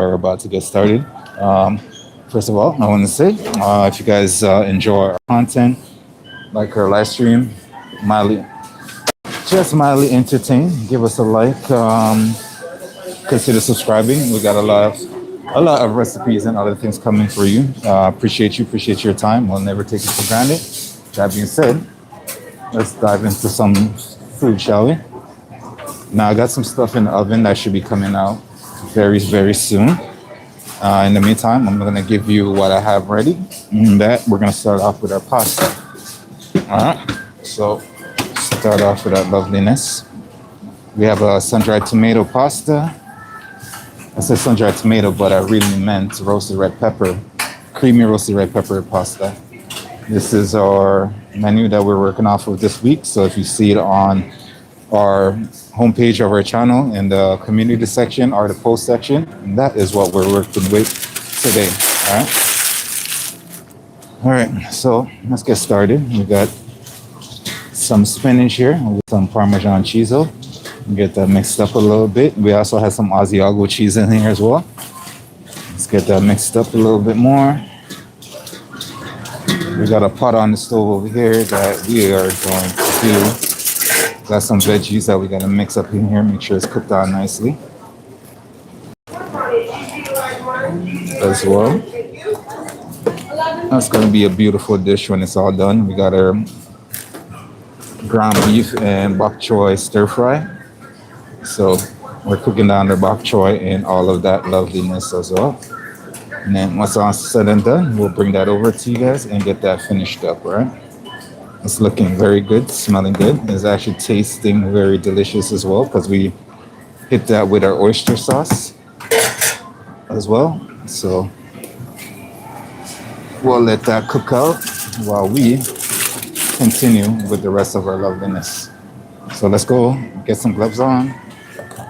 We're about to get started. First of all, I want to say if you guys enjoy our content, like our live stream, mildly, just mildly entertain, give us a like. Consider subscribing. We got a lot of recipes and other things coming for you. Appreciate you, appreciate your time. We'll never take it for granted. That being said, let's dive into some food, shall we? Now I got some stuff in the oven that should be coming out very soon. In the meantime, I'm gonna give you what I have ready. And that we're gonna start off with our pasta. All right. So start off with that loveliness. We have a sun-dried tomato pasta. I said sun-dried tomato, but I really meant roasted red pepper, creamy roasted red pepper pasta. This is our menu that we're working off of this week. So if you see it on our homepage of our channel in the community section or the post section, and that is what we're working with today. All right, so let's get started. We got some spinach here with some Parmesan cheese. Get that mixed up a little bit. We also have some Asiago cheese in here as well. Let's get that mixed up a little bit more. We got a pot on the stove over here that we are going to do. Got some veggies that we got to mix up in here. Make sure it's cooked on nicely as well. That's going to be a beautiful dish when it's all done. We got our ground beef and bok choy stir fry. So we're cooking down the bok choy and all of that loveliness as well. And then once all said and done, we'll bring that over to you guys and get that finished up, right? It's looking very good, smelling good. It's actually tasting very delicious as well because we hit that with our oyster sauce as well. So we'll let that cook out while we continue with the rest of our loveliness. So let's go get some gloves on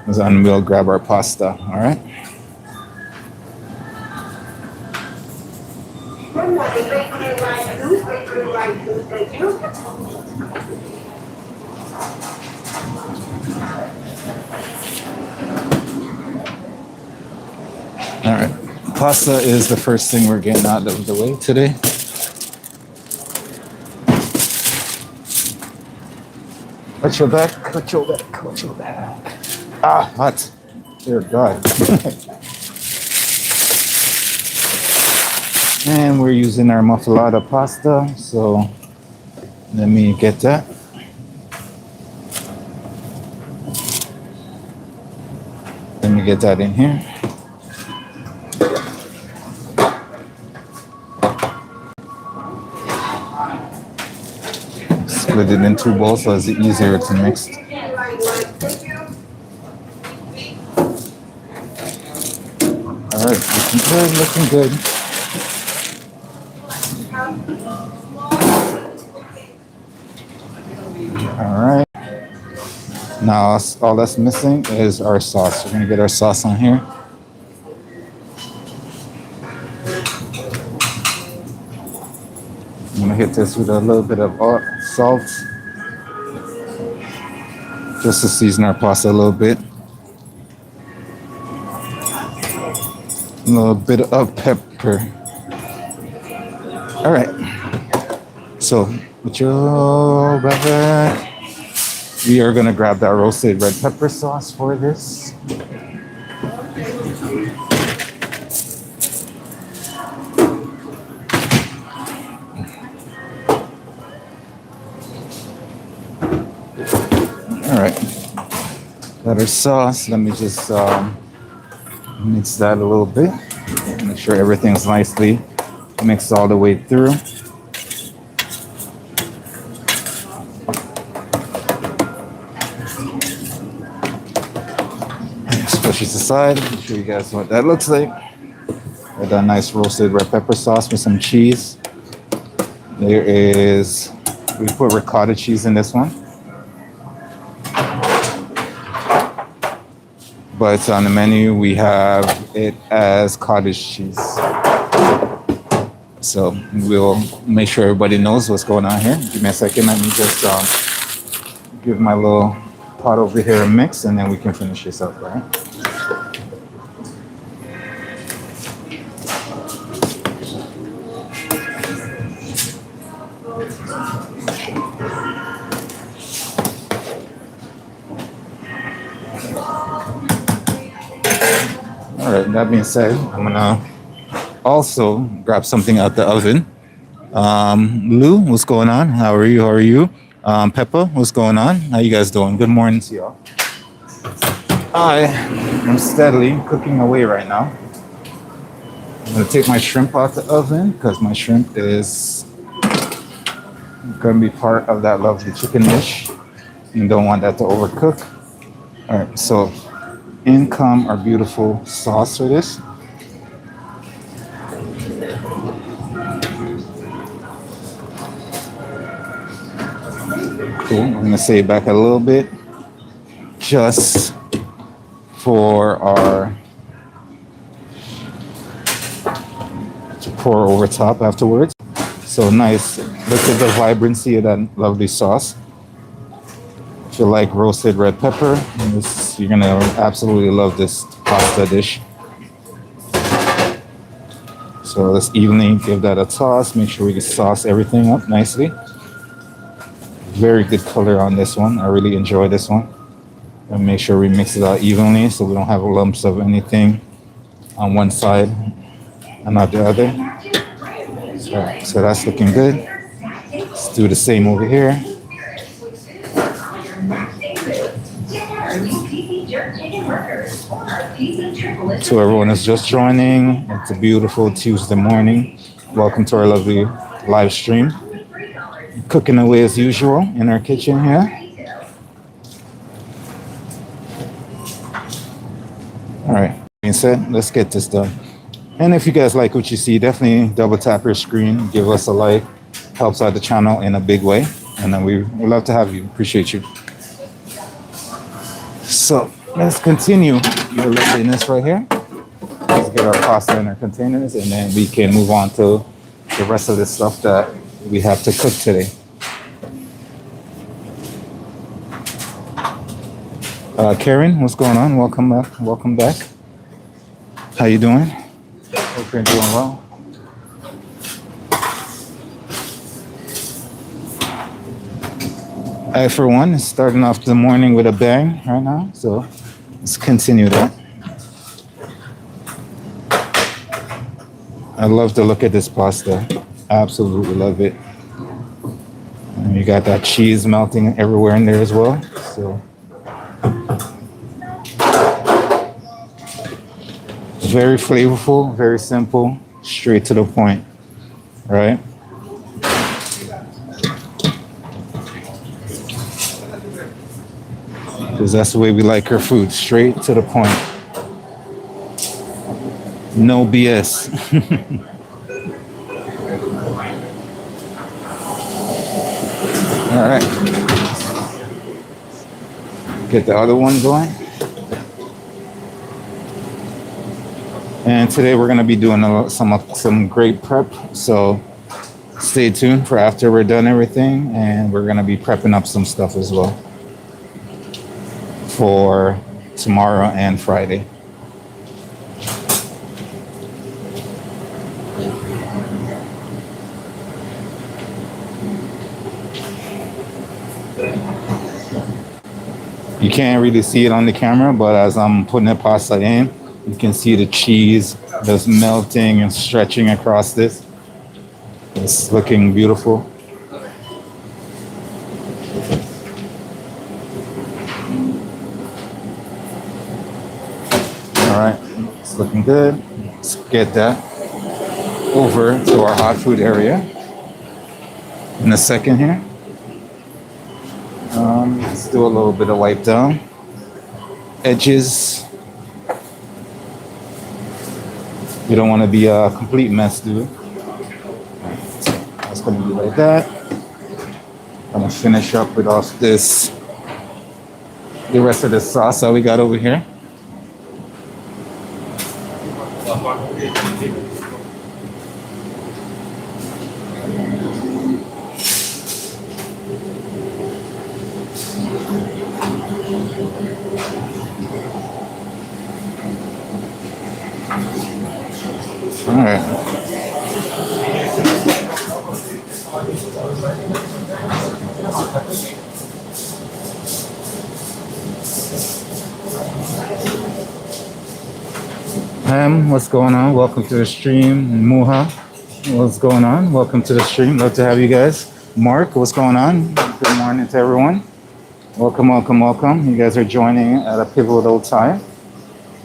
and we'll grab our pasta, all right? All right, pasta is the first thing we're getting out of the way today. Watch your back, watch your back, watch your back. Ah, hot. Dear God. And we're using our muffalata pasta, so let me get that. Let me get that in here. Split it in two bowls so it's easier to mix. All right, looking good, looking good. All right. Now all that's missing is our sauce. We're gonna get our sauce on here. I'm gonna hit this with a little bit of salt, just to season our pasta a little bit. A little bit of pepper. All right. So with your back, we are gonna grab that roasted red pepper sauce for this. All right. Got our sauce. Let me just mix that a little bit. Make sure everything's nicely mixed all the way through. Push this aside. Show you guys what that looks like. Got that nice roasted red pepper sauce with some cheese. There is, we put ricotta cheese in this one. But on the menu, we have it as cottage cheese. So we'll make sure everybody knows what's going on here. Give me a second. Let me just give my little pot over here a mix, and then we can finish this up, right? All right, that being said, I'm gonna also grab something out the oven. Lou, what's going on? How are you? How are you? Peppa, what's going on? How you guys doing? Good morning to y'all. I am steadily cooking away right now. I'm gonna take my shrimp out the oven because my shrimp is gonna be part of that lovely chicken dish. You don't want that to overcook. All right, so in come our beautiful sauce for this. Cool. I'm gonna say it back a little bit, just for our to pour over top afterwards. So nice. Look at the vibrancy of that lovely sauce. If you like roasted red pepper, you're gonna absolutely love this pasta dish. So let's evenly give that a toss. Make sure we can sauce everything up nicely. Very good color on this one. I really enjoy this one. And make sure we mix it out evenly so we don't have lumps of anything on one side and not the other. So that's looking good. Let's do the same over here. To everyone that's just joining, it's a beautiful Tuesday morning. Welcome to our lovely live stream. Cooking away as usual in our kitchen here. All right, being said, let's get this done. And if you guys like what you see, definitely double tap your screen, give us a like, helps out the channel in a big way. And then we love to have you. Appreciate you. So let's continue your this right here. Let's get our pasta in our containers, and then we can move on to the rest of the stuff that we have to cook today. Karen, what's going on? Welcome back. Welcome back. How you doing? Hope you're doing well. I, for one, is starting off the morning with a bang right now, so let's continue that. I love to look at this pasta. Absolutely love it. And you got that cheese melting everywhere in there as well. So very flavorful, very simple, straight to the point, right? Because that's the way we like our food, straight to the point. No BS. All right. Get the other one going. And today we're going to be doing some great prep. So stay tuned for after we're done everything. And we're going to be prepping up some stuff as well for tomorrow and Friday. You can't really see it on the camera, but as I'm putting the pasta in, you can see the cheese that's melting and stretching across this. It's looking beautiful. All right, it's looking good. Let's get that over to our hot food area in a second here. Let's do a little bit of wipe down. Edges. You don't want to be a complete mess, dude. That's going to be like that. I'm going to finish up with all this, the rest of the sauce that we got over here. All right. Ham, what's going on? Welcome to the stream. Muha, what's going on? Welcome to the stream. Love to have you guys. Mark, what's going on? Good morning to everyone. Welcome, welcome, welcome. You guys are joining at a pivotal time.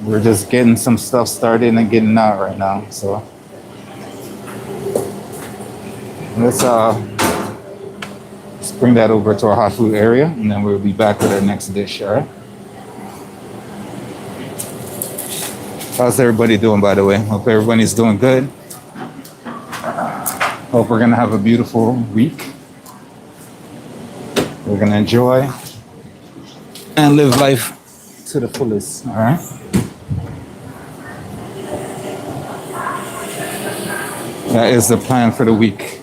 We're just getting some stuff started and getting out right now. So let's bring that over to our hot food area, and then we'll be back with our next dish. All right. How's everybody doing, by the way? Hope everybody's doing good. Hope we're gonna have a beautiful week. We're gonna enjoy and live life to the fullest. All right. That is the plan for the week.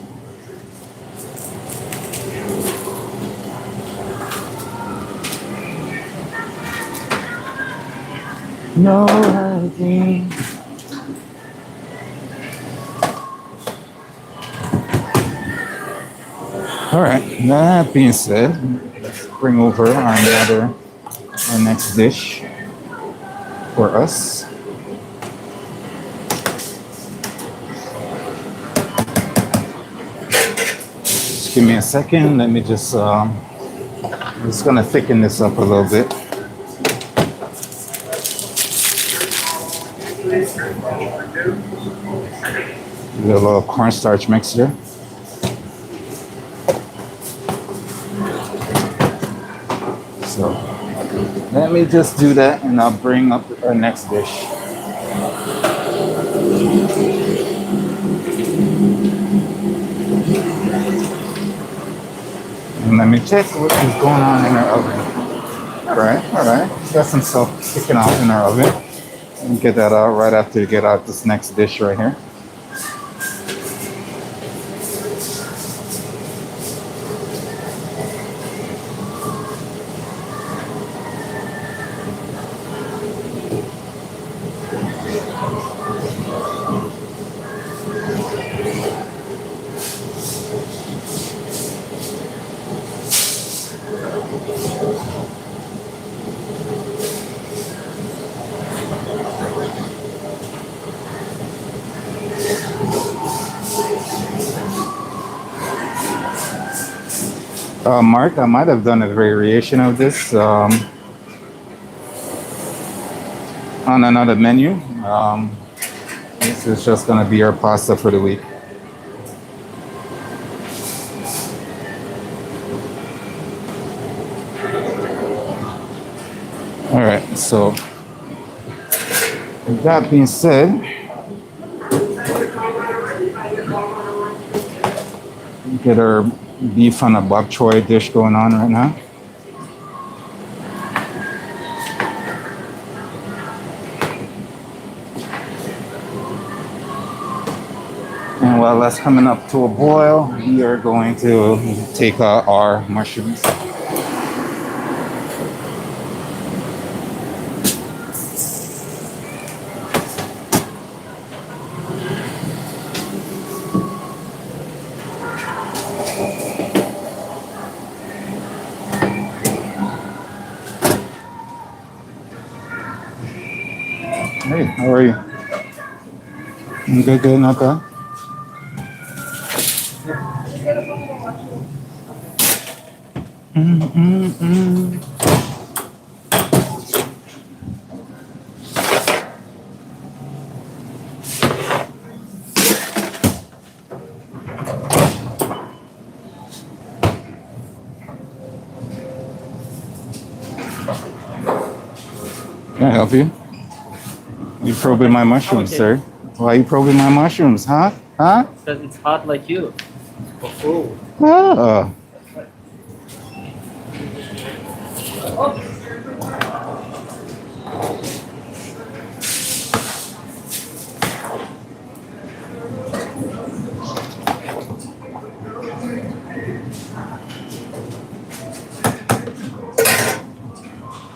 No hiding. All right. That being said, let's bring over our next dish for us. Just give me a second. Let me just. I'm just gonna thicken this up a little bit. Get a little cornstarch mixture. So let me just do that, and I'll bring up our next dish. And let me check what is going on in our oven. All right. Got some stuff sticking out in our oven. And get that out right after you get out this next dish right here. Mark, I might have done a variation of this on another menu. This is just going to be our pasta for the week. All right, so with that being said, get our beef on a bok choy dish going on right now. And while that's coming up to a boil, we are going to take our mushrooms. Hey, how are you? I'm good, not bad. Can I help you? You probing my mushrooms, okay, sir. Why are you probing my mushrooms, huh? Huh? Because it's hot like you. For food. Oh.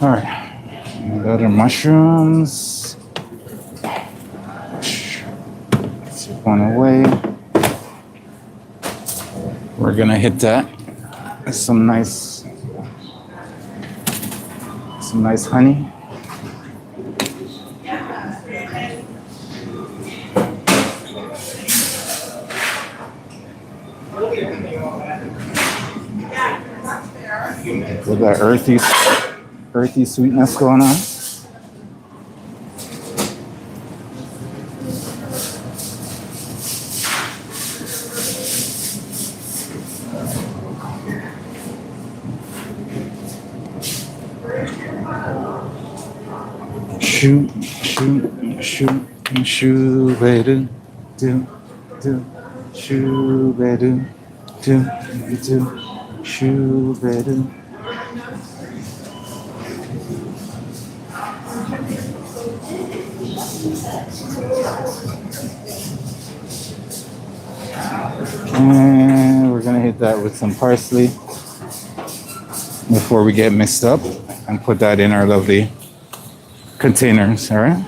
All right. The other mushrooms. One away. We're gonna hit that. Some nice honey. With that earthy sweetness going on. Shoot, shoot, shoot, shoot, do, do, do, shoot, do, do, do, shoot, do. And we're gonna hit that with some parsley before we get mixed up and put that in our lovely containers, all right?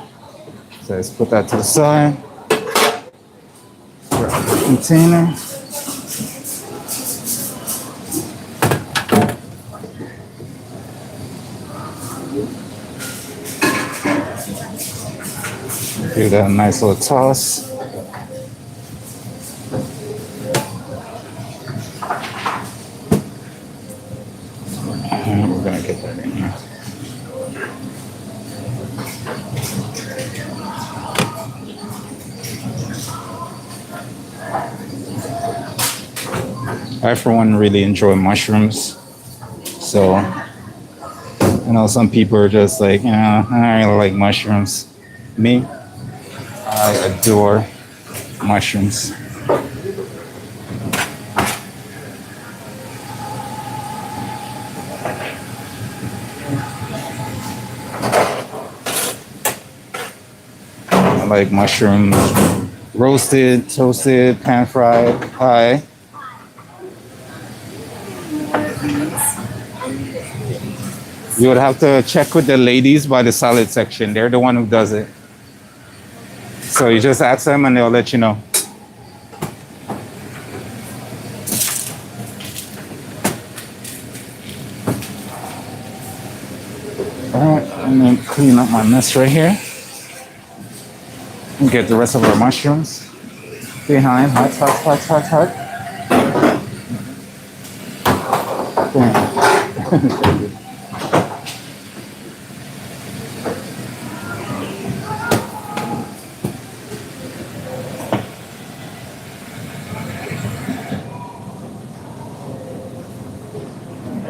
So let's put that to the side. Grab the container. Give that a nice little toss. And we're gonna get that in here. I, for one, really enjoy mushrooms. So, you know, some people are just like, you know, I don't really like mushrooms. Me, I adore mushrooms. I like mushrooms roasted, toasted, pan fried, pie. You would have to check with the ladies by the salad section. They're the one who does it. So you just ask them and they'll let you know. All right, I'm gonna clean up my mess right here. And get the rest of our mushrooms behind. Hot, hot, hot, hot, hot. Damn.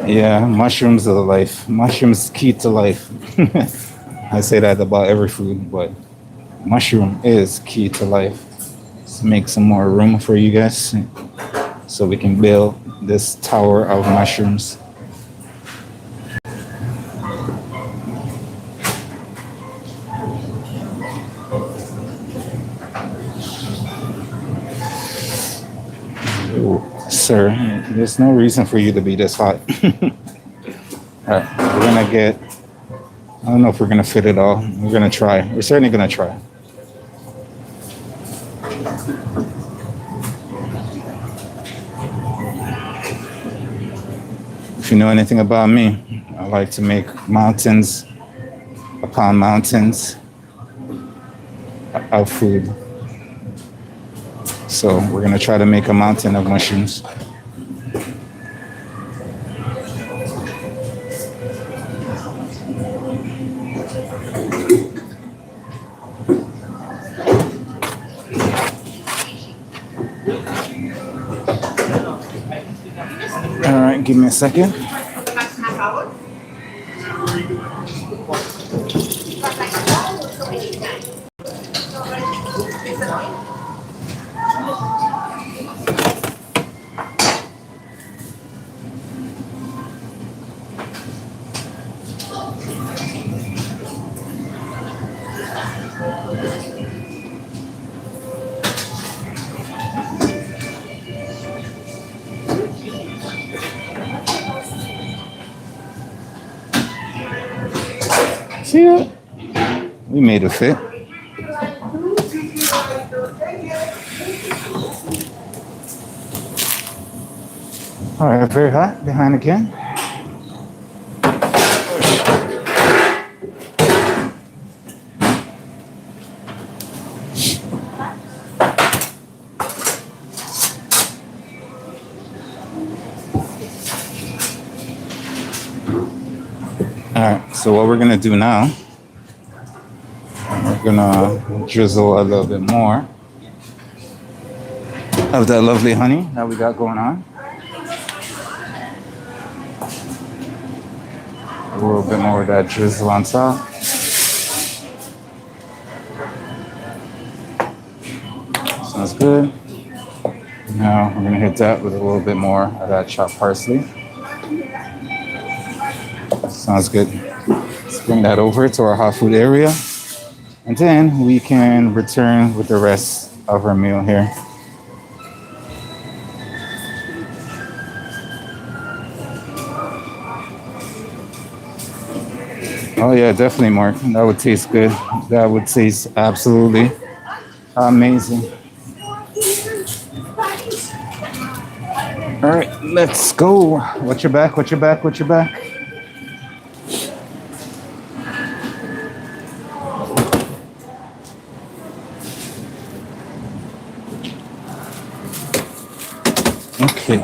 Yeah, mushrooms are life. Mushrooms key to life. I say that about every food, but mushroom is key to life. Let's make some more room for you guys so we can build this tower of mushrooms. Ooh, sir, there's no reason for you to be this hot. All right, we're gonna get, I don't know if we're gonna fit it all. We're gonna try. We're certainly gonna try. If you know anything about me, I like to make mountains upon mountains of food. So we're gonna try to make a mountain of mushrooms. All right, give me a second. See it? We made it fit. All right, very hot. Behind again. So what we're gonna do now, we're gonna drizzle a little bit more of that lovely honey that we got going on. A little bit more of that drizzle on top. Sounds good. Now we're gonna hit that with a little bit more of that chopped parsley. Sounds good. Let's bring that over to our hot food area. And then we can return with the rest of our meal here. Oh yeah, definitely, Mark. That would taste good. That would taste absolutely amazing. All right, let's go. Watch your back, watch your back, watch your back. Okay.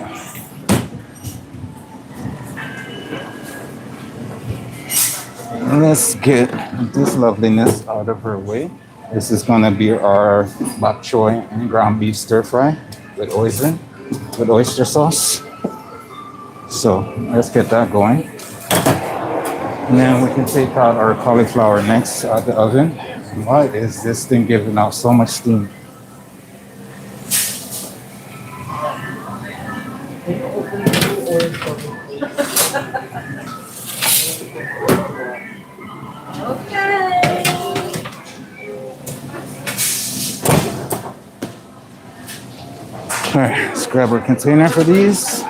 Let's get this loveliness out of her way. This is gonna be our bok choy and ground beef stir fry with oyster sauce. So let's get that going. And then we can take out our cauliflower next out the oven. Why is this thing giving out so much steam? All right, let's grab our container for these.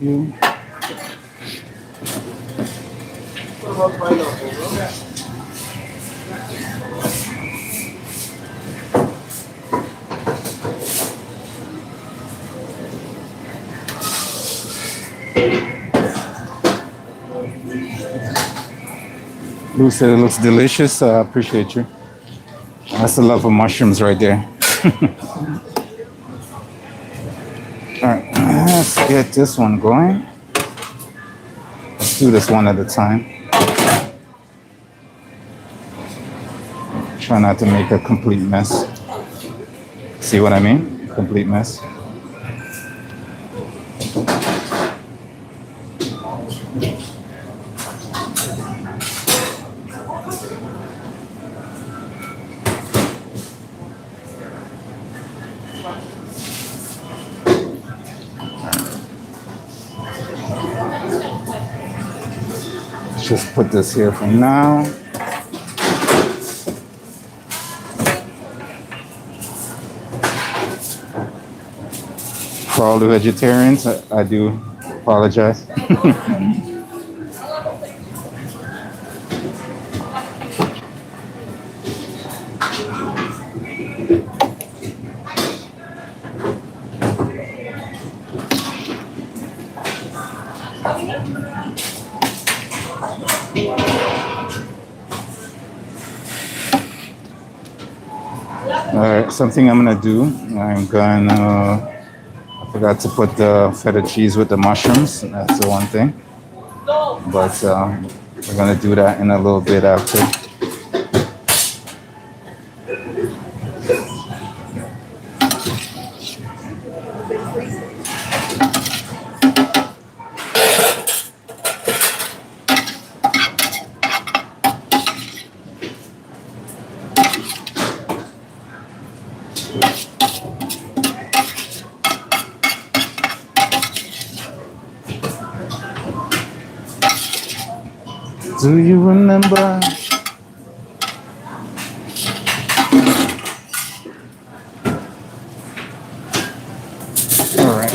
You. Lou said it looks delicious. I appreciate you. That's the love of mushrooms right there. All right, let's get this one going. Let's do this one at a time. Try not to make a complete mess. See what I mean? Complete mess. Just put this here for now. For all the vegetarians, I do apologize. All right, something I'm gonna do. I forgot to put the feta cheese with the mushrooms. That's the one thing. But we're gonna do that in a little bit after. Do you remember? All right.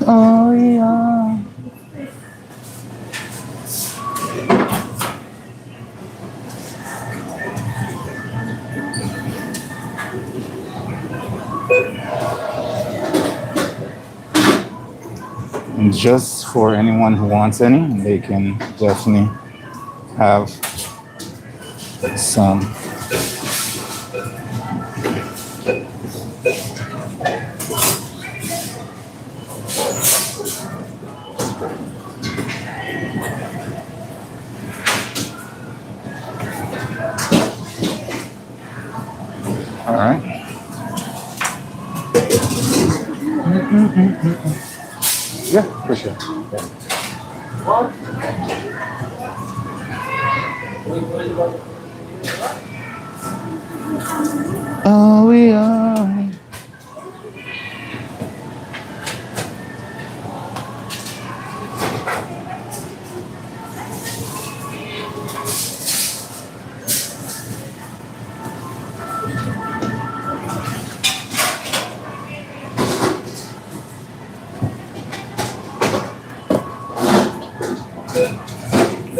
Oh yeah. just for anyone who wants any, they can definitely have some. All right. Yeah, for sure. Yeah. Oh, we are.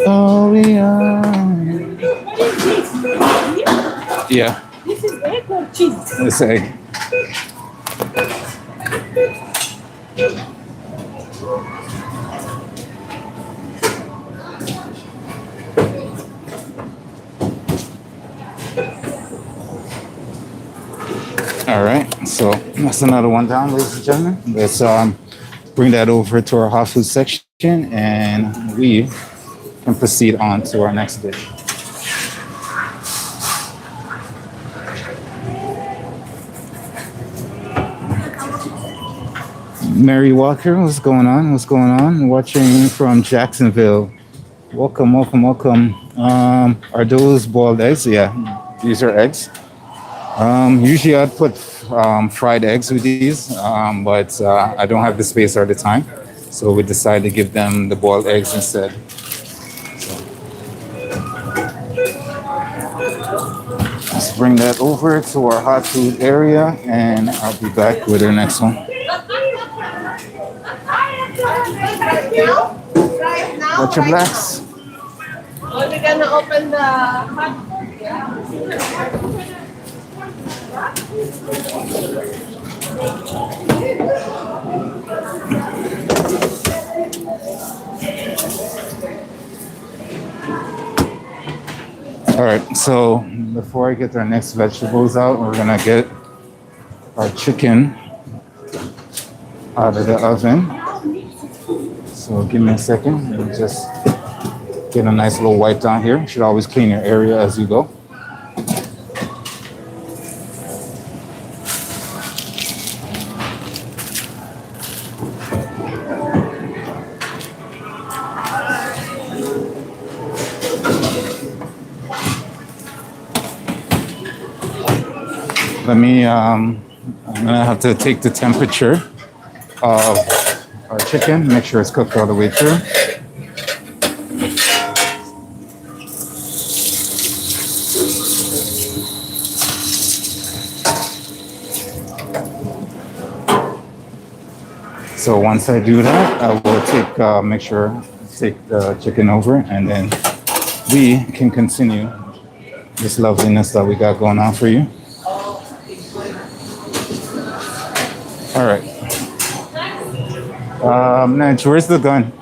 Oh, we are. Yeah. This is egg or cheese? It's egg. All right, so that's another one down, ladies and gentlemen. Let's bring that over to our hot food section, and we can proceed on to our next dish. Mary Walker, what's going on? What's going on? Watching from Jacksonville. Welcome, welcome, welcome. Are those boiled eggs? Yeah, these are eggs. Usually I'd put fried eggs with these, but I don't have the space or the time. So we decided to give them the boiled eggs instead. Let's bring that over to our hot food area, and I'll be back with our next one. What's your blacks? Are we gonna open the hot food? All right, so before I get our next vegetables out, we're gonna get our chicken out of the oven. So give me a second. Let me just get a nice little wipe down here. You should always clean your area as you go. I'm gonna have to take the temperature of our chicken, make sure it's cooked all the way through. So once I do that, I will take the chicken over, and then we can continue this loveliness that we got going on for you. All right. Nudge, where's the gun?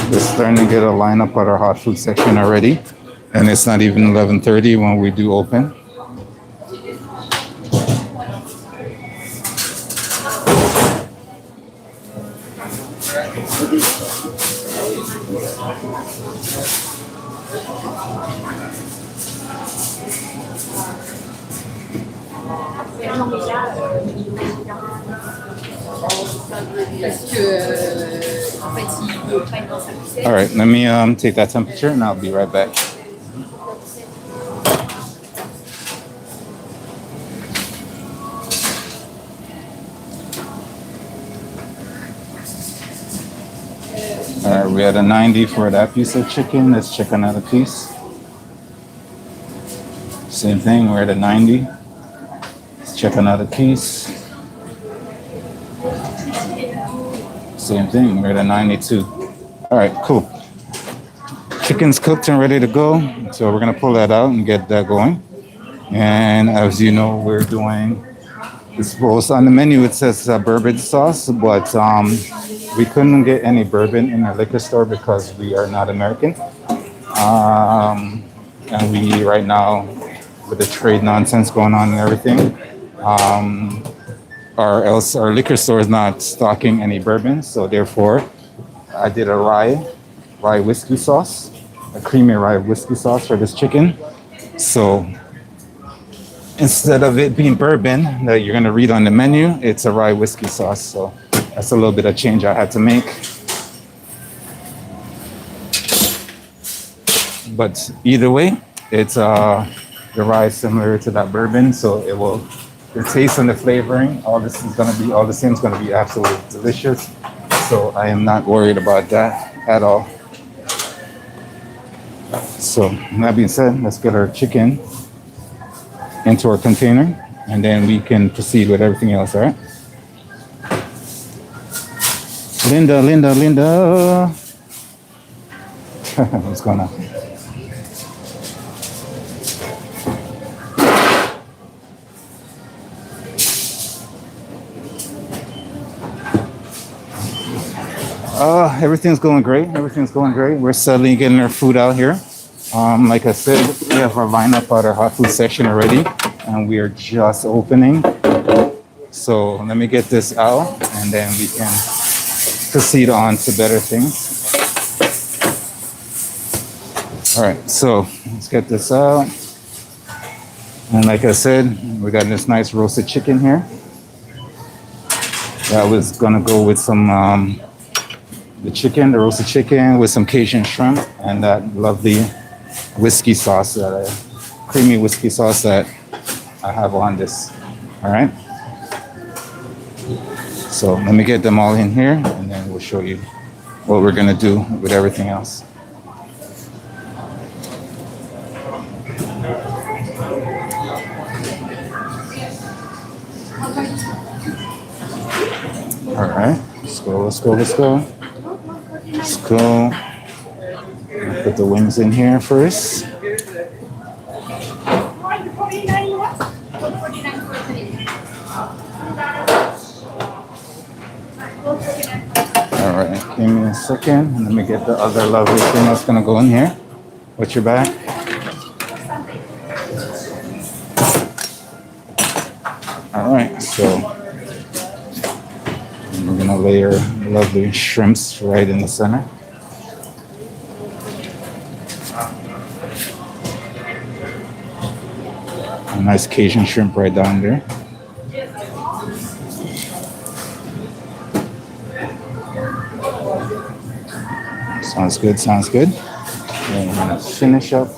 We're starting to get a lineup at our hot food section already, and it's not even 11:30 when we do open. All right, let me take that temperature and I'll be right back. All right, we're at a 90 for that piece of chicken. Let's check another piece. Same thing, we're at a 90. Let's check another piece. Same thing, we're at a 92. All right, cool. Chicken's cooked and ready to go. So we're gonna pull that out and get that going. And as you know, we're doing this roast. On the menu it says bourbon sauce, but we couldn't get any bourbon in the liquor store because we are not American. And we right now, with the trade nonsense going on and everything, our liquor store is not stocking any bourbon. So therefore, I did a rye whiskey sauce, a creamy rye whiskey sauce for this chicken. So instead of it being bourbon that you're gonna read on the menu, it's a rye whiskey sauce. So that's a little bit of change I had to make. But either way, it's the rye is similar to that bourbon, so it will, the taste and the flavoring, all the same is gonna be absolutely delicious. So I am not worried about that at all. So that being said, let's get our chicken into our container and then we can proceed with everything else, all right? Linda. What's going on? Everything's going great. We're steadily getting our food out here. Like I said, we have our lineup at our hot food section already, and we are just opening. So let me get this out, and then we can proceed on to better things. All right, so let's get this out. And like I said, we got this nice roasted chicken here. That was gonna go with some the roasted chicken with some Cajun shrimp and that lovely whiskey sauce, creamy whiskey sauce that I have on this. All right. So let me get them all in here and then we'll show you what we're gonna do with everything else. All right, let's go. Put the wings in here first. All right, give me a second. Let me get the other lovely thing that's gonna go in here. What's your back? All right, so we're gonna layer lovely shrimps right in the center. A nice Cajun shrimp right down there. Sounds good. And I'm gonna finish up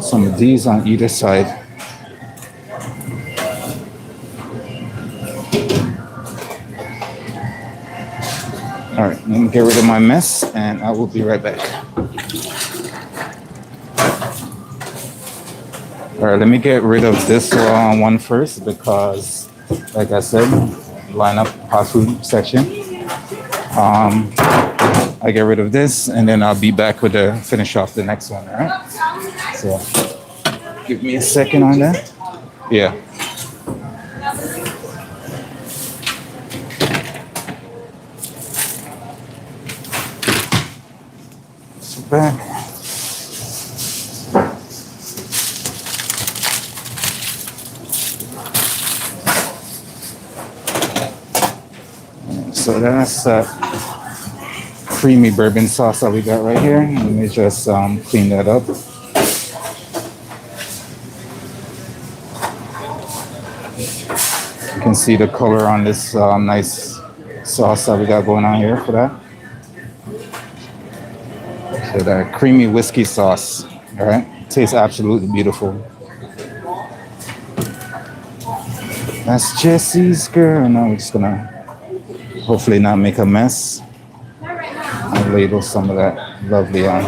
some of these on either side. All right, let me get rid of my mess and I will be right back. All right, let me get rid of this one first because, like I said, line up hot food section. I get rid of this and then I'll be back with the finish off the next one, all right? So give me a second on that. Yeah. So back. So that's creamy bourbon sauce that we got right here. Let me just clean that up. You can see the color on this nice sauce that we got going on here for that. with a creamy whiskey sauce. All right, tastes absolutely beautiful. That's Jesse's girl. Now we're just gonna hopefully not make a mess. I'll ladle some of that lovely on.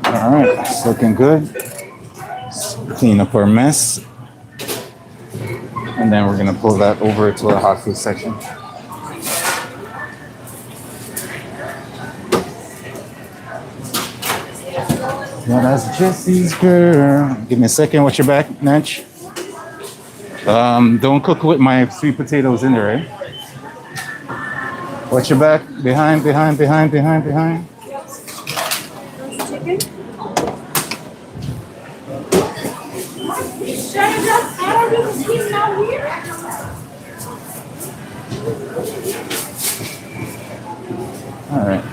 All right, it's looking good. Let's clean up our mess. And then we're gonna pull that over to our hot food section. Yeah, that's Jesse's girl. Give me a second. Watch your back, Natch. Don't cook with my sweet potatoes in there, right? Watch your back. Behind. All right.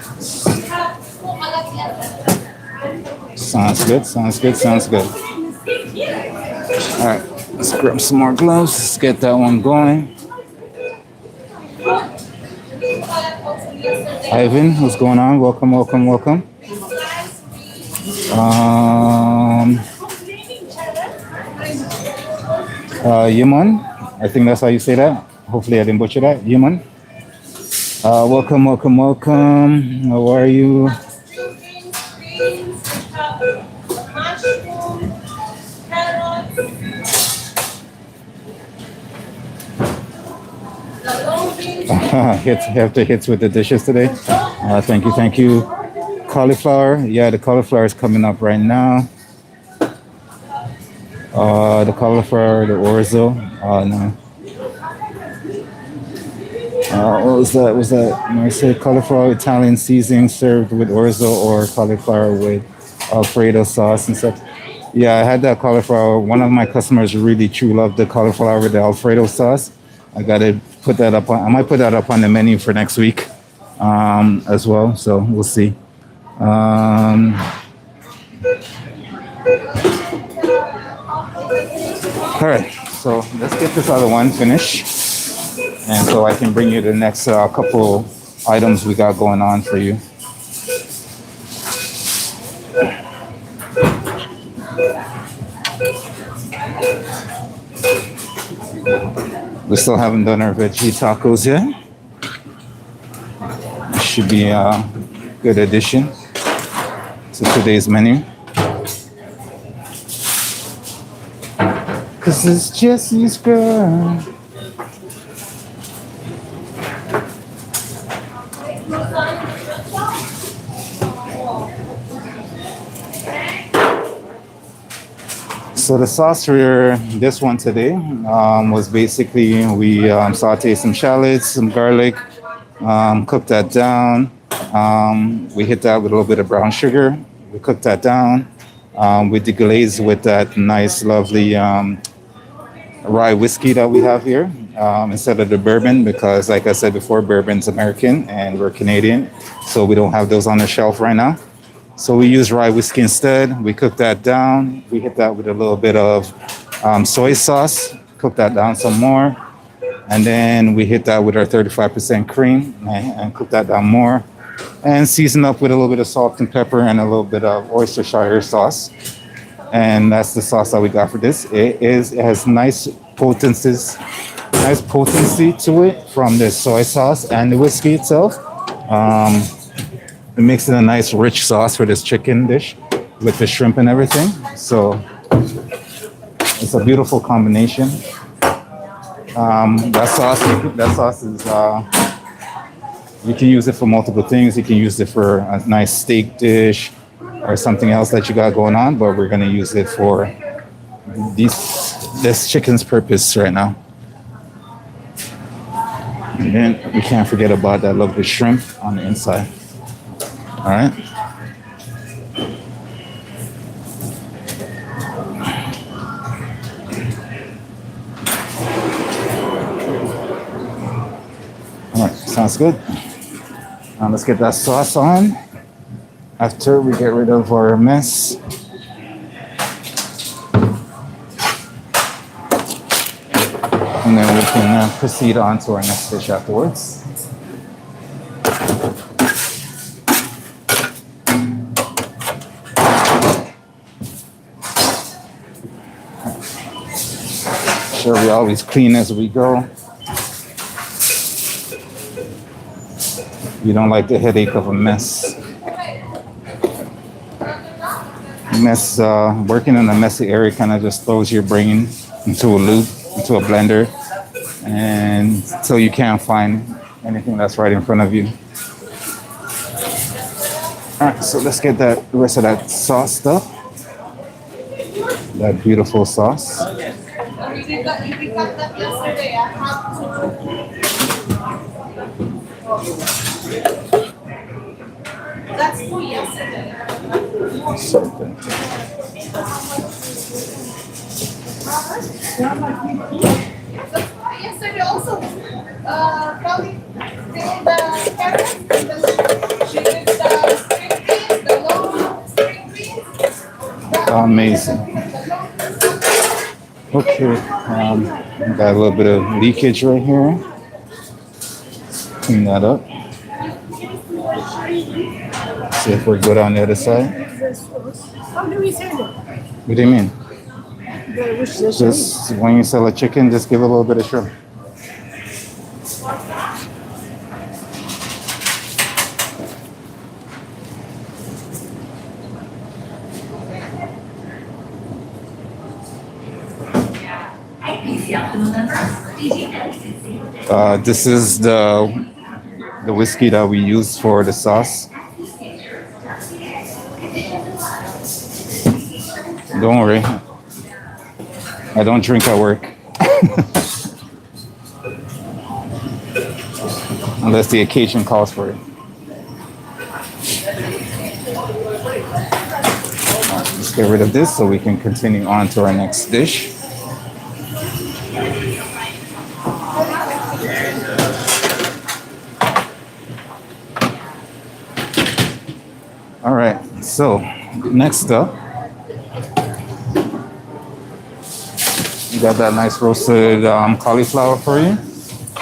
Sounds good. All right, let's grab some more gloves. Let's get that one going. Ivan, what's going on? Welcome. Yaman, I think that's how you say that. Hopefully I didn't butcher that. Yaman. Welcome. How are you? Hits with the dishes today. Thank you. Cauliflower. Yeah, the cauliflower is coming up right now. The cauliflower, the orzo. No. What was that? I said cauliflower Italian seasoning served with orzo or cauliflower with Alfredo sauce and stuff. Yeah, I had that cauliflower. One of my customers really true loved the cauliflower with the Alfredo sauce. I gotta put that up on. I might put that up on the menu for next week, as well. So we'll see. All right, so let's get this other one finished, and so I can bring you the next couple items we got going on for you. We still haven't done our veggie tacos yet. Should be a good addition to today's menu. Cause it's Jesse's girl. So the sauce for this one today was basically we sauteed some shallots, some garlic, cooked that down. We hit that with a little bit of brown sugar. We cooked that down. We deglaze with that nice, lovely rye whiskey that we have here instead of the bourbon, because like I said before, bourbon's American and we're Canadian, so we don't have those on the shelf right now. So we use rye whiskey instead. We cook that down. We hit that with a little bit of soy sauce, cook that down some more. And then we hit that with our 35% cream and cook that down more. And season up with a little bit of salt and pepper and a little bit of Worcestershire sauce. And that's the sauce that we got for this. It has nice potency to it from the soy sauce and the whiskey itself. It makes it a nice rich sauce for this chicken dish with the shrimp and everything. So it's a beautiful combination. That sauce is you can use it for multiple things. You can use it for a nice steak dish or something else that you got going on, but we're gonna use it for this chicken's purpose right now. And then we can't forget about that lovely shrimp on the inside. All right. Sounds good. Now let's get that sauce on. After we get rid of our mess, and then we can proceed on to our next dish afterwards. Sure, we always clean as we go. You don't like the headache of a mess. Working in a messy area kind of just throws your brain into a loop, into a blender, and so you can't find anything that's right in front of you. All right, so let's get the rest of that sauce stuff. That beautiful sauce. You got that yesterday. I have to. That's for yesterday. Something. Yesterday also. Probably the carrots, she did the string beans, the long string beans. Amazing. Okay, got a little bit of leakage right here. Clean that up. See if we're good on the other side. How do we serve it? What do you mean? Just when you sell a chicken, just give it a little bit of shrimp. This is the whiskey that we use for the sauce. Don't worry, I don't drink at work. Unless the occasion calls for it. Let's get rid of this so we can continue on to our next dish. All right, so next up, we got that nice roasted cauliflower for you.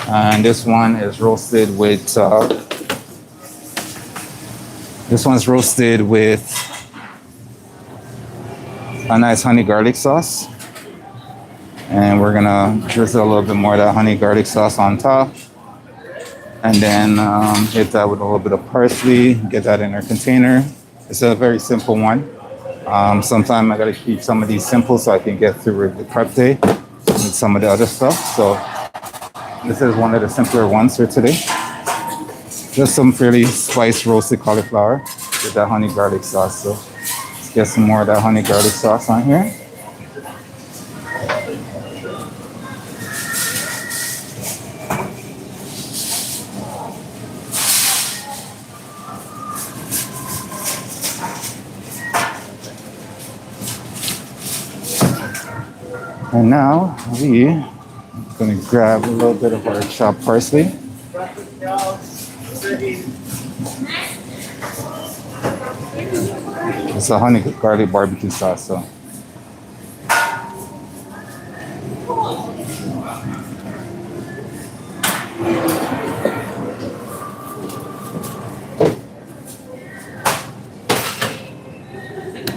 And this one is roasted with, this one's roasted with a nice honey garlic sauce. And we're gonna drizzle a little bit more of that honey garlic sauce on top. And then hit that with a little bit of parsley, get that in our container. It's a very simple one. Sometimes I gotta keep some of these simple so I can get through the prep day with some of the other stuff. So this is one of the simpler ones for today. Just some fairly spiced roasted cauliflower with that honey garlic sauce. So let's get some more of that honey garlic sauce on here. And now we're gonna grab a little bit of our chopped parsley. It's a honey garlic barbecue sauce, so. All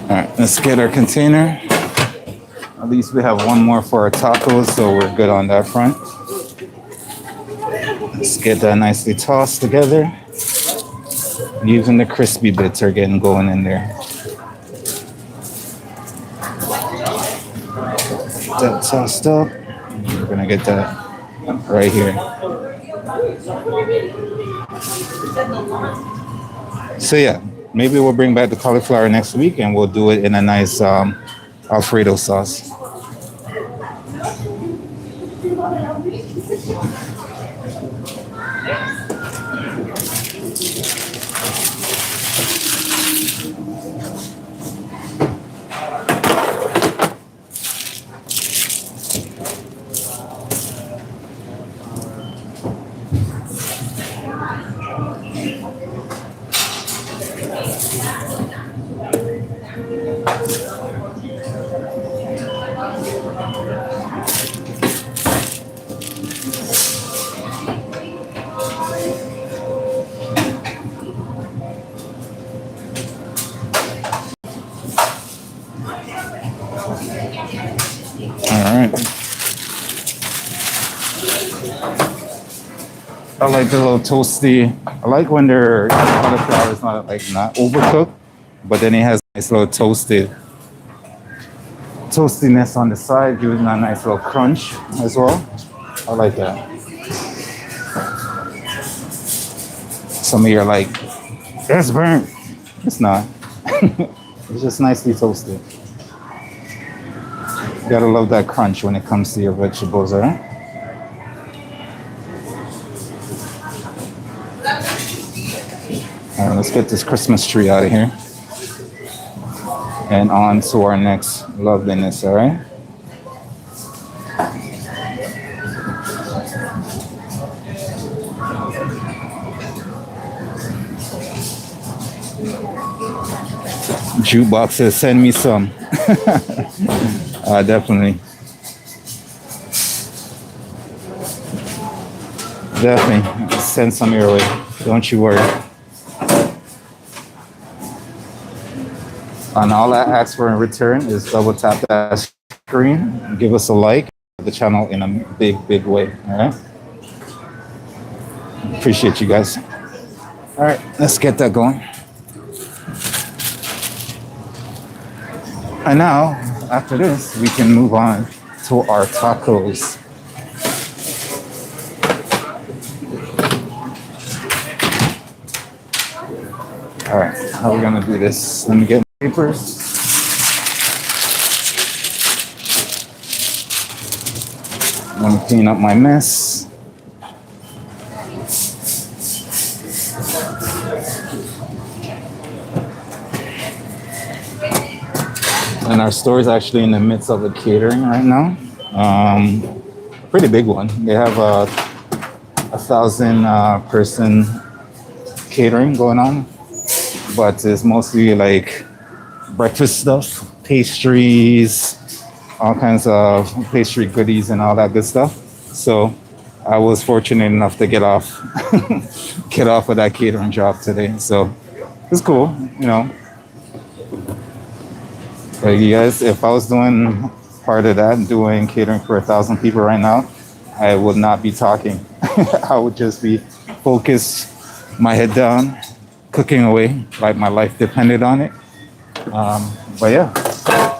right, let's get our container. At least we have one more for our tacos, so we're good on that front. Let's get that nicely tossed together. Even the crispy bits are getting going in there. That tossed up. We're gonna get that right here. So yeah, maybe we'll bring back the cauliflower next week and we'll do it in a nice Alfredo sauce. I like the little toasty. I like when their cauliflower is not overcooked, but then it has nice little toastiness on the side, giving a nice little crunch as well. I like that. Some of you are like, it's burnt. It's not. It's just nicely toasted. You gotta love that crunch when it comes to your vegetables, alright? Alright, let's get this Christmas tree out of here. And on to our next loveliness, alright? Jukebox says, send me some. Definitely. Definitely. Send some your way. Don't you worry. And all I ask for in return is double tap that screen, give us a like, the channel in a big, big way. All right. Appreciate you guys. All right, let's get that going. And now, after this, we can move on to our tacos. All right, how are we gonna do this? Let me get my papers. Let me clean up my mess. And our store is actually in the midst of a catering right now. A pretty big one. They have a 1,000 person catering going on, but it's mostly like breakfast stuff, pastries, all kinds of pastry goodies and all that good stuff. So I was fortunate enough to get off of that catering job today. So it's cool, you know. But you guys, if I was doing part of that, doing catering for 1,000 people right now, I would not be talking. I would just be focused, my head down, cooking away like my life depended on it. But yeah,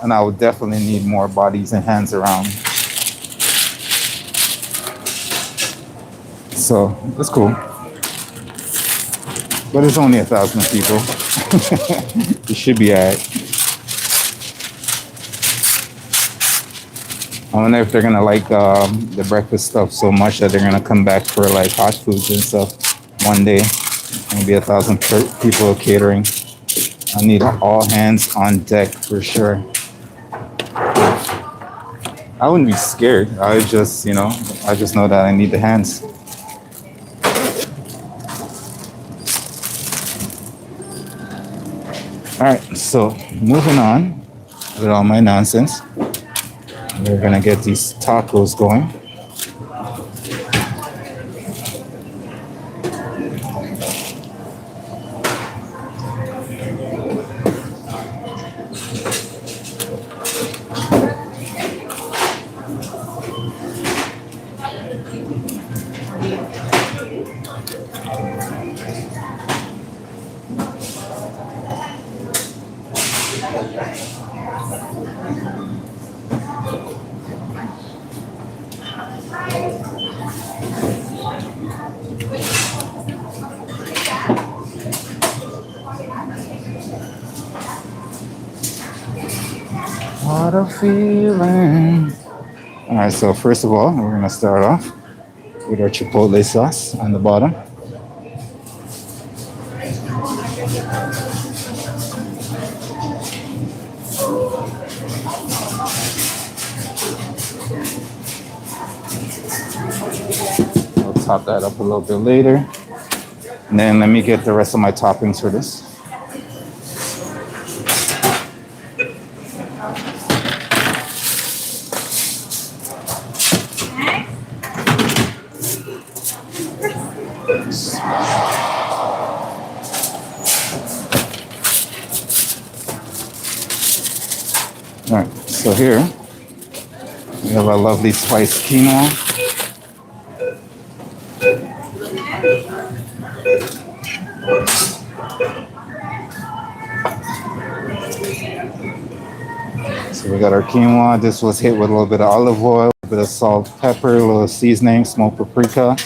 and I would definitely need more bodies and hands around. So it's cool. But it's only 1,000 people. It should be all right. I wonder if they're gonna like the breakfast stuff so much that they're gonna come back for like hot foods and stuff one day. Maybe 1,000 people catering. I need all hands on deck for sure. I wouldn't be scared. I just, I just know that I need the hands. All right, so moving on with all my nonsense. We're gonna get these tacos going. What a feeling. All right, so first of all, we're gonna start off with our chipotle sauce on the bottom. I'll top that up a little bit later. And then let me get the rest of my toppings for this. All right, so here we have our lovely spiced quinoa. got our quinoa. This was hit with a little bit of olive oil, a bit of salt, pepper, a little seasoning, smoked paprika,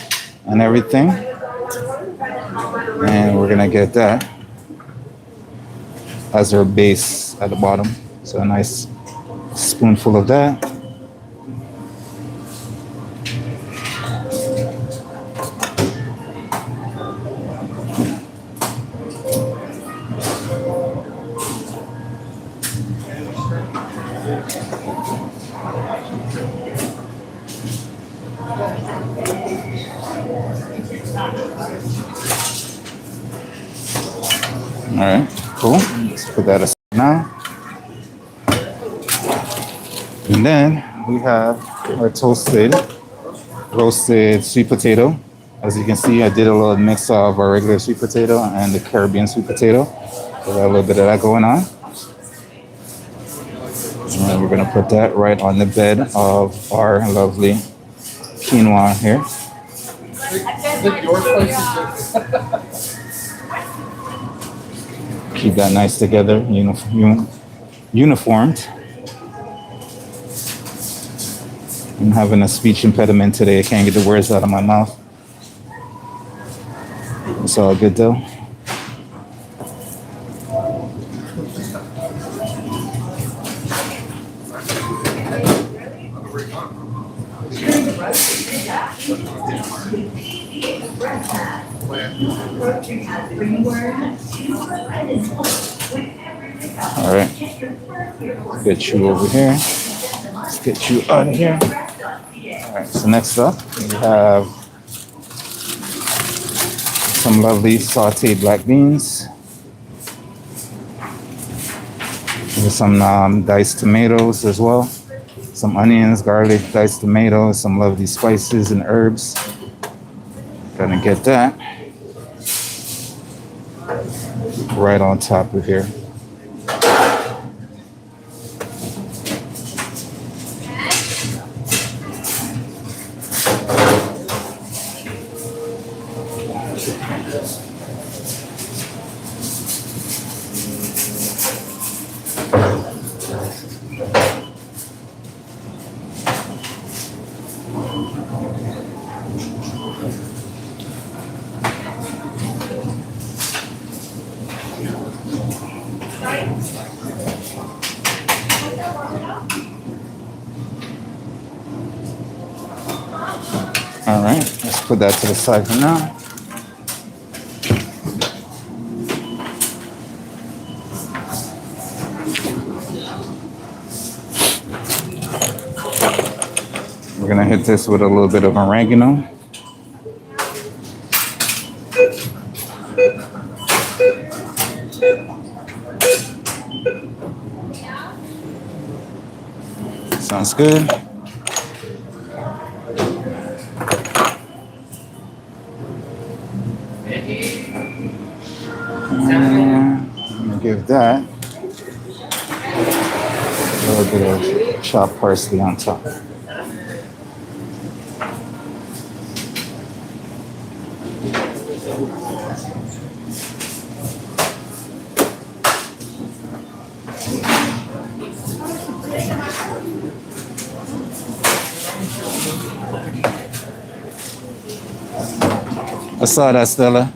and everything. And we're gonna get that as our base at the bottom. So a nice spoonful of that. All right, cool. Let's put that aside now. And then we have our roasted sweet potato. As you can see, I did a little mix of our regular sweet potato and the Caribbean sweet potato. So got a little bit of that going on. And we're gonna put that right on the bed of our lovely quinoa here. Keep that nice together, uniformed. I'm having a speech impediment today. I can't get the words out of my mouth. It's all good though. All right, get you over here. Let's get you out of here. All right, so next up we have some lovely sauteed black beans with some diced tomatoes as well, some onions, garlic, diced tomatoes, some lovely spices and herbs. Gonna get that right on top of here. All right, let's put that to the side for now. We're gonna hit this with a little bit of oregano. Sounds good. And I'm gonna give that a little bit of chopped parsley on top. I saw that, Stella.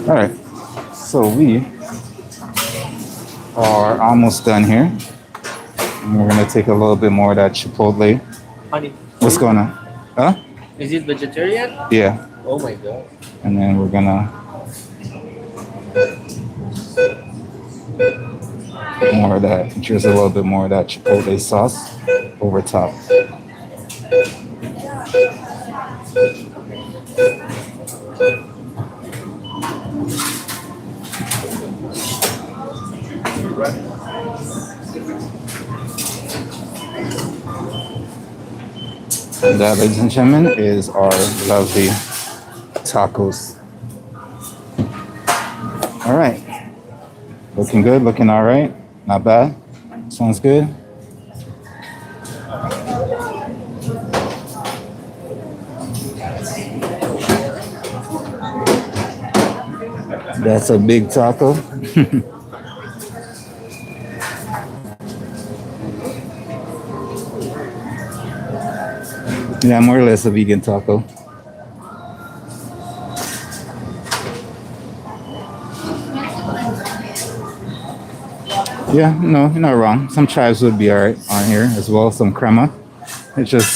All right, so we are almost done here. And we're gonna take a little bit more of that chipotle. Honey, What's going on? Huh? is it vegetarian? Yeah. Oh my god. And then we're gonna put more of that, just a little bit more of that chipotle sauce over top. And that, ladies and gentlemen, is our lovely tacos. All right. Looking good, looking all right. Not bad. Sounds good. That's a big taco. Yeah, more or less a vegan taco. Yeah, no, you're not wrong. Some chives would be alright on here as well. Some crema. It's just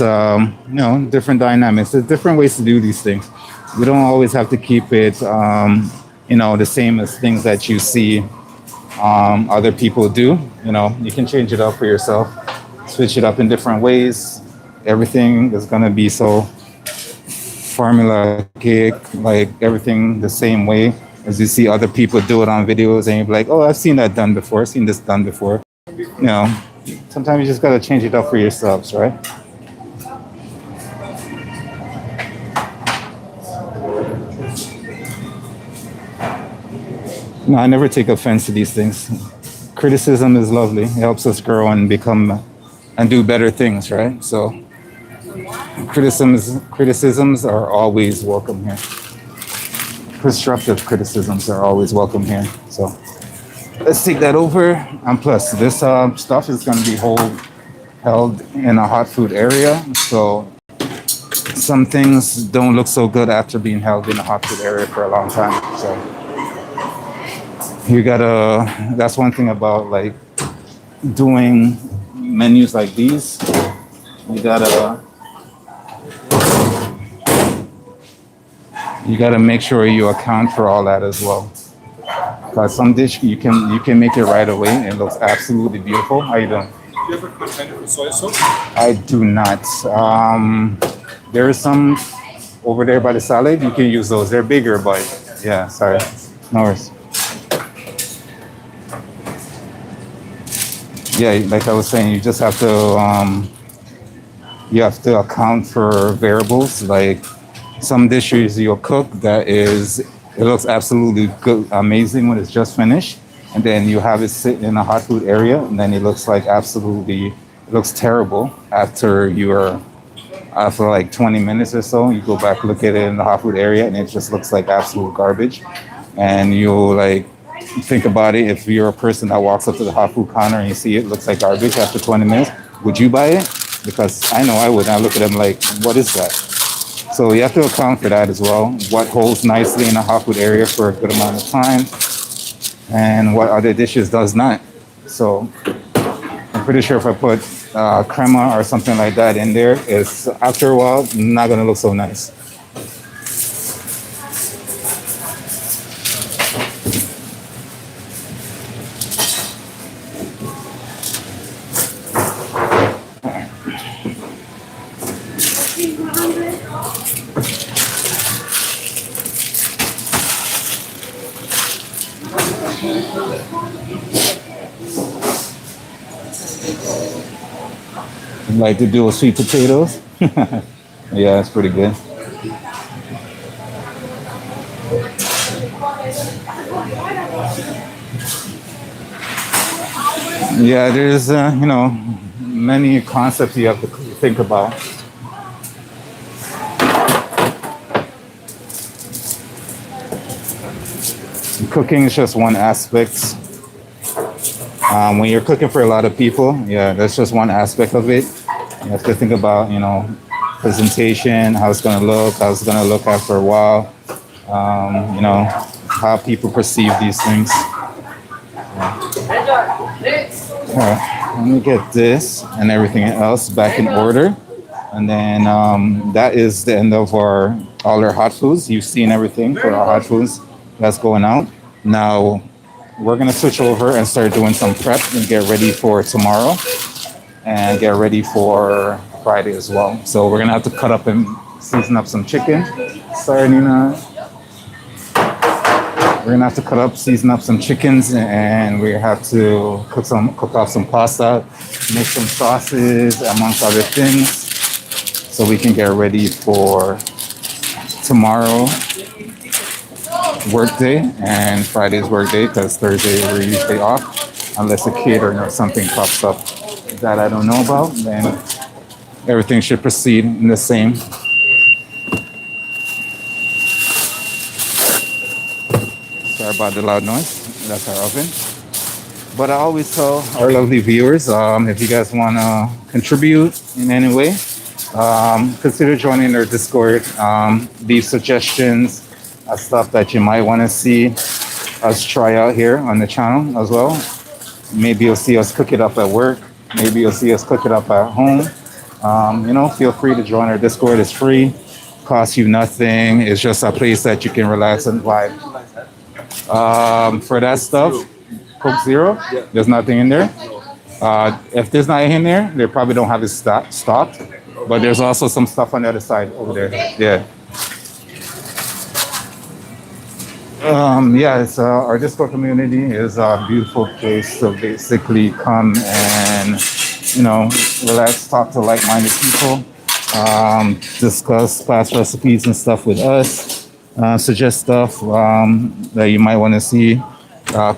different dynamics. There's different ways to do these things. We don't always have to keep it the same as things that you see other people do. You can change it up for yourself, switch it up in different ways. Everything is gonna be so formula cake, like everything the same way as you see other people do it on videos, and you're like, oh, I've seen that done before, I've seen this done before. Sometimes you just gotta change it up for yourselves, right? No, I never take offense to these things. Criticism is lovely. It helps us grow and become and do better things, right? So criticisms are always welcome here. Constructive criticisms are always welcome here. So let's take that over. And plus, this stuff is going to be held in a hot food area. So some things don't look so good after being held in a hot food area for a long time. So that's one thing about like doing menus like these. You gotta make sure you account for all that as well. Because some dish you can make it right away and it looks absolutely beautiful. How you doing? Do you have a container for soy sauce? I do not. There is some over there by the salad. You can use those. They're bigger, but yeah, sorry. No worries. Yeah, like I was saying, you just have to account for variables. Like some dishes you'll cook it looks absolutely good, amazing when it's just finished, and then you have it sit in a hot food area, and then it looks terrible after like 20 minutes or so. You go back, look at it in the hot food area, and it just looks like absolute garbage. And you'll like think about it. If you're a person that walks up to the hot food counter and you see it looks like garbage after 20 minutes, would you buy it? Because I know I would. I look at them like, what is that? So you have to account for that as well. What holds nicely in a hot food area for a good amount of time, and what other dishes does not. So I'm pretty sure if I put crema or something like that in there, it's after a while not gonna look so nice. Like to do with sweet potatoes. Yeah, it's pretty good. Yeah, there's many concepts you have to think about. Cooking is just one aspect. When you're cooking for a lot of people, yeah, that's just one aspect of it. You have to think about, presentation, how it's gonna look, after a while, how people perceive these things. All right, let me get this and everything else back in order. And then that is the end of all our hot foods. You've seen everything for our hot foods that's going out. Now, we're gonna switch over and start doing some prep and get ready for tomorrow and get ready for Friday as well. So we're gonna have to cut up and season up some chicken. Sorry, Nina. We're gonna have to season up some chickens, and we have to cook off some pasta, make some sauces, amongst other things, so we can get ready for tomorrow work day and Friday's work day, because Thursday we're usually off unless a catering or something pops up that I don't know about. Then everything should proceed in the same. Sorry Sorry about the loud noise. That's our oven. But I always tell our lovely viewers, if you guys want to contribute in any way, consider joining our Discord. Leave suggestions of stuff that you might want to see us try out here on the channel as well. Maybe you'll see us cook it up at work. Maybe you'll see us cook it up at home. Feel free to join our Discord. It's free, costs you nothing. It's just a place that you can relax and vibe. For that stuff, Coke Zero, there's nothing in there. If there's nothing in there, they probably don't have it stocked. But there's also some stuff on the other side over there. Yeah. It's our Discord community is a beautiful place to basically come and relax, talk to like-minded people, discuss past recipes and stuff with us, suggest stuff that you might want to see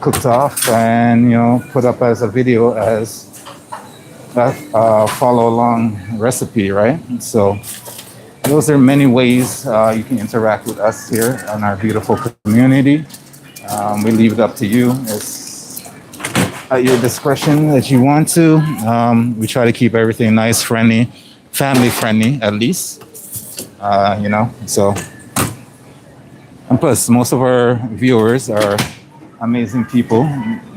cooked off, and put up as a video as a follow along recipe, right? So those are many ways you can interact with us here on our beautiful community. We leave it up to you. It's at your discretion that you want to. We try to keep everything nice, friendly, family friendly at least. So. And plus, most of our viewers are amazing people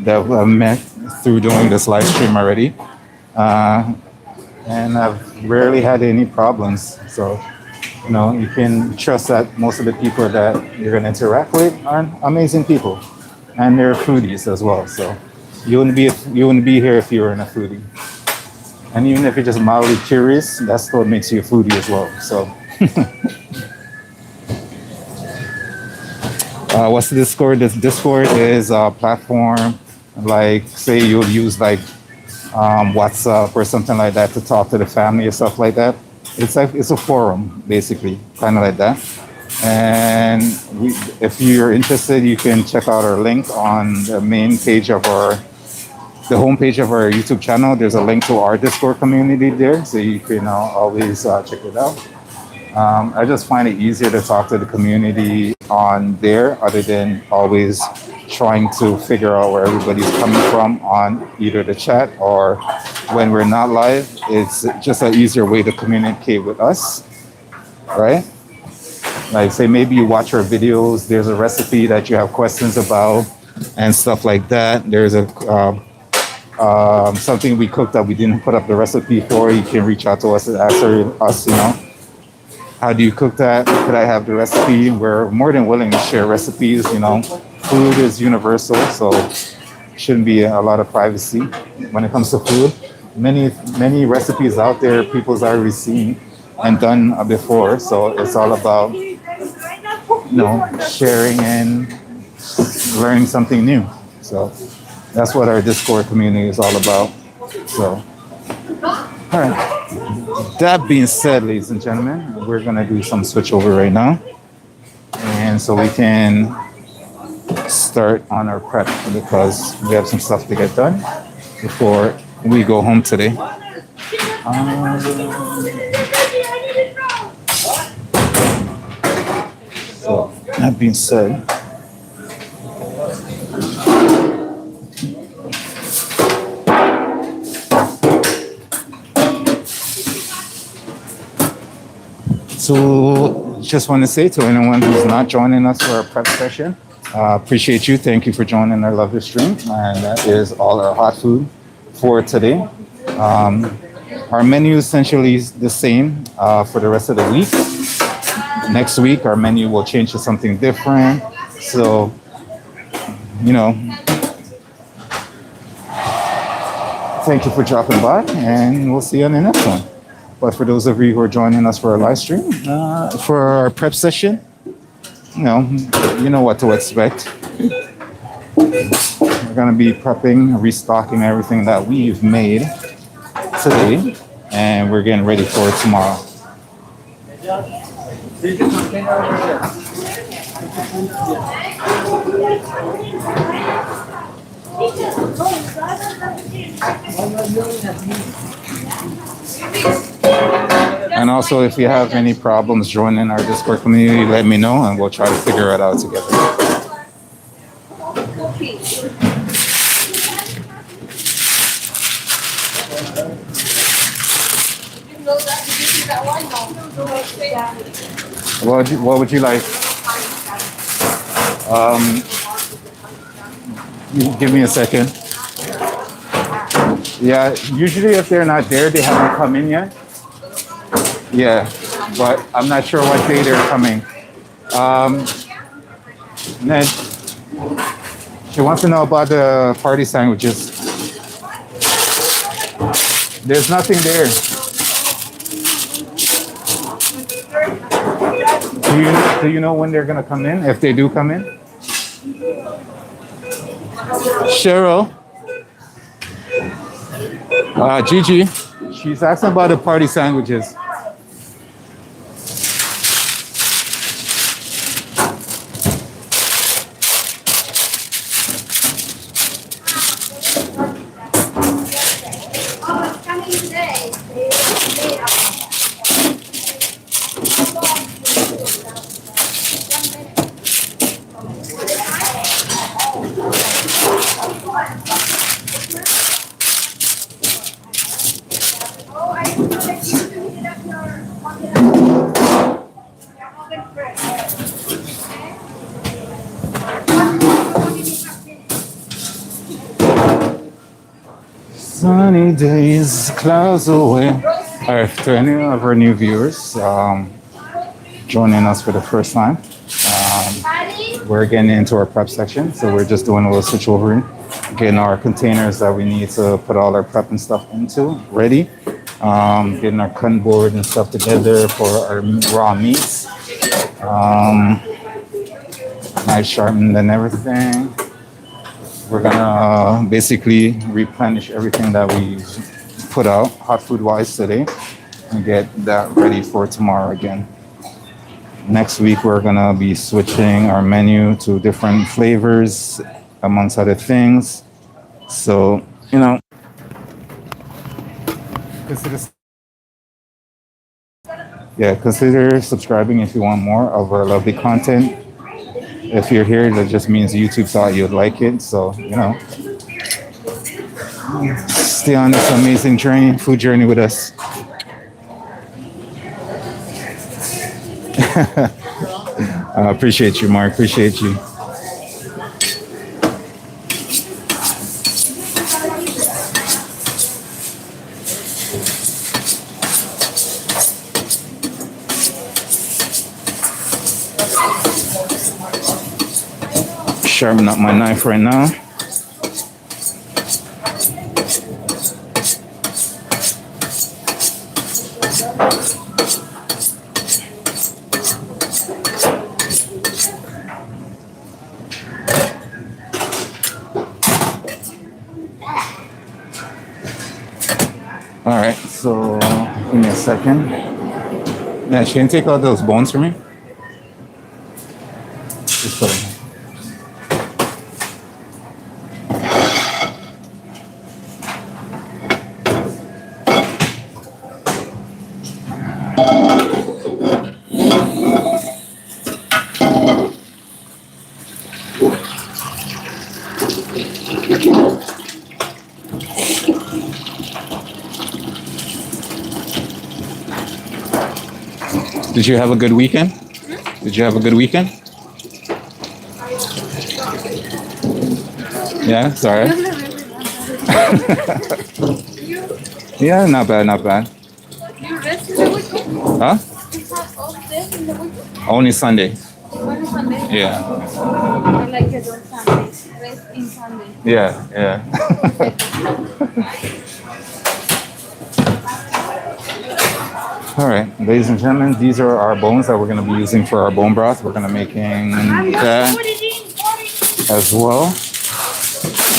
that I've met through doing this live stream already. And I've rarely had any problems. So, you can trust that most of the people that you're going to interact with are amazing people. And they're foodies as well. So you wouldn't be here if you weren't a foodie. And even if you're just mildly curious, that's what makes you a foodie as well. So what's the Discord? The Discord is a platform, like say you'll use like WhatsApp or something like that to talk to the family or stuff like that. It's a forum basically, kind of like that. And if you're interested, you can check out our link on the main page of the homepage of our YouTube channel. There's a link to our Discord community there, so you can always check it out. I just find it easier to talk to the community on there, other than always trying to figure out where everybody's coming from on either the chat or when we're not live. It's just an easier way to communicate with us, right? Like say maybe you watch our videos, there's a recipe that you have questions about and stuff like that. There's something we cooked that we didn't put up the recipe for. You can reach out to us and ask us, how do you cook that? Could I have the recipe? We're more than willing to share recipes. Food is universal, so shouldn't be a lot of privacy when it comes to food. Many recipes out there people's already seen and done before, so it's all about sharing and learning something new. So that's what our Discord community is all about. So all right, that being said, ladies and gentlemen, we're gonna do some switch over right now, and so we can start on our prep because we have some stuff to get done before we go home today. So that being said, so just want to say to anyone who's not joining us for our prep session, appreciate you. Thank you for joining our lovely stream. And that is all our hot food for today. Our menu is essentially the same for the rest of the week. Next week, our menu will change to something different. So, thank you for dropping by, and we'll see you on the next one. But for those of you who are joining us for our live stream, for our prep session, you know what to expect. We're going to be prepping, restocking everything that we've made today, and we're getting ready for it tomorrow. And also, if you have any problems joining our Discord community, let me know and we'll try to figure it out together. Did you see that one? No. What would you like? Give me a second. Yeah, usually if they're not there, they haven't come in yet. Yeah, but I'm not sure what day they're coming. Ned, she wants to know about the party sandwiches. There's nothing there. Do you know when they're gonna come in? If they do come in? Cheryl. Gigi. She's asking about the party sandwiches. Sunny days, clouds away. All right, to any of our new viewers joining us for the first time, we're getting into our prep section. So we're just doing a little switch over, getting our containers that we need to put all our prep and stuff into ready. Getting our cutting board and stuff together for our raw meats. Knife sharpened and everything. We're gonna basically replenish everything that we put out hot food wise today and get that ready for tomorrow again. Next week we're gonna be switching our menu to different flavors amongst other things. So, you know, consider subscribing if you want more of our lovely content. If you're here, that just means YouTube thought you'd like it. So, you know, stay on this amazing journey, food journey with us. I appreciate you, Mark. Appreciate you. Sharpen up my knife right now. All right, so give me a second. Yeah, she can take out those bones for me. Just put them. Did you have a good weekend? Did you have a good weekend? Yeah, sorry. Yeah, not bad, not bad. You rest in the weekend? Huh? You have off day in the weekend? Only Sunday. Only Sunday? Yeah. I like it on Sundays. Rest in Sunday. Yeah, yeah. All right, ladies and gentlemen, these are our bones that we're going to be using for our bone broth. We're going to be making that as well.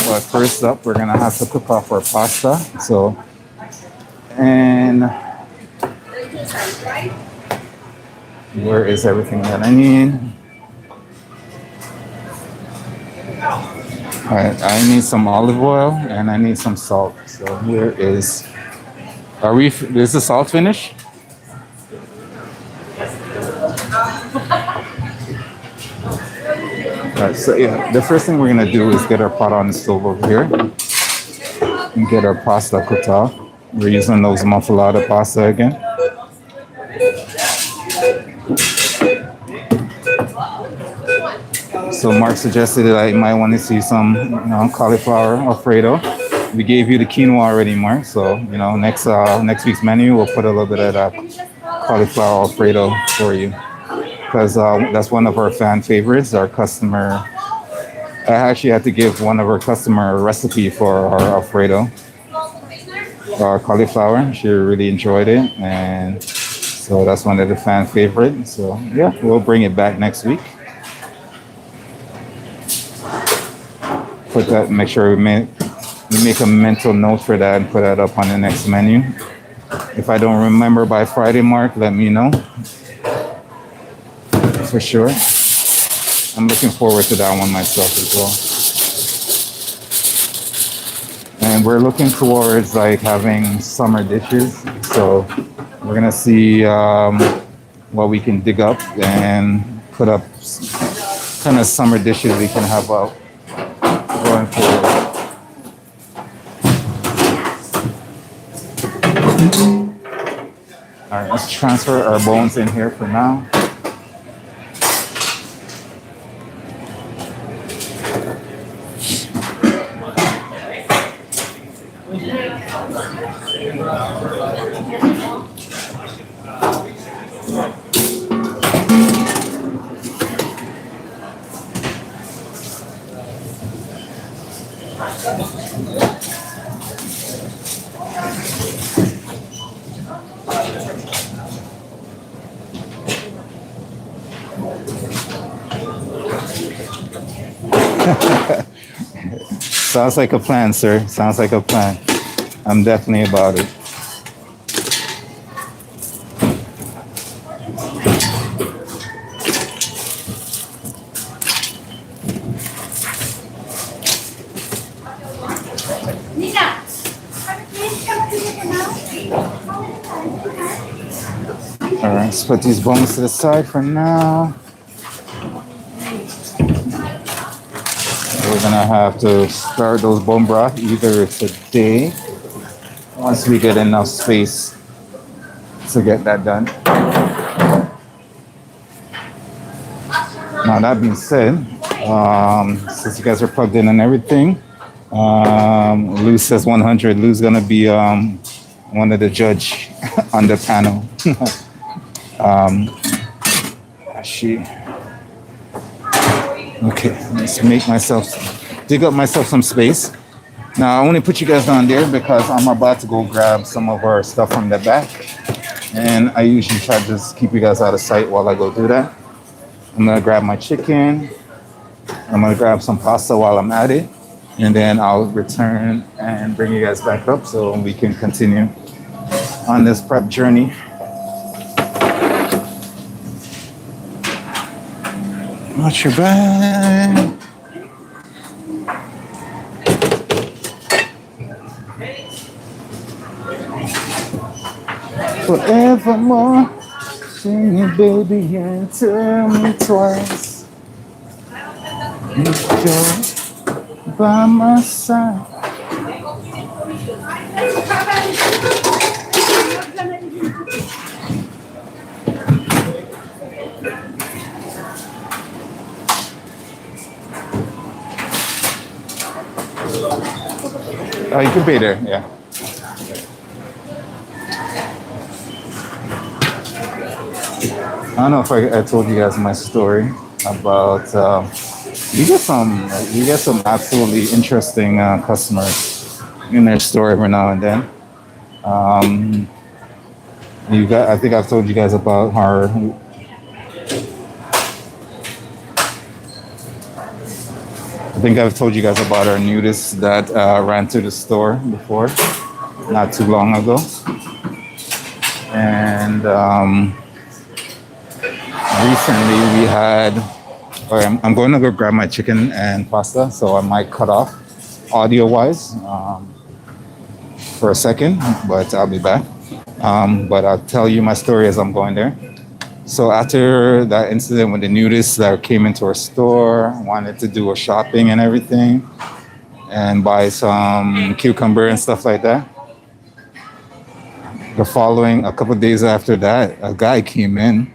But first up, we're going to have to cook off our pasta. So, and where is everything that I need? All right, I need some olive oil and I need some salt. So here is, is the salt finished? All right, so yeah, the first thing we're gonna do is get our pot on the stove over here and get our pasta cooked off. We're using those muffalata pasta again. So Mark suggested that I might want to see some, cauliflower Alfredo. We gave you the quinoa already, Mark. So next week's menu we'll put a little bit of that cauliflower Alfredo for you because that's one of our fan favorites. Our customer, I actually had to give one of our customer a recipe for our Alfredo, our cauliflower. She really enjoyed it, and so that's one of the fan favorites. So yeah, we'll bring it back next week. Put that. Make sure we make a mental note for that and put that up on the next menu. If I don't remember by Friday, Mark, let me know. For sure. I'm looking forward to that one myself as well. And we're looking towards like having summer dishes. So we're gonna see what we can dig up and put up kind of summer dishes we can have out going forward. All right, let's transfer our bones in here for now. Sounds like a plan, sir. Sounds like a plan. I'm definitely about it. All right, let's put these bones to the side for now. We're gonna have to start those bone broth either today, once we get enough space to get that done. Now that being said, since you guys are plugged in and everything, Lou says 100. Lou's gonna be one of the judge on the panel. She. Okay, let's dig up myself some space. Now I only put you guys down there because I'm about to go grab some of our stuff from the back. And I usually try to just keep you guys out of sight while I go do that. I'm gonna grab my chicken. I'm gonna grab some pasta while I'm at it. And then I'll return and bring you guys back up so we can continue on this prep journey. Watch your back. Forevermore, sing it, baby, and tell me twice. You're by my side. Oh, you can be there, yeah. I don't know if I told you guys my story about you get some absolutely interesting customers in their store every now and then. I think I've told you guys about our. I think I've told you guys about our nudist that ran to the store before, not too long ago. And recently we had, I'm going to go grab my chicken and pasta, so I might cut off audio-wise for a second, but I'll be back. But I'll tell you my story as I'm going there. So after that incident with the nudist that came into our store, wanted to do a shopping and everything, and buy some cucumber and stuff like that. a couple of days after that, a guy came in,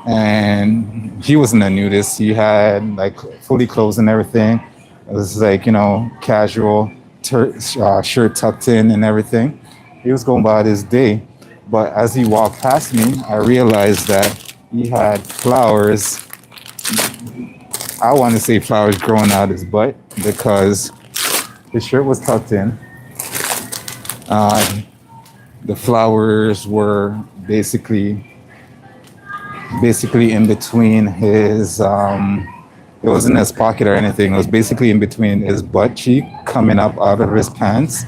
and he wasn't a nudist. He had like fully clothes and everything. It was like, casual shirt tucked in and everything. He was going about his day. But as he walked past me, I realized that he had flowers. I want to say flowers growing out his butt because his shirt was tucked in. Uh, the flowers were basically in between his it wasn't his pocket or anything. It was basically in between his butt cheek coming up out of his pants.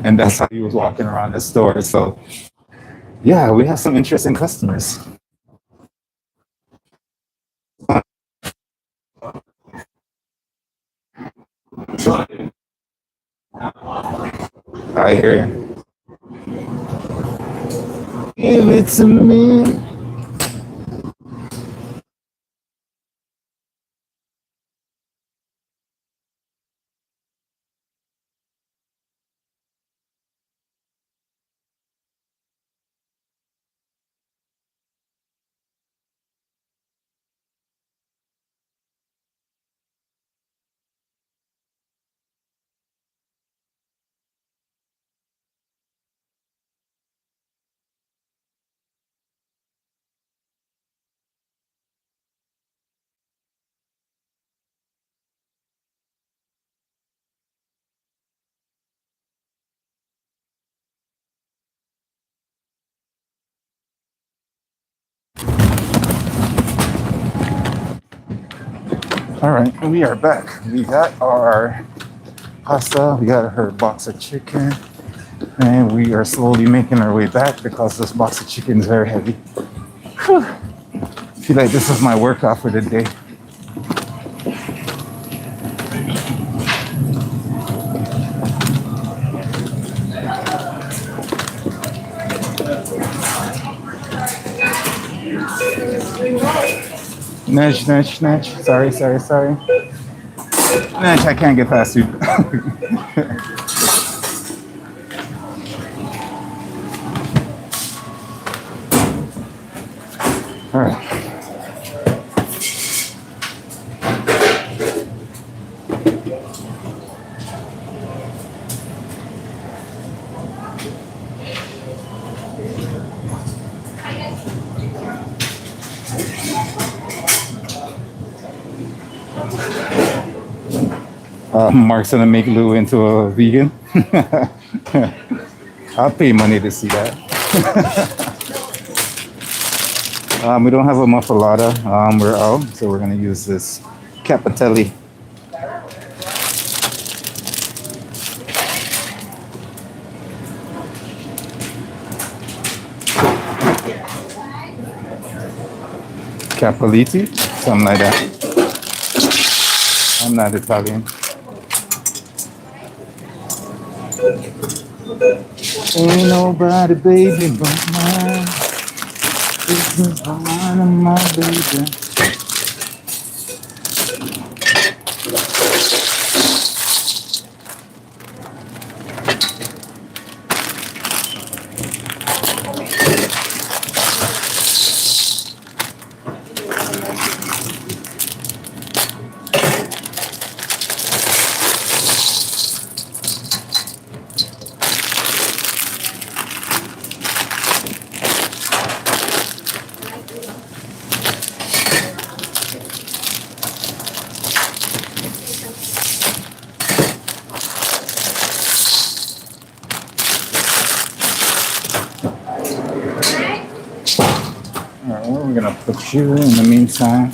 And that's how he was walking around the store. So yeah, we have some interesting customers. I hear you. Give it to me. All right, we are back. We got our pasta, we got her box of chicken, and we are slowly making our way back because this box of chicken is very heavy. Whew. I feel like this is my workout for the day. Nudge, nudge, nudge. Sorry, sorry, sorry. Nudge, I can't get past you. All right. Mark's gonna make Lou into a vegan. I'll pay money to see that. We don't have a muffalata. We're out, so we're gonna use this capitelli. Capoliti, something like that. I'm not Italian. Ain't nobody, baby, but mine. This is mine and my baby. Alright, well, we're gonna put you in the meantime.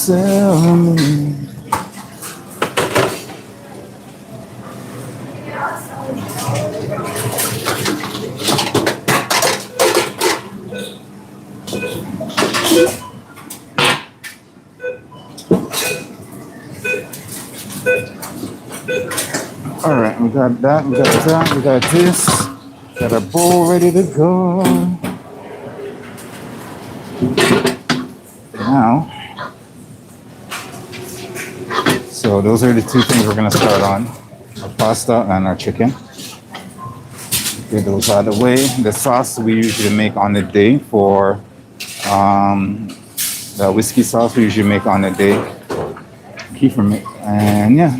Tell me. All right, we got that, we got that, we got this. Got a bowl ready to go. Now, so those are the two things we're gonna start on: our pasta and our chicken. Get those out of the way. The sauce we usually make on the day for the whiskey sauce we usually make on the day. Keep from it, and yeah,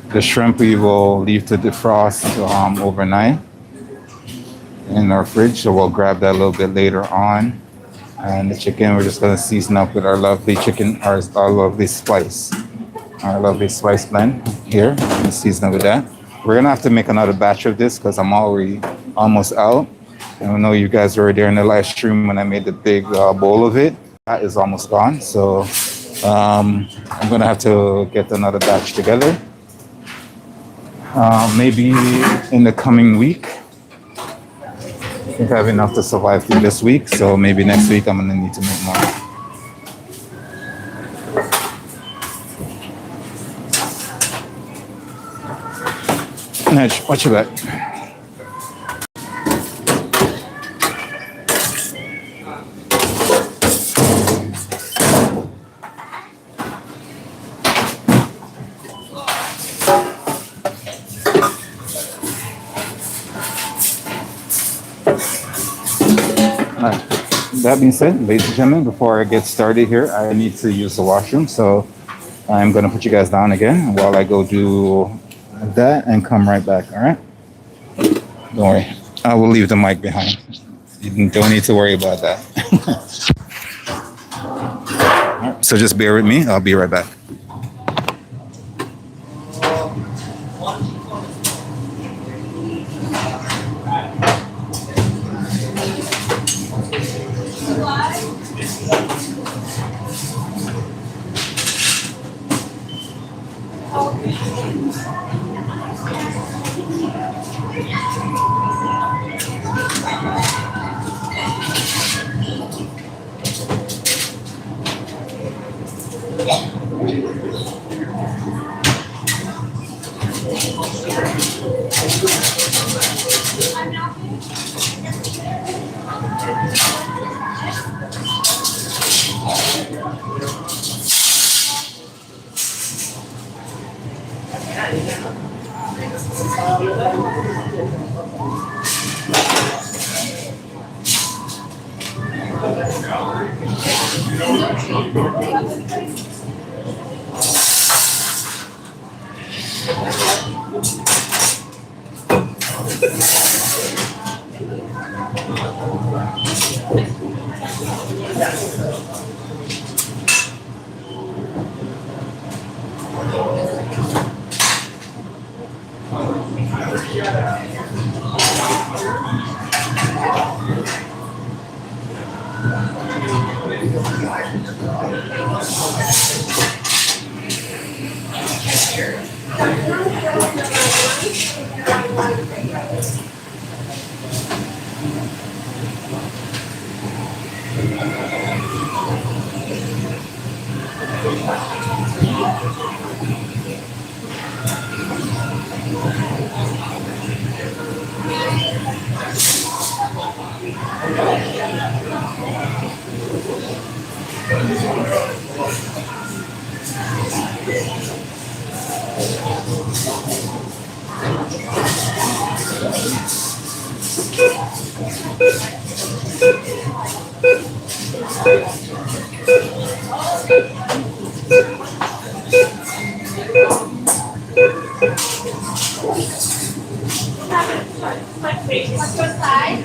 the shrimp we will leave to defrost overnight in our fridge, so we'll grab that a little bit later on. And the chicken, we're just gonna season up with our lovely chicken, our lovely spice blend here. And season it with that. We're gonna have to make another batch of this because I'm already almost out. And I know you guys were there in the live stream when I made the big bowl of it. That is almost gone, so I'm gonna have to get another batch together. Maybe in the coming week. I think I have enough to survive through this week, so maybe next week I'm gonna need to make more. Nudge, what you got? Alright. That being said, ladies and gentlemen, before I get started here, I need to use the washroom, so I'm gonna put you guys down again while I go do that and come right back. All right? Don't worry, I will leave the mic behind. You don't need to worry about that. All right, so just bear with me. I'll be right back. What's your size?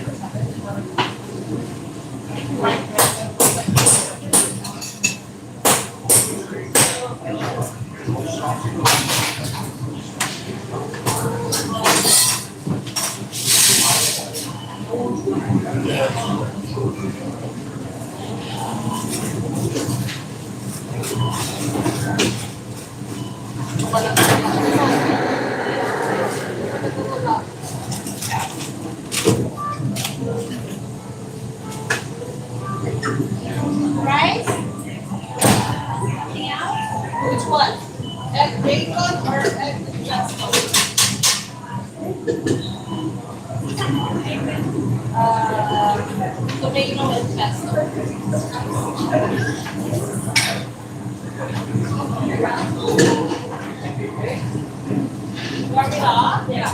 Rice? Which one? Egg bacon or egg pesto? Tomato and pesto. Warm it up? Yeah.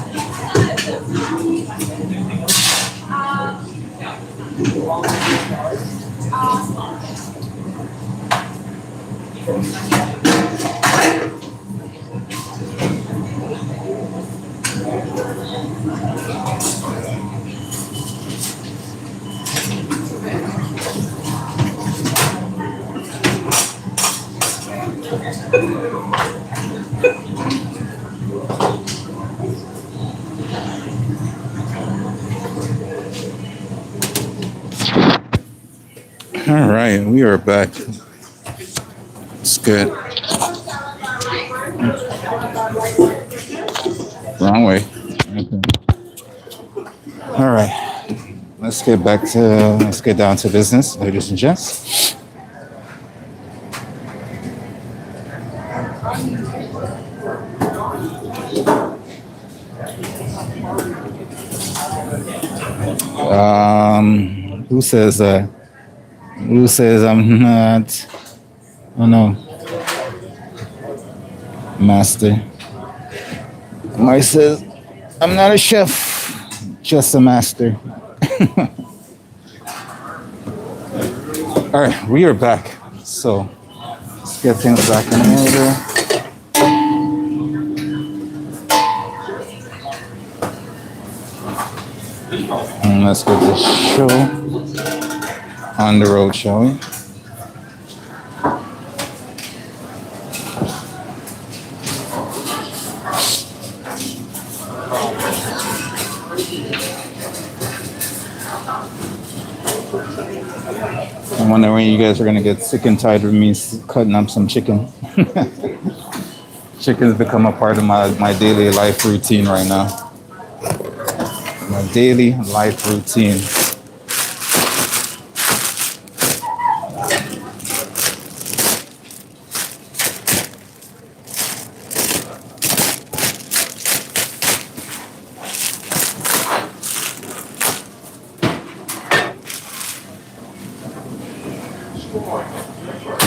All right, we are back. It's good. Wrong way. Okay. All right. Let's get down to business, ladies and gents. Who says that? Who says I'm not? Oh no, master. Mike says I'm not a chef, just a master. All right, we are back. So let's get things back in order. And let's get the show on the road, shall we? I wonder when you guys are gonna get sick and tired of me cutting up some chicken. Chicken's become a part of my daily life routine right now. My daily life routine.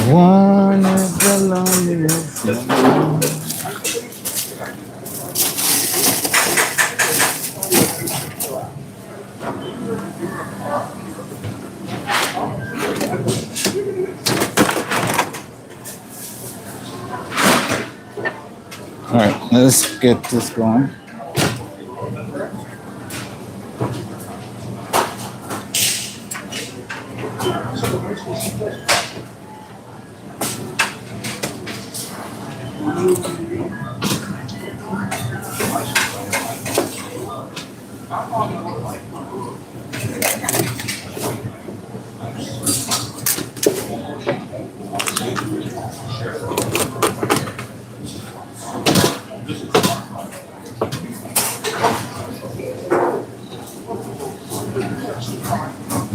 One of the loneliest. All right, let's get this going.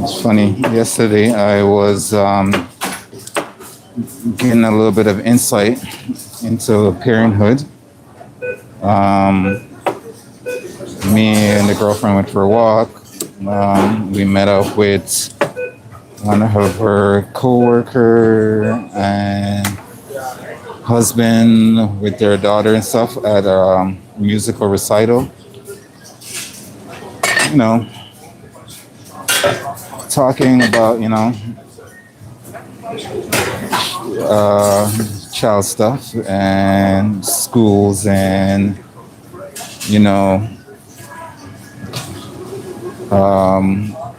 It's funny. Yesterday, I was getting a little bit of insight into parenthood. Me and the girlfriend went for a walk. We met up with one of her co-worker and husband with their daughter and stuff at a musical recital. You know, talking about, child stuff and schools and,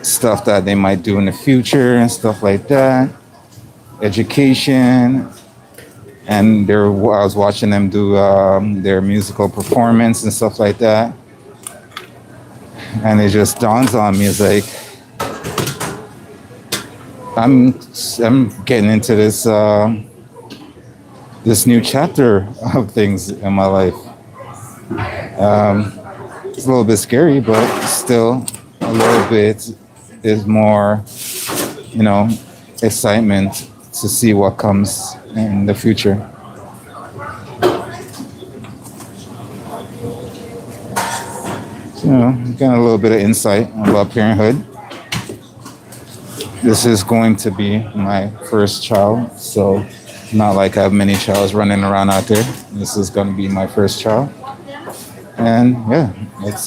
stuff that they might do in the future and stuff like that. Education. And I was watching them do their musical performance and stuff like that. And it just dawns on me, it's like, I'm getting into this this new chapter of things in my life. It's a little bit scary, but still a little bit is more, excitement to see what comes in the future. getting a little bit of insight about parenthood. This is going to be my first child, so not like I have many childs running around out there. This is going to be my first child, and yeah, it's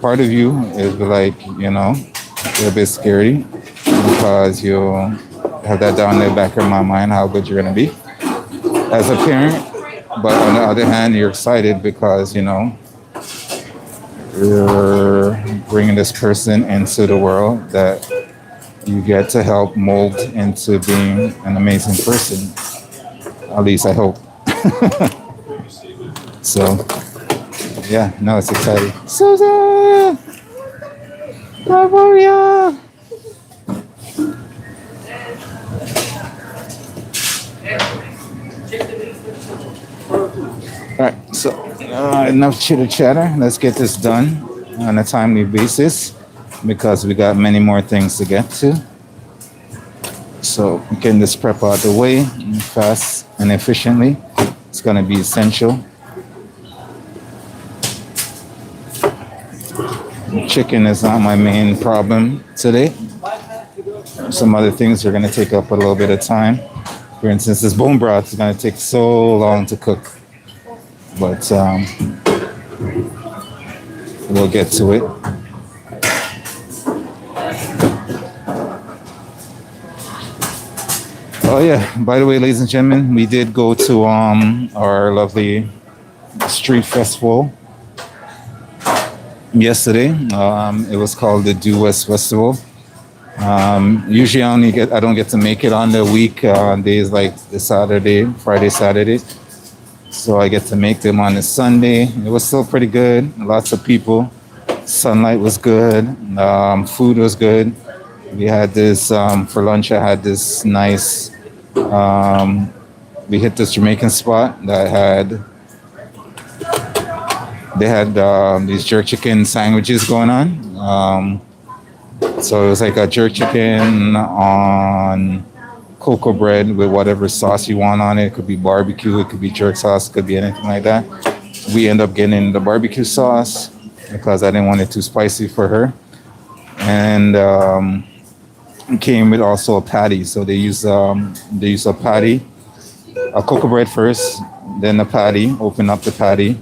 part of you is like a little bit scary because you have that down in the back of my mind how good you're going to be as a parent, but on the other hand, you're excited because you're bringing this person into the world that you get to help mold into being an amazing person. At least I hope. So, yeah, no, it's exciting. Susan! How are ya? Alright, so enough chitter chatter. Let's get this done on a timely basis because we got many more things to get to. So getting this prep out the way fast and efficiently, it's going to be essential. Chicken is not my main problem today. Some other things are going to take up a little bit of time. For instance, this bone broth is going to take so long to cook. But we'll get to it. Oh yeah, by the way, ladies and gentlemen, we did go to our lovely street festival yesterday. It was called the Due West Festival. Usually I don't get to make it on the week days like the Saturday, Friday, Saturday. So I get to make them on a Sunday. It was still pretty good. Lots of people. Sunlight was good. Food was good. We had this for lunch. I had this nice. We hit this Jamaican spot that they had these jerk chicken sandwiches going on. So it was like a jerk chicken on cocoa bread with whatever sauce you want on it. It could be barbecue, it could be jerk sauce, it could be anything like that. We end up getting the barbecue sauce because I didn't want it too spicy for her. And it came with also a patty. So they use a patty, a cocoa bread first, then the patty, open up the patty,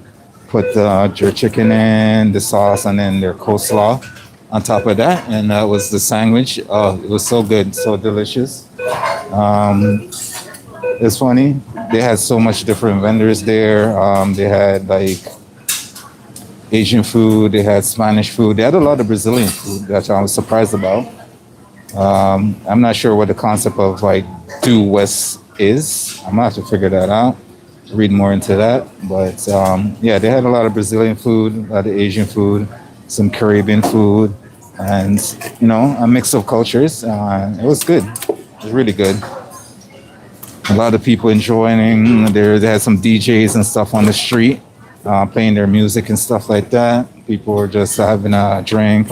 put the jerk chicken in, the sauce, and then their coleslaw on top of that. And that was the sandwich. Oh, it was so good, so delicious. It's funny. They had so much different vendors there. They had like Asian food. They had Spanish food. They had a lot of Brazilian food that I was surprised about. I'm not sure what the concept of like Due West is. I'm gonna have to figure that out. Read more into that. But yeah, they had a lot of Brazilian food, a lot of Asian food, some Caribbean food, and a mix of cultures. It was good. It was really good. A lot of people enjoying. They had some DJs and stuff on the street, playing their music and stuff like that. People were just having a drink,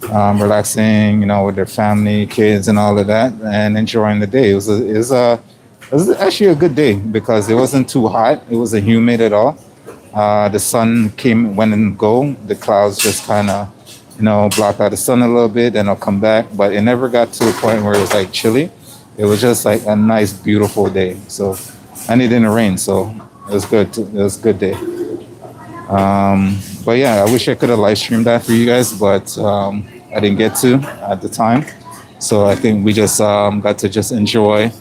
relaxing, with their family, kids, and all of that, and enjoying the day. It was actually a good day because it wasn't too hot. It wasn't humid at all. The sun went and go. The clouds just kind of, block out the sun a little bit, then it'll come back. But it never got to a point where it was like chilly. It was just like a nice, beautiful day. So, and it didn't rain, so it was good. It was a good day. But yeah, I wish I could have live streamed that for you guys, but I didn't get to at the time. So I think we just got to just enjoy.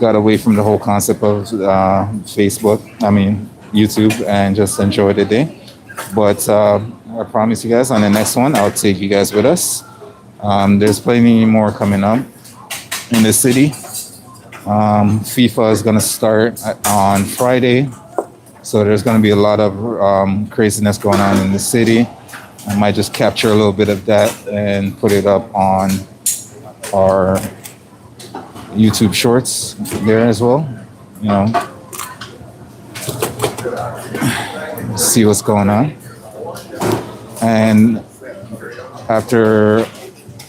Got away from the whole concept of YouTube, and just enjoy the day. But I promise you guys on the next one, I'll take you guys with us. There's plenty more coming up in the city. FIFA is going to start on Friday. So there's going to be a lot of craziness going on in the city. I might just capture a little bit of that and put it up on our YouTube shorts there as well. See what's going on. And after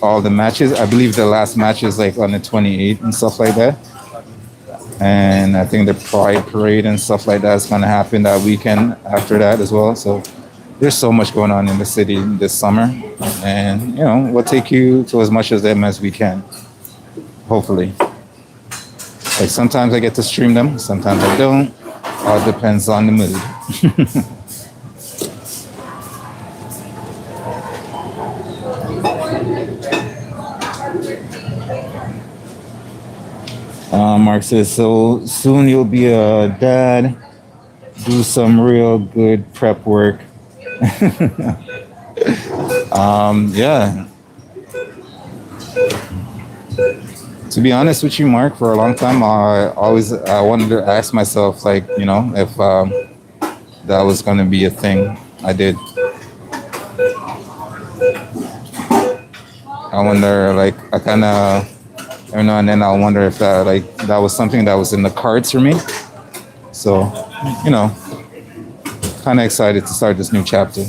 all the matches, I believe the last match is like on the 28th and stuff like that. And I think the Pride Parade and stuff like that is going to happen that weekend after that as well. So there's so much going on in the city this summer, and we'll take you to as much of them as we can. Hopefully, like sometimes I get to stream them, sometimes I don't. All depends on the mood. Mark says, so soon you'll be a dad. Do some real good prep work. Yeah. To be honest with you, Mark, for a long time, I wanted to ask myself, like, if that was going to be a thing. I did. I wonder, like, I kind of, every now and then I'll wonder if that was something that was in the cards for me. So, kind of excited to start this new chapter.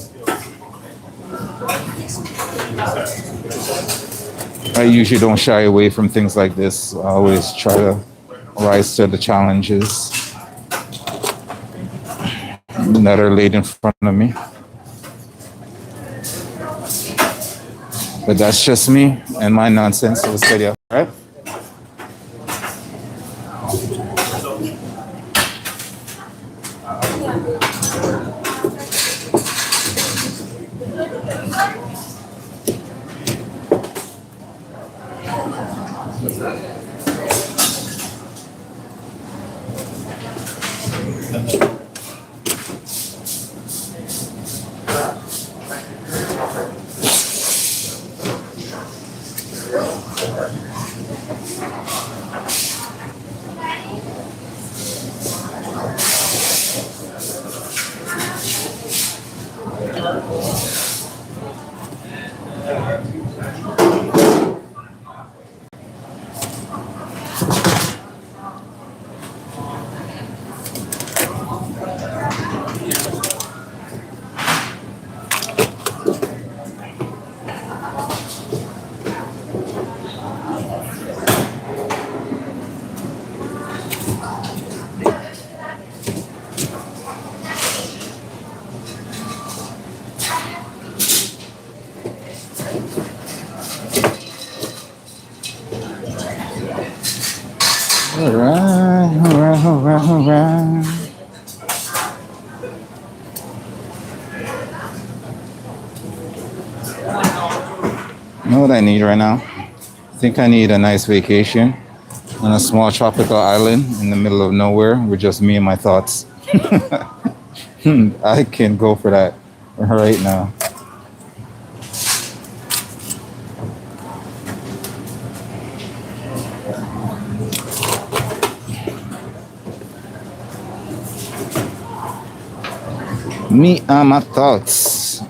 I usually don't shy away from things like this. I always try to rise to the challenges that are laid in front of me. But that's just me and my nonsense. Let's get it, all right? All right. You know what I need right now? I think I need a nice vacation on a small tropical island in the middle of nowhere with just me and my thoughts. I can go for that right now. Me and my thoughts.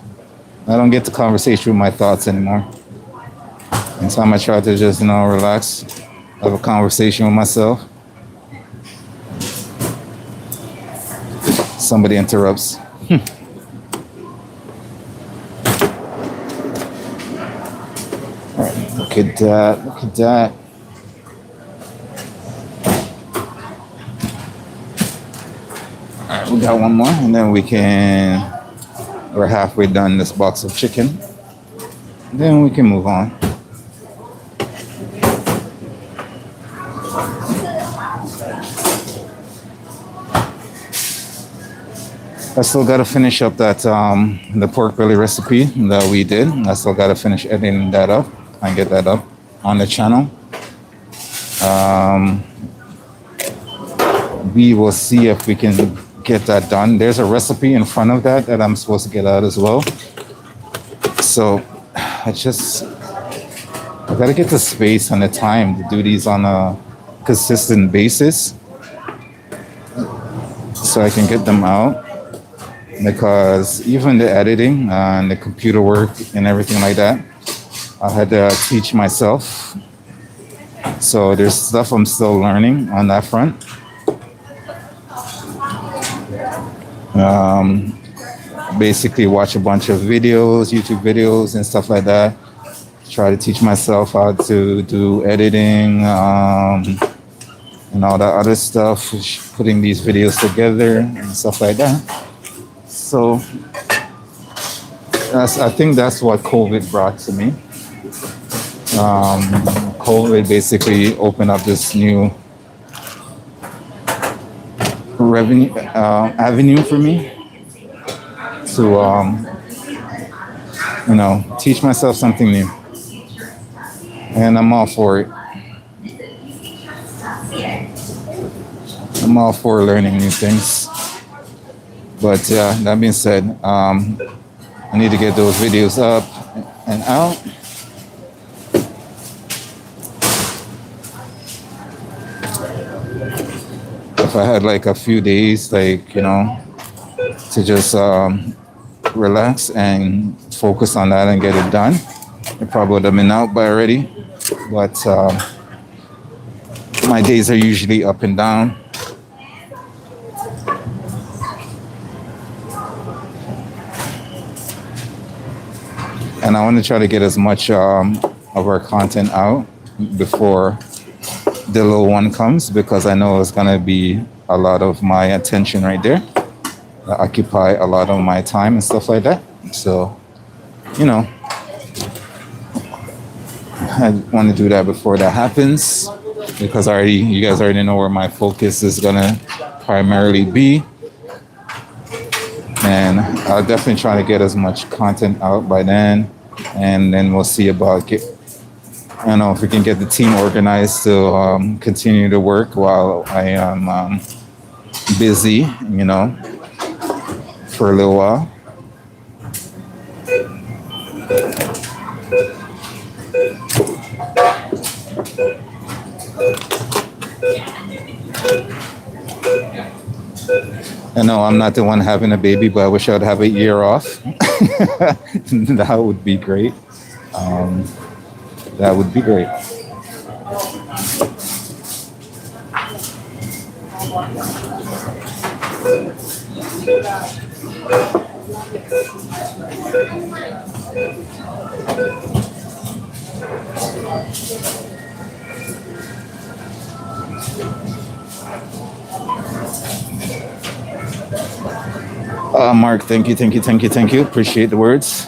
I don't get to conversation with my thoughts anymore. Anytime I try to just, relax, have a conversation with myself, somebody interrupts. All right, look at that. Look at that. All right, we got one more, and then we're halfway done this box of chicken. Then we can move on. I still got to finish up that the pork belly recipe that we did. I still got to finish editing that up and get that up on the channel. We will see if we can get that done. There's a recipe in front of that I'm supposed to get out as well. So I got to get the space and the time to do these on a consistent basis so I can get them out. Because even the editing and the computer work and everything like that, I had to teach myself. So there's stuff I'm still learning on that front. Basically watch a bunch of videos, YouTube videos and stuff like that. Try to teach myself how to do editing, and all that other stuff, putting these videos together and stuff like that. So I think that's what COVID brought to me. COVID basically opened up this new revenue avenue for me to teach myself something new, and I'm all for it. I'm all for learning new things. But yeah, that being said, I need to get those videos up and out. If I had like a few days, to just relax and focus on that and get it done, it probably would have been out by already. But my days are usually up and down. And I want to try to get as much of our content out before the little one comes, because I know it's going to be a lot of my attention right there. Occupy a lot of my time and stuff like that. So, I want to do that before that happens, because you guys already know where my focus is going to primarily be. And I'll definitely try to get as much content out by then. And then we'll see about if we can get the team organized to continue to work while I am busy, for a little while. I know I'm not the one having a baby, but I wish I'd have a year off. That would be great. That would be great. Mark, thank you. Appreciate the words.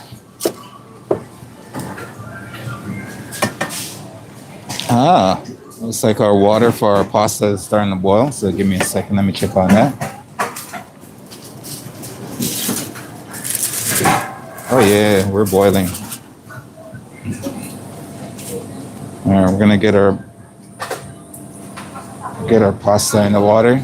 Looks like our water for our pasta is starting to boil. So give me a second. Let me check on that. Oh yeah, we're boiling. All right, we're gonna get our pasta in the water.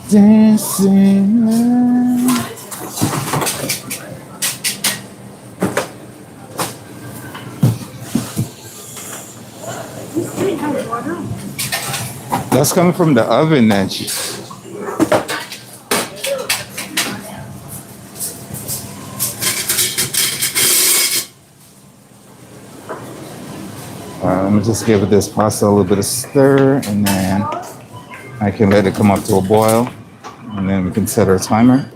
Dancing. That's coming from the oven, Nancy. Let me just give this pasta a little bit of stir, and then I can let it come up to a boil, and then we can set our timer.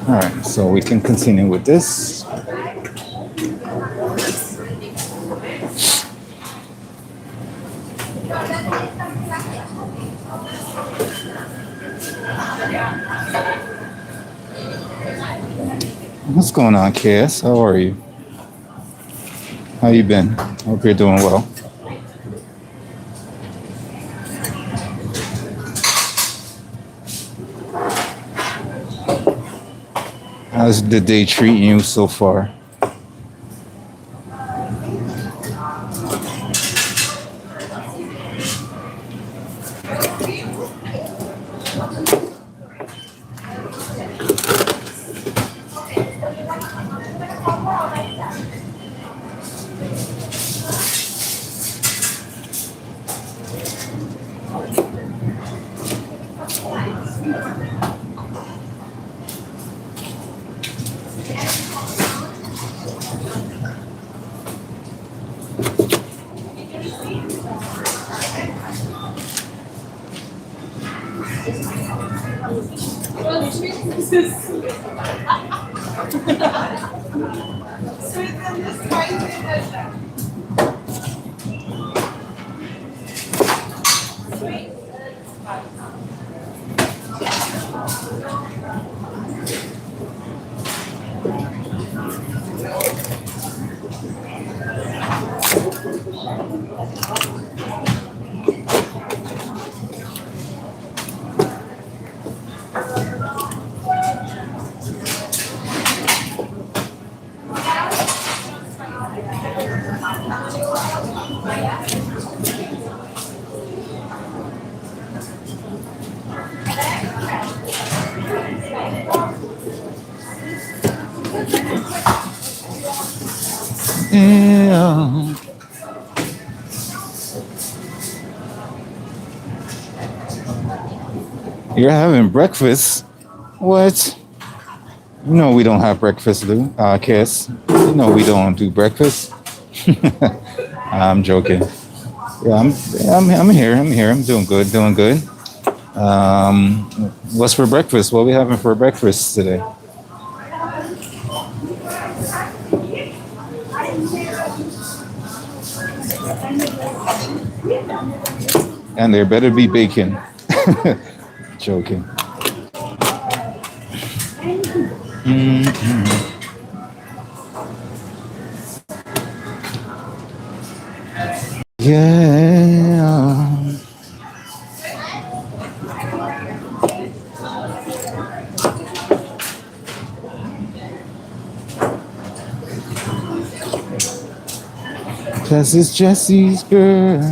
All right, so we can continue with this. What's going on, KS? How are you? How you been? Hope you're doing well. How's the day treating you so far? This is sweet. Sweet and the spicy na siya. Sweet and spicy. Yeah. You're having breakfast? What? No, we don't have breakfast, Lou. Kiss. No, we don't do breakfast. I'm joking. Yeah, I'm here. I'm here. I'm doing good. Doing good. Um, what's for breakfast? What are we having for breakfast today? And there better be bacon. Joking. Mm-hmm. Yeah. Cause it's Jesse's girl.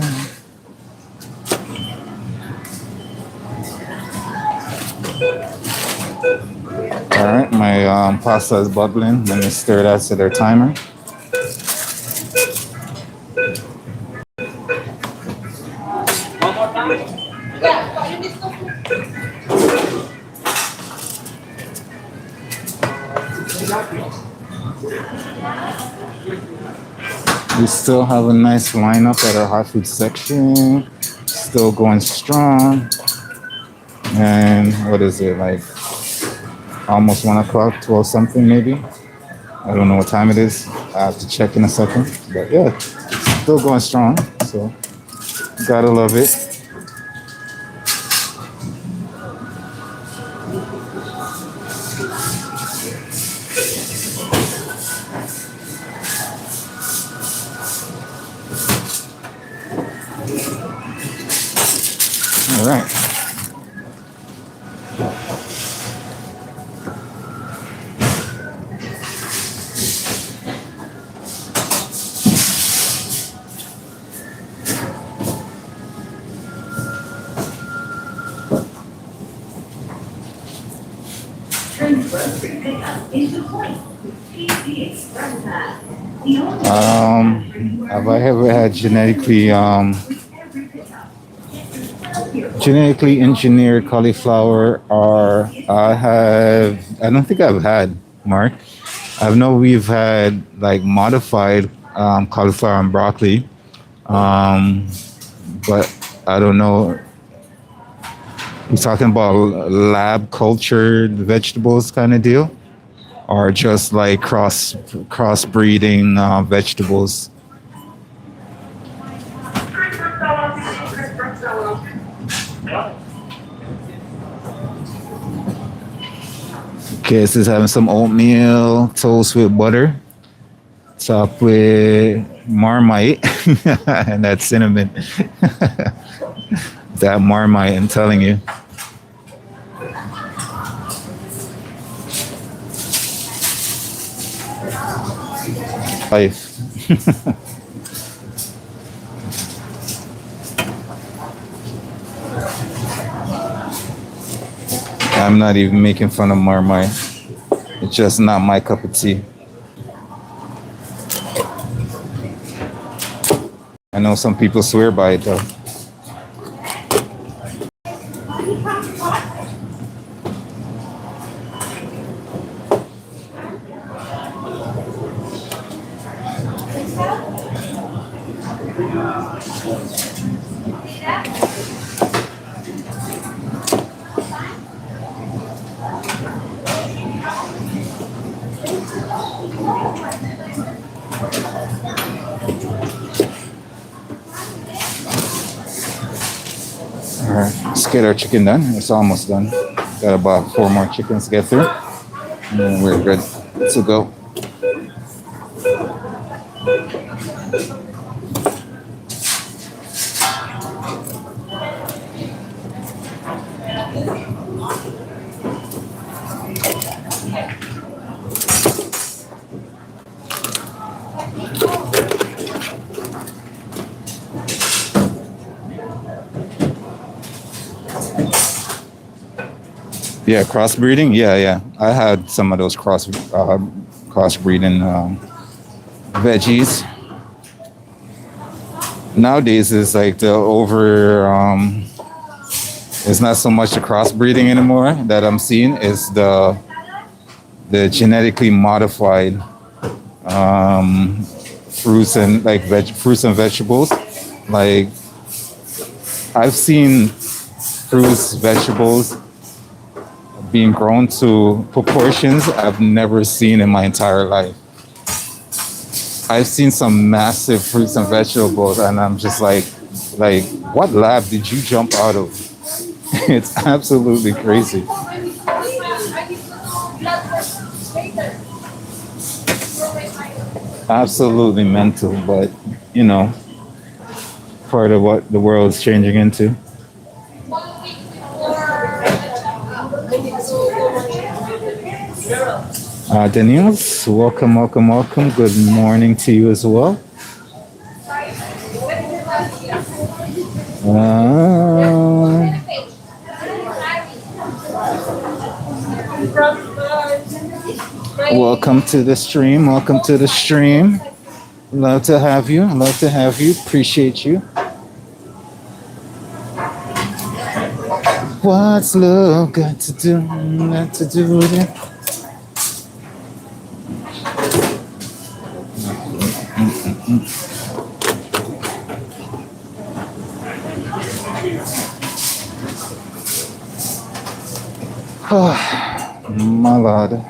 All right, my pasta is bubbling. Let me stir that to their timer. Yeah, you need to. We still have a nice lineup at our hot food section. Still going strong. And what is it, like almost 1 o'clock, 12 something maybe? I don't know what time it is. I have to check in a second. But yeah, still going strong. So gotta love it. All right. Have I ever had genetically engineered cauliflower? Or I don't think I've had, Mark. I know we've had like modified cauliflower and broccoli, um, but I don't know. He's talking about lab cultured vegetables kind of deal, or just like crossbreeding vegetables. Okay, this is having some oatmeal toast with butter, topped with Marmite and that cinnamon. That Marmite, I'm telling you. Life. I'm not even making fun of Marmite. It's just not my cup of tea. I know some people swear by it though. Alright, let's get our chicken done. It's almost done. Got about 4 more chickens to get through. And then we're good to go. Yeah, crossbreeding. Yeah. I had some of those crossbreeding veggies. Nowadays, it's like the over. It's not so much the crossbreeding anymore that I'm seeing. It's the genetically modified fruits and like fruits and vegetables. Like I've seen fruits, vegetables being grown to proportions I've never seen in my entire life. I've seen some massive fruits and vegetables, and I'm just like, what lab did you jump out of? It's absolutely crazy. Absolutely mental, but you know, part of what the world is changing into. Daniels, welcome. Good morning to you as well. Uh, Welcome to the stream. Welcome to the stream. Love to have you. Love to have you. Appreciate you. What's love got to do? Got to do with it. Oh, my lord.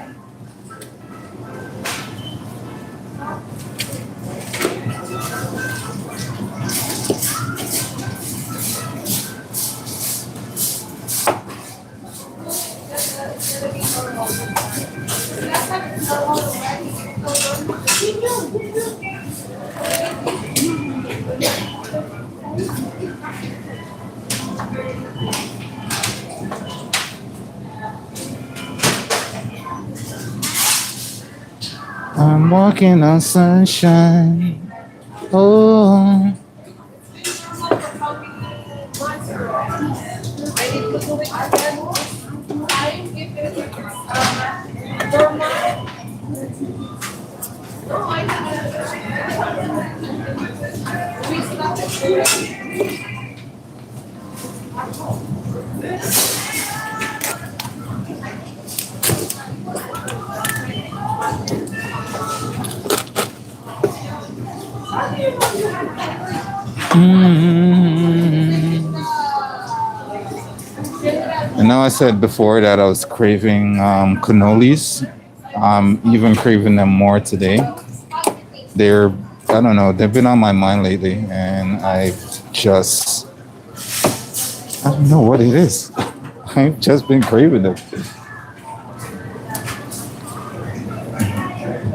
I'm walking on sunshine. Oh, I know I said before that I was craving cannolis. I'm even craving them more today. They're, I don't know, they've been on my mind lately, and I don't know what it is. I've just been craving them.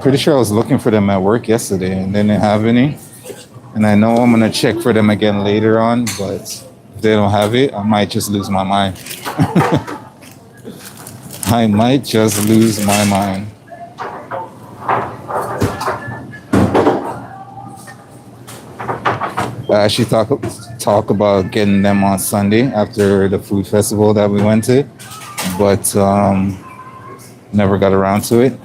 Pretty sure I was looking for them at work yesterday and they didn't have any. And I know I'm gonna check for them again later on, but if they don't have it, I might just lose my mind. I might just lose my mind. I actually talk about getting them on Sunday after the food festival that we went to, but never got around to it.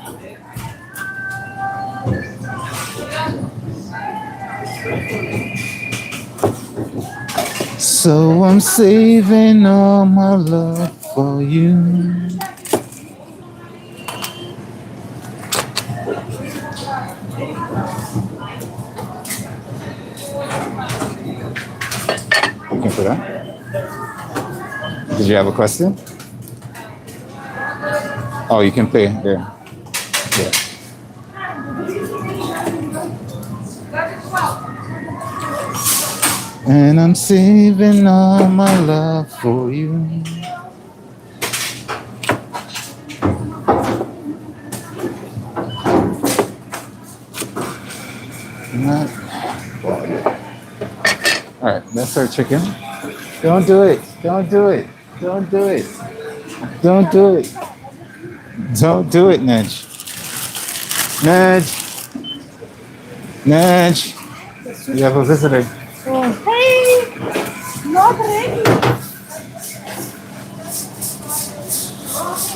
So I'm saving all my love for you. Looking for that? Did you have a question? Oh, you can play there. Yeah. And I'm saving all my love for you. Not all right, that's our chicken. Don't do it. Don't do it. Don't do it. Don't do it. Don't do it, Nedge. Nedge. Nedge. You have a visitor. Hey, not ready.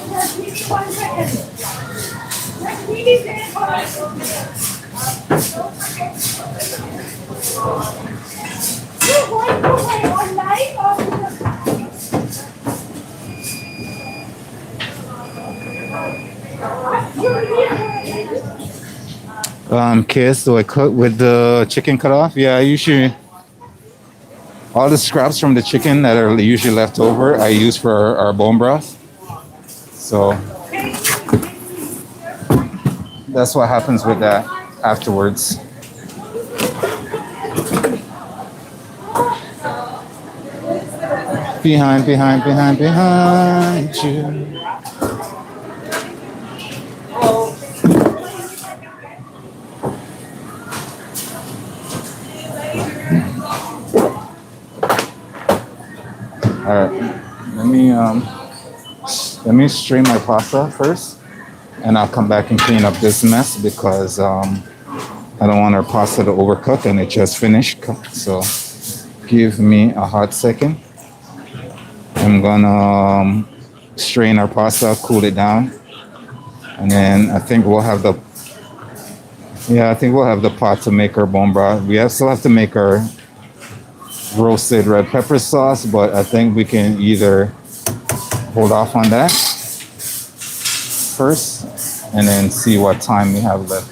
Just give me 1 second. Just leave it there for us. You're going to wait online or you're here. Kiss, do I cook with the chicken cut off? Yeah, I usually all the scraps from the chicken that are usually left over, I use for our bone broth. So that's what happens with that afterwards. Behind you. All right, let me strain my pasta first, and I'll come back and clean up this mess because I don't want our pasta to overcook and it just finished. So give me a hot second. I'm gonna strain our pasta, cool it down, and then I think we'll have the pot to make our bone broth. We still have to make our roasted red pepper sauce, but I think we can either hold off on that first and then see what time we have left.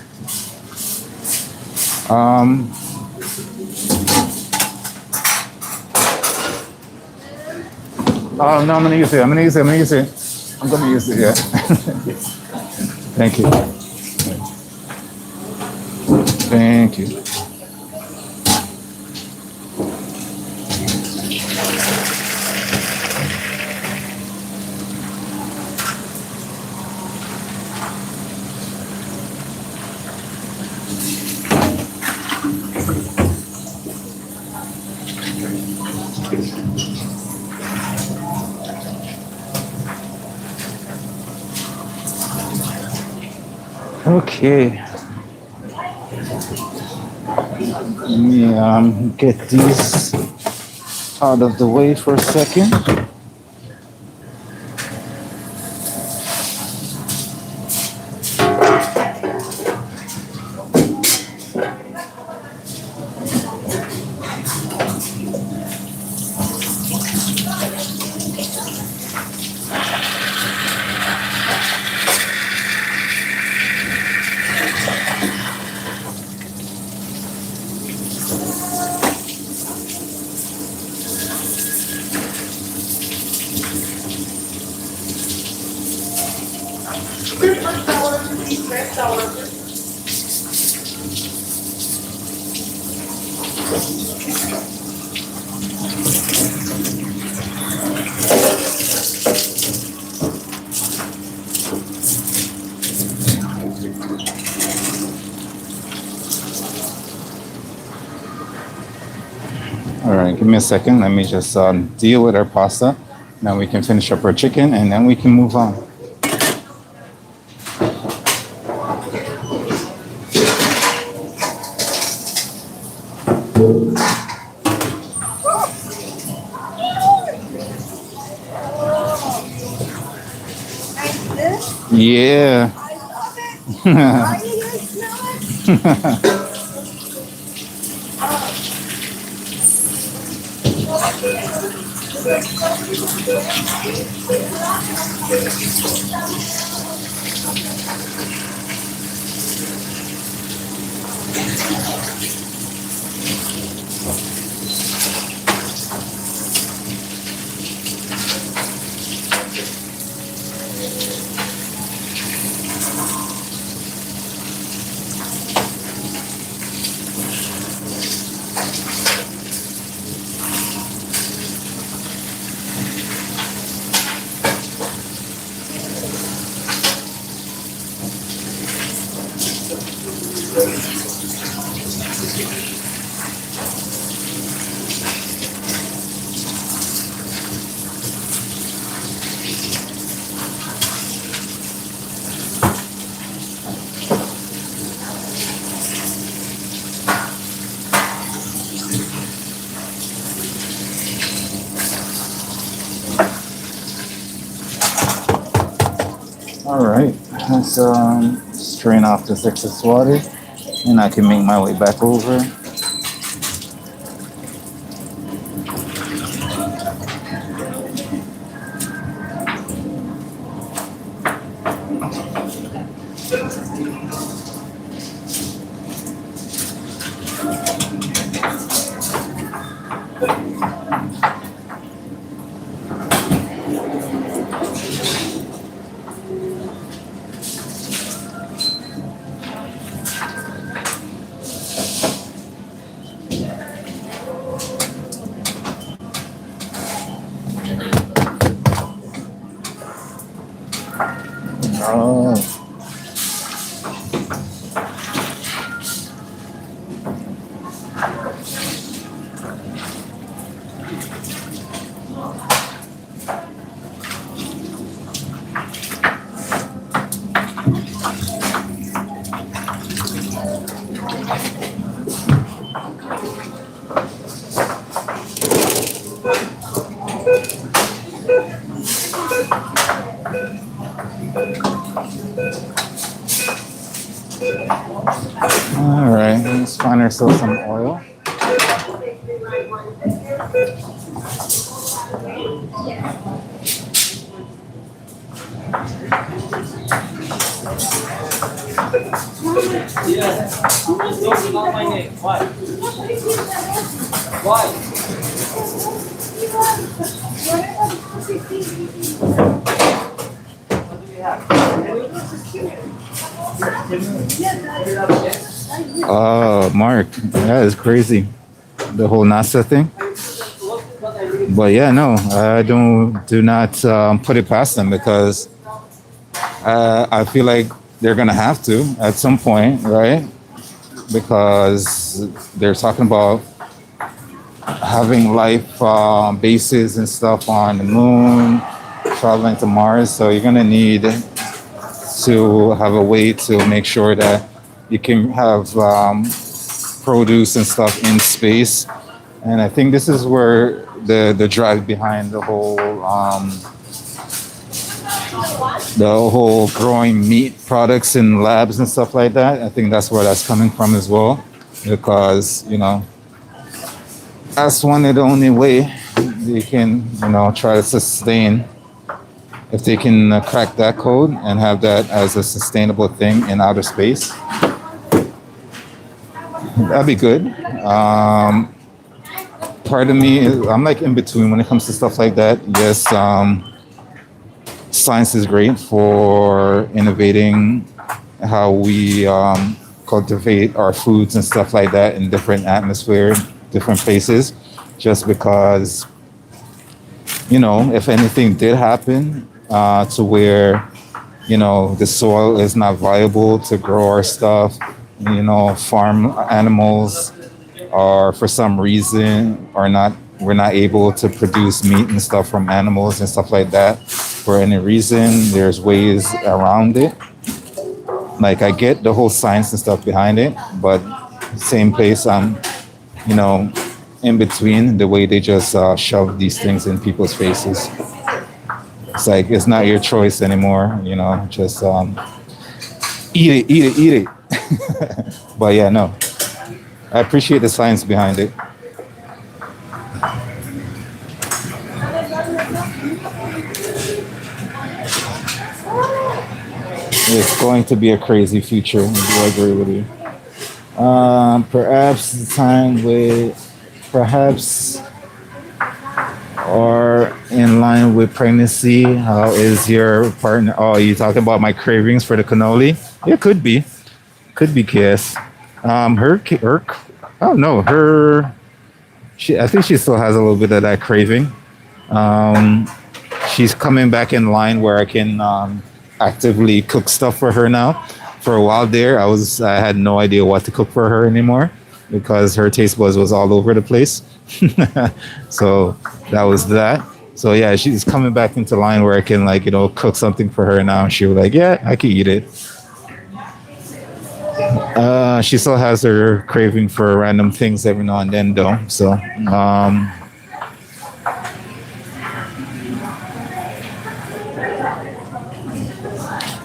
Oh no, I'm gonna use it. I'm gonna use it. Yeah. Thank you. Thank you. Okay. Let me get these out of the way for a second. All right, give me a second. Let me just deal with our pasta. Now we can finish up our chicken and then we can move on. Yeah. Are you going to smell it? All right, let's strain off this excess water, and I can make my way back over. Oh, all right, let's find ourselves some oil. Yes. Don't know my name. Why? Why? What do we have? Mark, that is crazy. The whole NASA thing. But yeah, no, I do not put it past them because I feel like they're gonna have to at some point, right? Because they're talking about having life bases and stuff on the moon, traveling to Mars. So you're gonna need to have a way to make sure that you can have produce and stuff in space. And I think this is where the drive behind the whole growing meat products in labs and stuff like that. I think that's where that's coming from as well, because that's one of the only way they can try to sustain, if they can crack that code and have that as a sustainable thing in outer space. That'd be good. Part of me I'm like in between when it comes to stuff like that. Yes, science is great for innovating how we cultivate our foods and stuff like that in different atmospheres, different places, just because if anything did happen to where the soil is not viable to grow our stuff, farm animals are for some reason we're not able to produce meat and stuff from animals and stuff like that for any reason. There's ways around it. Like, I get the whole science and stuff behind it, but same place I'm in between the way they just shove these things in people's faces. It's like, it's not your choice anymore, just eat it. But yeah, no, I appreciate the science behind it. It's going to be a crazy future. I do agree with you. Perhaps the time perhaps or in line with pregnancy. How is your partner? Oh, you talking about my cravings for the cannoli? It could be KS. Oh no, I think she still has a little bit of that craving. She's coming back in line where I can actively cook stuff for her now. for a while there, I had no idea what to cook for her anymore because her taste buds was all over the place. So that was that. So yeah, she's coming back into line where I can like cook something for her now. She was like, yeah, I can eat it. She still has her craving for random things every now and then though. So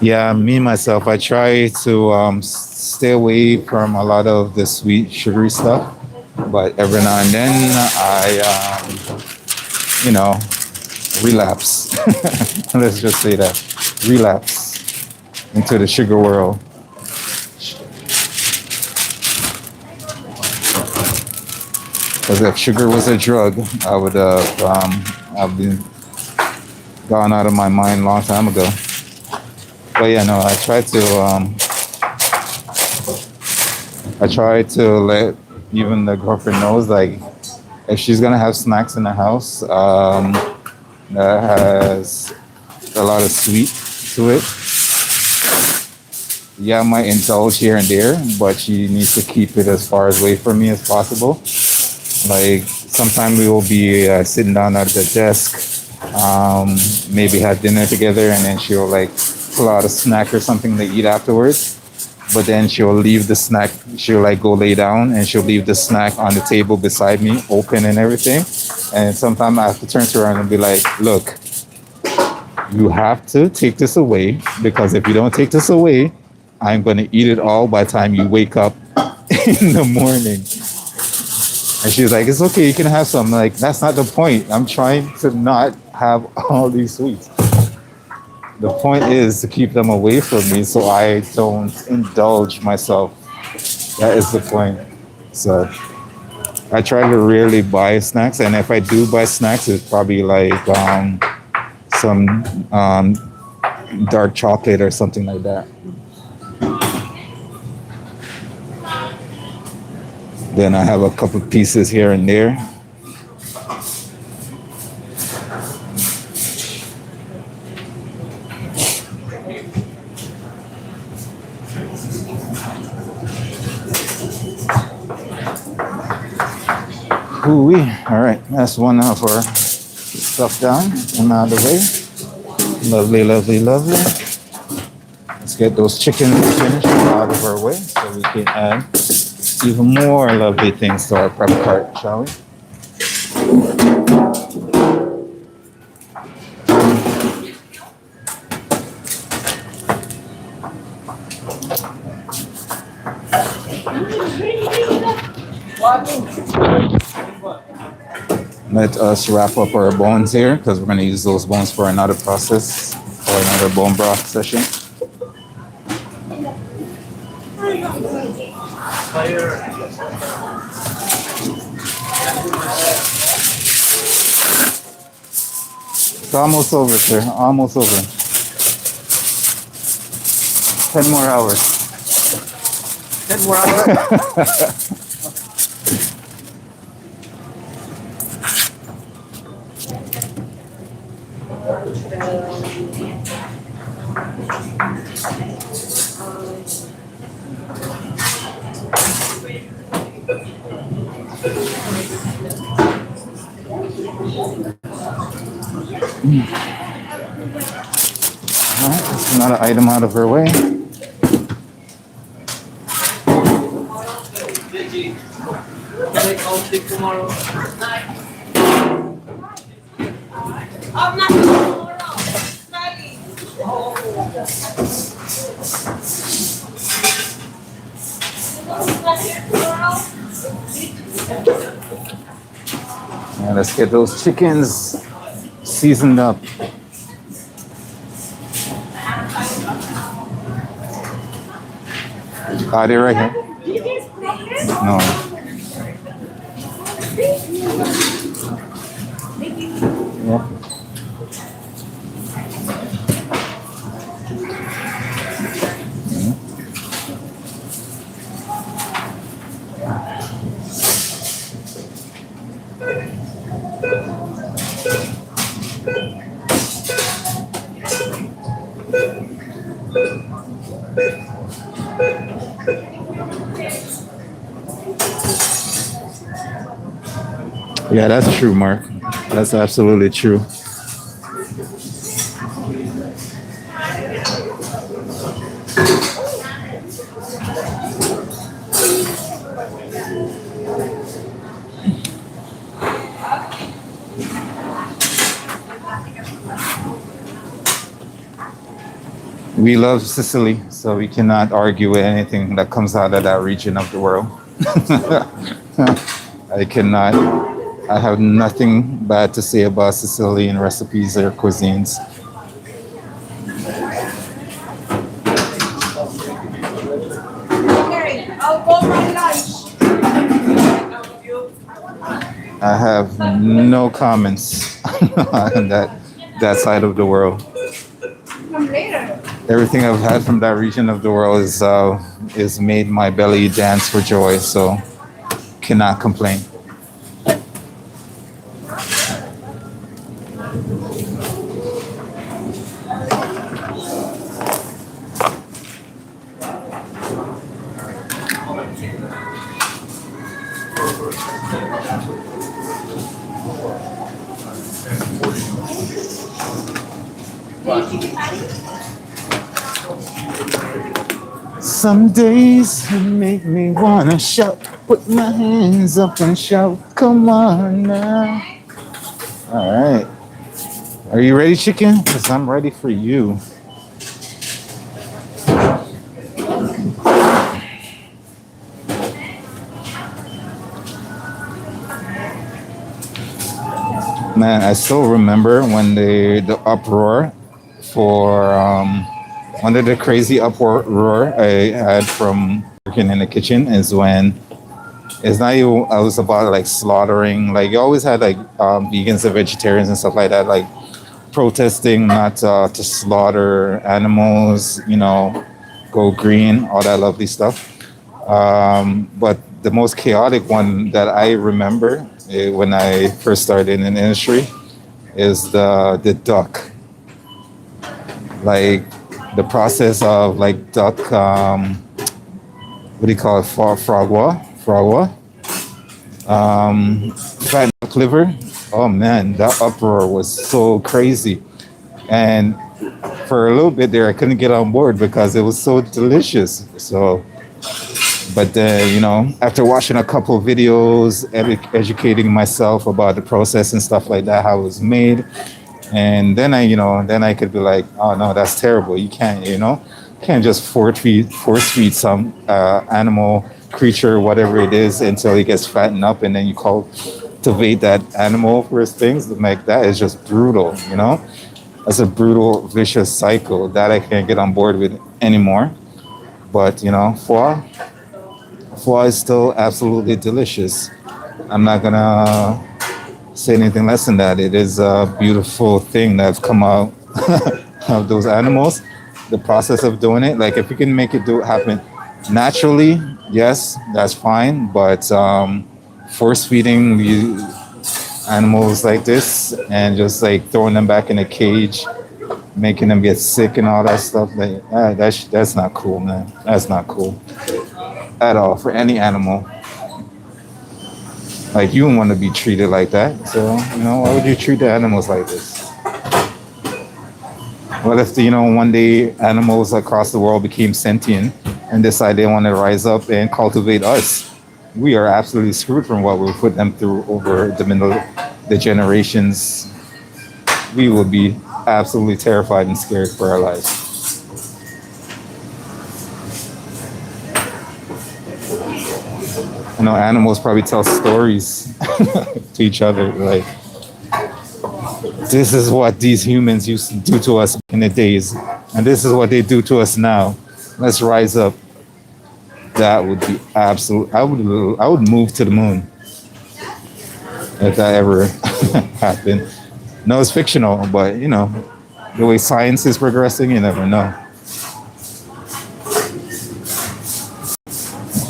yeah, me myself, I try to stay away from a lot of the sweet, sugary stuff. But every now and then, I, you know, relapse. Let's just say that relapse into the sugar world. Because if sugar was a drug, I would have I've been gone out of my mind a long time ago. But yeah, no, I try to let even the girlfriend knows like if she's gonna have snacks in the house that has a lot of sweet to it. Yeah, I might indulge here and there, but she needs to keep it as far away from me as possible. Like sometime we will be sitting down at the desk, maybe have dinner together, and then she'll like pull out a snack or something to eat afterwards. But then she'll leave the snack. She'll like go lay down, and she'll leave the snack on the table beside me, open and everything. And sometimes I have to turn to her and be like, "Look, you have to take this away because if you don't take this away, I'm going to eat it all by the time you wake up in the morning." And she's like, "It's okay, you can have some." I'm like, that's not the point. I'm trying to not have all these sweets. The point is to keep them away from me so I don't indulge myself. That is the point. So I try to rarely buy snacks, and if I do buy snacks, it's probably like some dark chocolate or something like that. Then I have a couple pieces here and there. Ooh-wee. All right, that's one of our stuff down and out of the way. Lovely, lovely, lovely. Let's get those chickens finished out of our way so we can add even more lovely things to our prep cart, shall we? Let us wrap up our bones here because we're going to use those bones for another process, for another bone broth session. It's almost over, sir. Almost over. 10 more hours. 10 more hours. All right, that's another item out of her way. Tomorrow. I'm not tomorrow. Maggie. And let's get those chickens seasoned up. Are they right here? No. Yeah. Yeah, that's true, Mark. That's absolutely true. We love Sicily, so we cannot argue with anything that comes out of that region of the world. I cannot. I have nothing bad to say about Sicilian recipes or cuisines. Okay, I'll go from lunch. I have no comments on that side of the world. Come later. Everything I've had from that region of the world is made my belly dance for joy. So cannot complain. Some days you make me wanna shout, put my hands up and shout, come on now. All right. Are you ready, chicken? Because I'm ready for you. Man, I still remember when the uproar for one of the crazy uproar I had from working in the kitchen is when it's not you. I was about like slaughtering. Like you always had like vegans and vegetarians and stuff like that, like protesting not to slaughter animals. Go green, all that lovely stuff. But the most chaotic one that I remember when I first started in the industry is the duck. Like the process of like duck, what do you call it? Fragua. Fat duck liver. Oh man, that uproar was so crazy. And for a little bit there, I couldn't get on board because it was so delicious. So, but then, after watching a couple of videos, educating myself about the process and stuff like that, how it was made, and then I could be like, oh no, that's terrible. You can't just force feed some animal creature, whatever it is, until it gets fattened up, and then you cultivate that animal for its things. Like that is just brutal. That's a brutal, vicious cycle that I can't get on board with anymore. But foie is still absolutely delicious. I'm not gonna say anything less than that. It is a beautiful thing that's come out of those animals. The process of doing it, like if you can make it happen naturally, yes, that's fine. But force feeding animals like this and just like throwing them back in a cage, making them get sick and all that stuff, that's not cool, man. That's not cool at all for any animal. Like you don't want to be treated like that. So why would you treat the animals like this? What if one day animals across the world became sentient and decide they want to rise up and cultivate us? We are absolutely screwed from what we'll put them through over the generations. We will be absolutely terrified and scared for our lives. Animals probably tell stories to each other, like, this is what these humans used to do to us in the days, and this is what they do to us now. Let's rise up. That would be absolute. I would move to the moon if that ever happened. No, it's fictional, but the way science is progressing, you never know.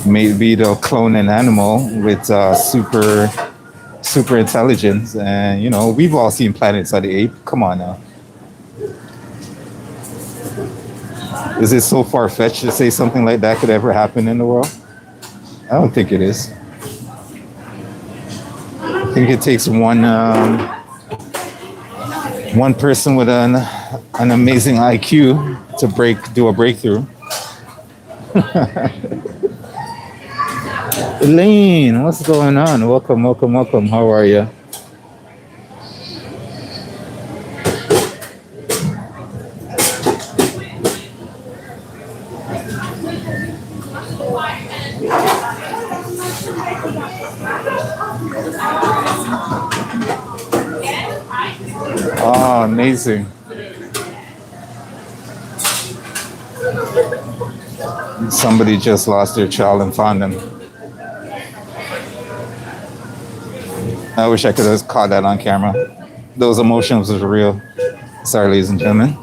Maybe they'll clone an animal with super intelligence, and we've all seen Planets of the Apes. Come on now. Is it so far-fetched to say something like that could ever happen in the world? I don't think it is. I think it takes one person with an amazing IQ to do a breakthrough. Elaine, what's going on? Welcome, welcome, welcome. How are you? Oh, amazing. Somebody just lost their child and found them. I wish I could have caught that on camera. Those emotions was real. Sorry, ladies and gentlemen.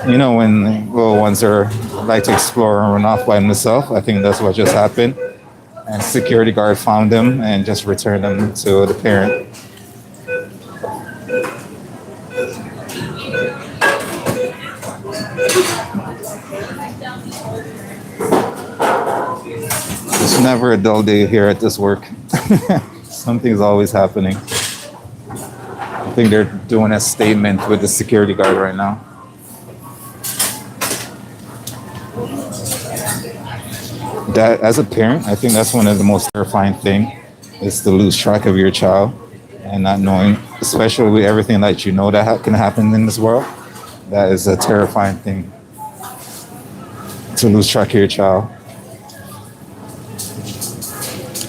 You know, when little ones are like to explore and run off by themselves, I think that's what just happened. And security guard found them and just returned them to the parent. It's never a dull day here at this work. Something's always happening. I think they're doing a statement with the security guard right now. That, as a parent, I think that's one of the most terrifying things is to lose track of your child and not knowing, especially with everything that you know that can happen in this world. That is a terrifying thing, to lose track of your child.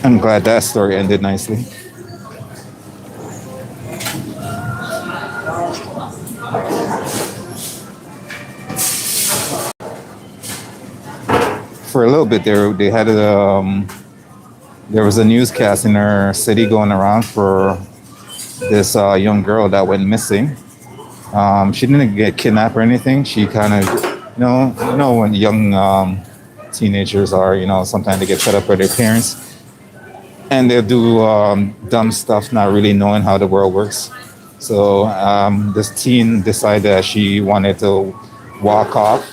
I'm glad that story ended nicely. For a little bit there, they had there was a newscast in our city going around for this young girl that went missing. She didn't get kidnapped or anything. She kind of, you know when young teenagers are, sometimes they get fed up with their parents and they'll do dumb stuff, not really knowing how the world works. So this teen decided that she wanted to walk off,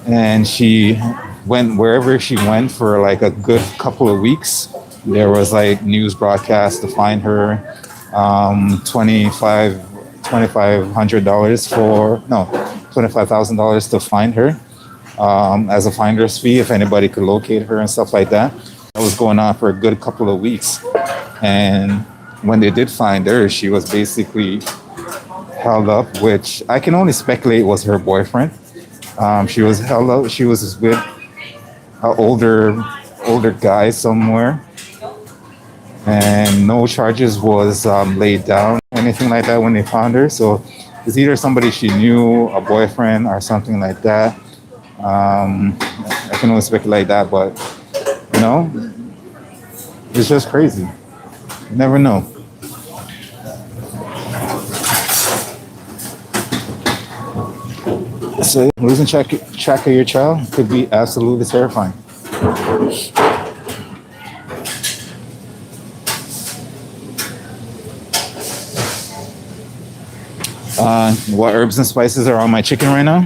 and she went wherever she went for like a good couple of weeks. There was like news broadcasts to find her, $25,000 to find her as a finder's fee if anybody could locate her and stuff like that. That was going on for a good couple of weeks, and when they did find her, she was basically held up, which I can only speculate was her boyfriend. She was held up. She was with an older guy somewhere, and no charges was laid down, anything like that when they found her. So it's either somebody she knew, a boyfriend, or something like that. I can only speculate that, but it's just crazy. You never know. So losing track of your child could be absolutely terrifying. What herbs and spices are on my chicken right now?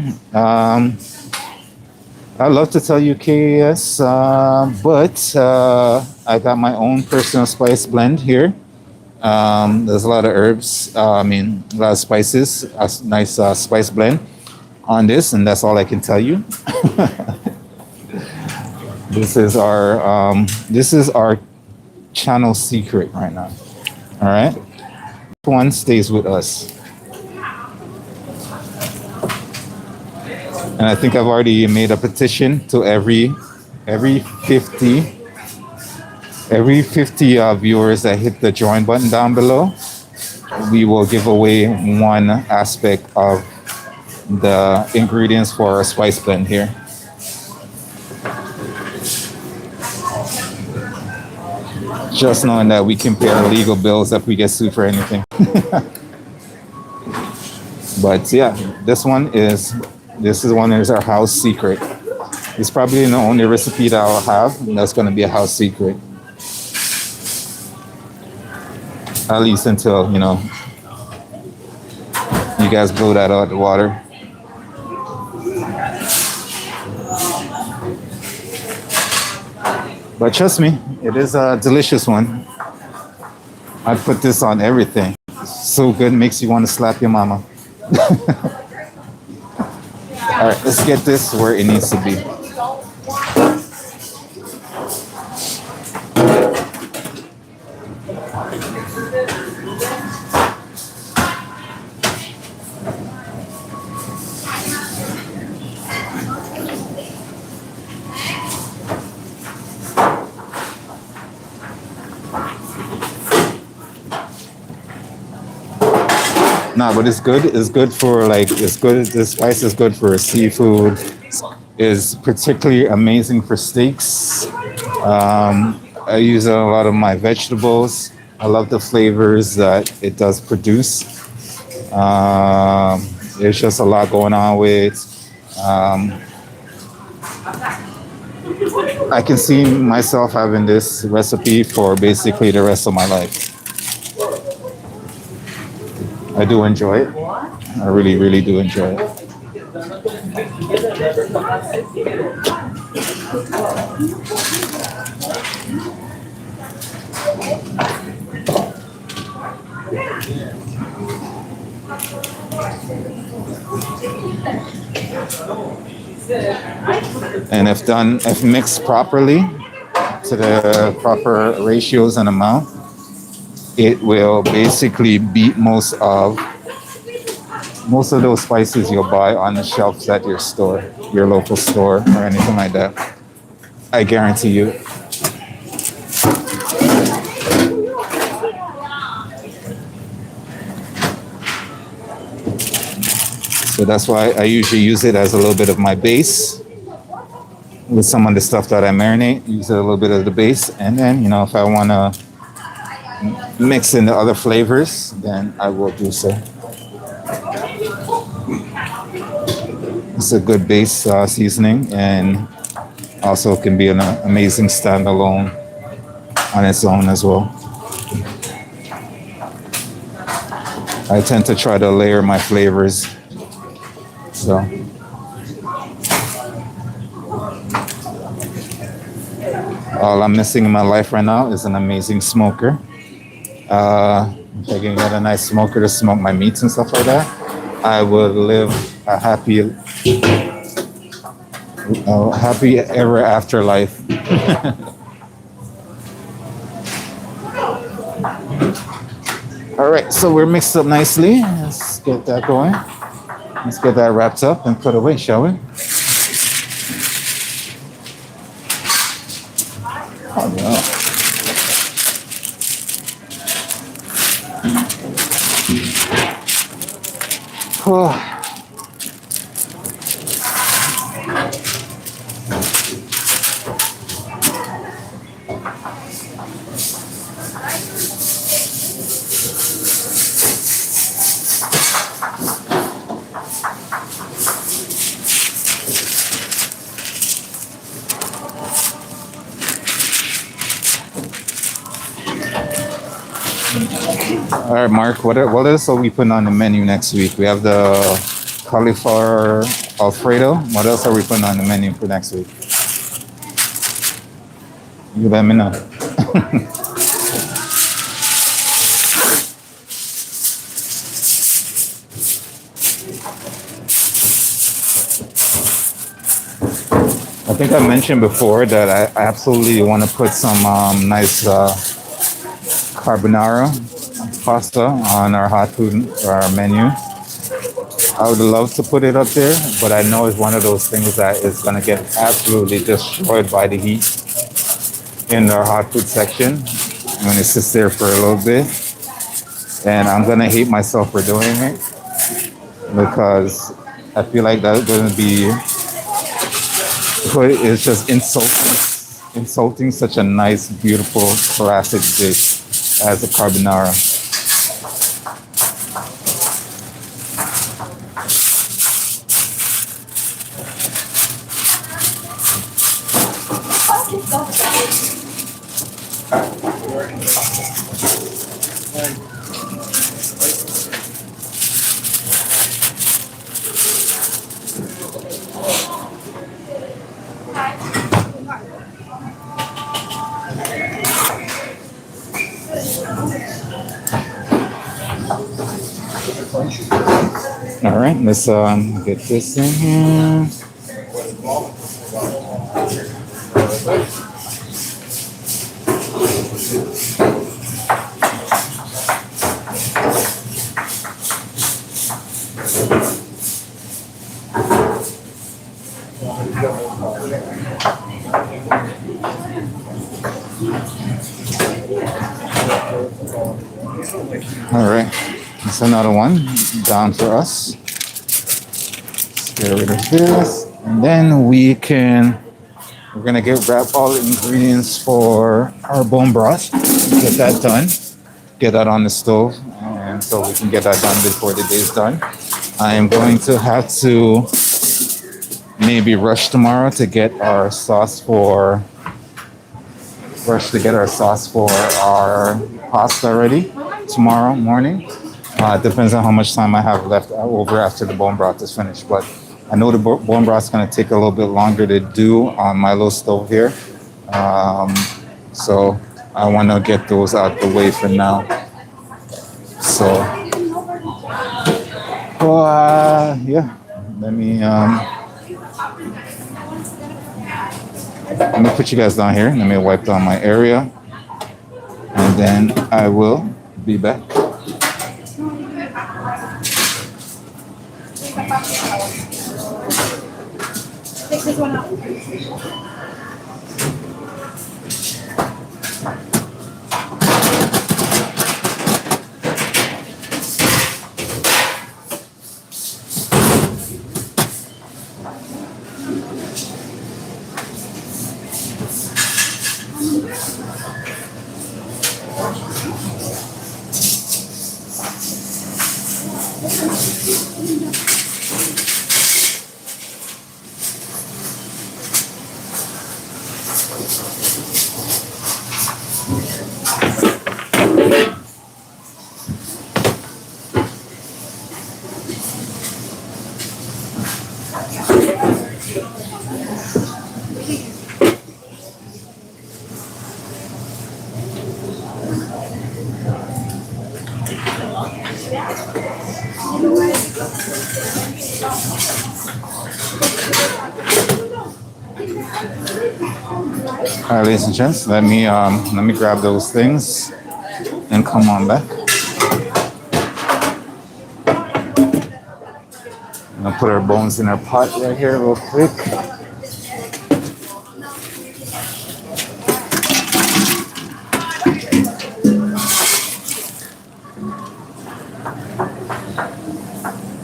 I'd love to tell you KS, but I got my own personal spice blend here. There's a lot of herbs, a lot of spices, a nice spice blend on this, and that's all I can tell you. This is our channel secret right now. All right, one stays with us, and I think I've already made a petition to every 50 viewers that hit the join button down below. We will give away one aspect of the ingredients for our spice blend here. Just knowing that we can pay our legal bills if we get sued for anything. But yeah, this one is our house secret. It's probably the only recipe that I'll have, and that's going to be a house secret. At least until, You guys blow that out of the water. But trust me, it is a delicious one. I put this on everything. So good, makes you want to slap your mama. All right, let's get this where it needs to be. Nah, but it's good. It's good for like it's good. This spice is good for seafood. Is particularly amazing for steaks. I use it in a lot of my vegetables. I love the flavors that it does produce. There's just a lot going on with it. I can see myself having this recipe for basically the rest of my life. I do enjoy it. I really, really do enjoy it. And if done, if mixed properly to the proper ratios and amount, it will basically beat most of those spices you'll buy on the shelves at your store, your local store, or anything like that. I guarantee you. So that's why I usually use it as a little bit of my base with some of the stuff that I marinate. Use it a little bit of the base, and then if I want to mix in the other flavors, then I will do so. It's a good base seasoning, and also can be an amazing standalone on its own as well. I tend to try to layer my flavors. So all I'm missing in my life right now is an amazing smoker. If I can get a nice smoker to smoke my meats and stuff like that, I would live a happy ever after life. All right, so we're mixed up nicely. Let's get that going. Let's get that wrapped up and put away, shall we? Oh, no. Oh. All right, Mark, what else are we putting on the menu next week? We have the cauliflower Alfredo. What else are we putting on the menu for next week? You let me know. I think I mentioned before that I absolutely want to put some nice carbonara pasta on our hot food or our menu. I would love to put it up there, but I know it's one of those things that is going to get absolutely destroyed by the heat in our hot food section when it sits there for a little bit. And I'm going to hate myself for doing it because I feel like that's going to be, it's just insulting such a nice, beautiful, classic dish as a carbonara. right, let's get this in here. All right, that's another one down for us. Let's get rid of this, and then we're gonna grab all the ingredients for our bone broth. Get that done. Get that on the stove, and so we can get that done before the day's done. I am going to have to maybe rush tomorrow to get our sauce for our pasta ready tomorrow morning. Depends on how much time I have left over after the bone broth is finished. But I know the bone broth is going to take a little bit longer to do on my little stove here. So I want to get those out the way for now. So, yeah, let me put you guys down here. Let me wipe down my area, and then I will be back. Take this one out. All right, ladies and gents, let me grab those things and come on back. I'm gonna put our bones in our pot right here real quick.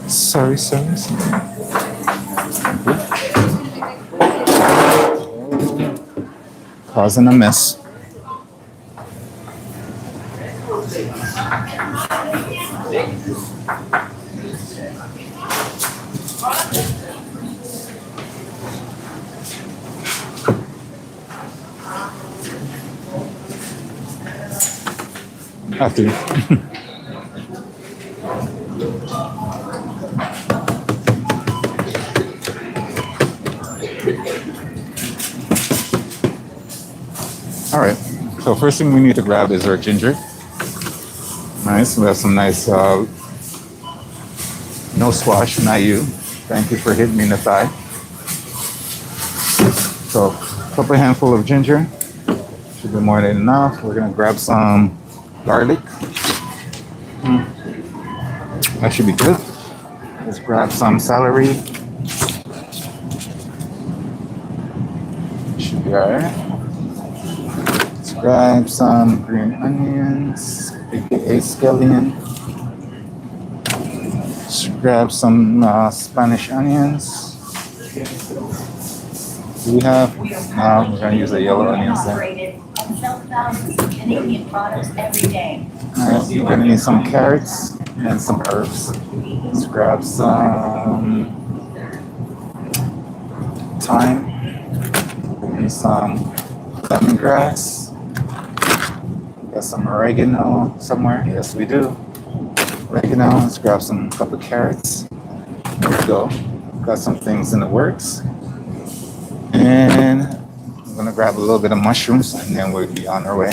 Sorry. Causing a mess. After you. All right, so first thing we need to grab is our ginger. Nice, we have some nice, no squash, not you. Thank you for hitting me in the thigh. So, a couple handful of ginger, should be more than enough. We're gonna grab some garlic. That should be good. Let's grab some celery. Should be all right. Grab some green onions, aka scallion. Grab some Spanish onions. Do we have? No, we're gonna use the yellow onions then. Alright, you're gonna need some carrots and some herbs. Let's grab some thyme and some lemongrass. Got some oregano somewhere. Yes, we do. Oregano. Let's grab some couple carrots. There we go. Got some things in the works. And I'm gonna grab a little bit of mushrooms, and then we'll be on our way.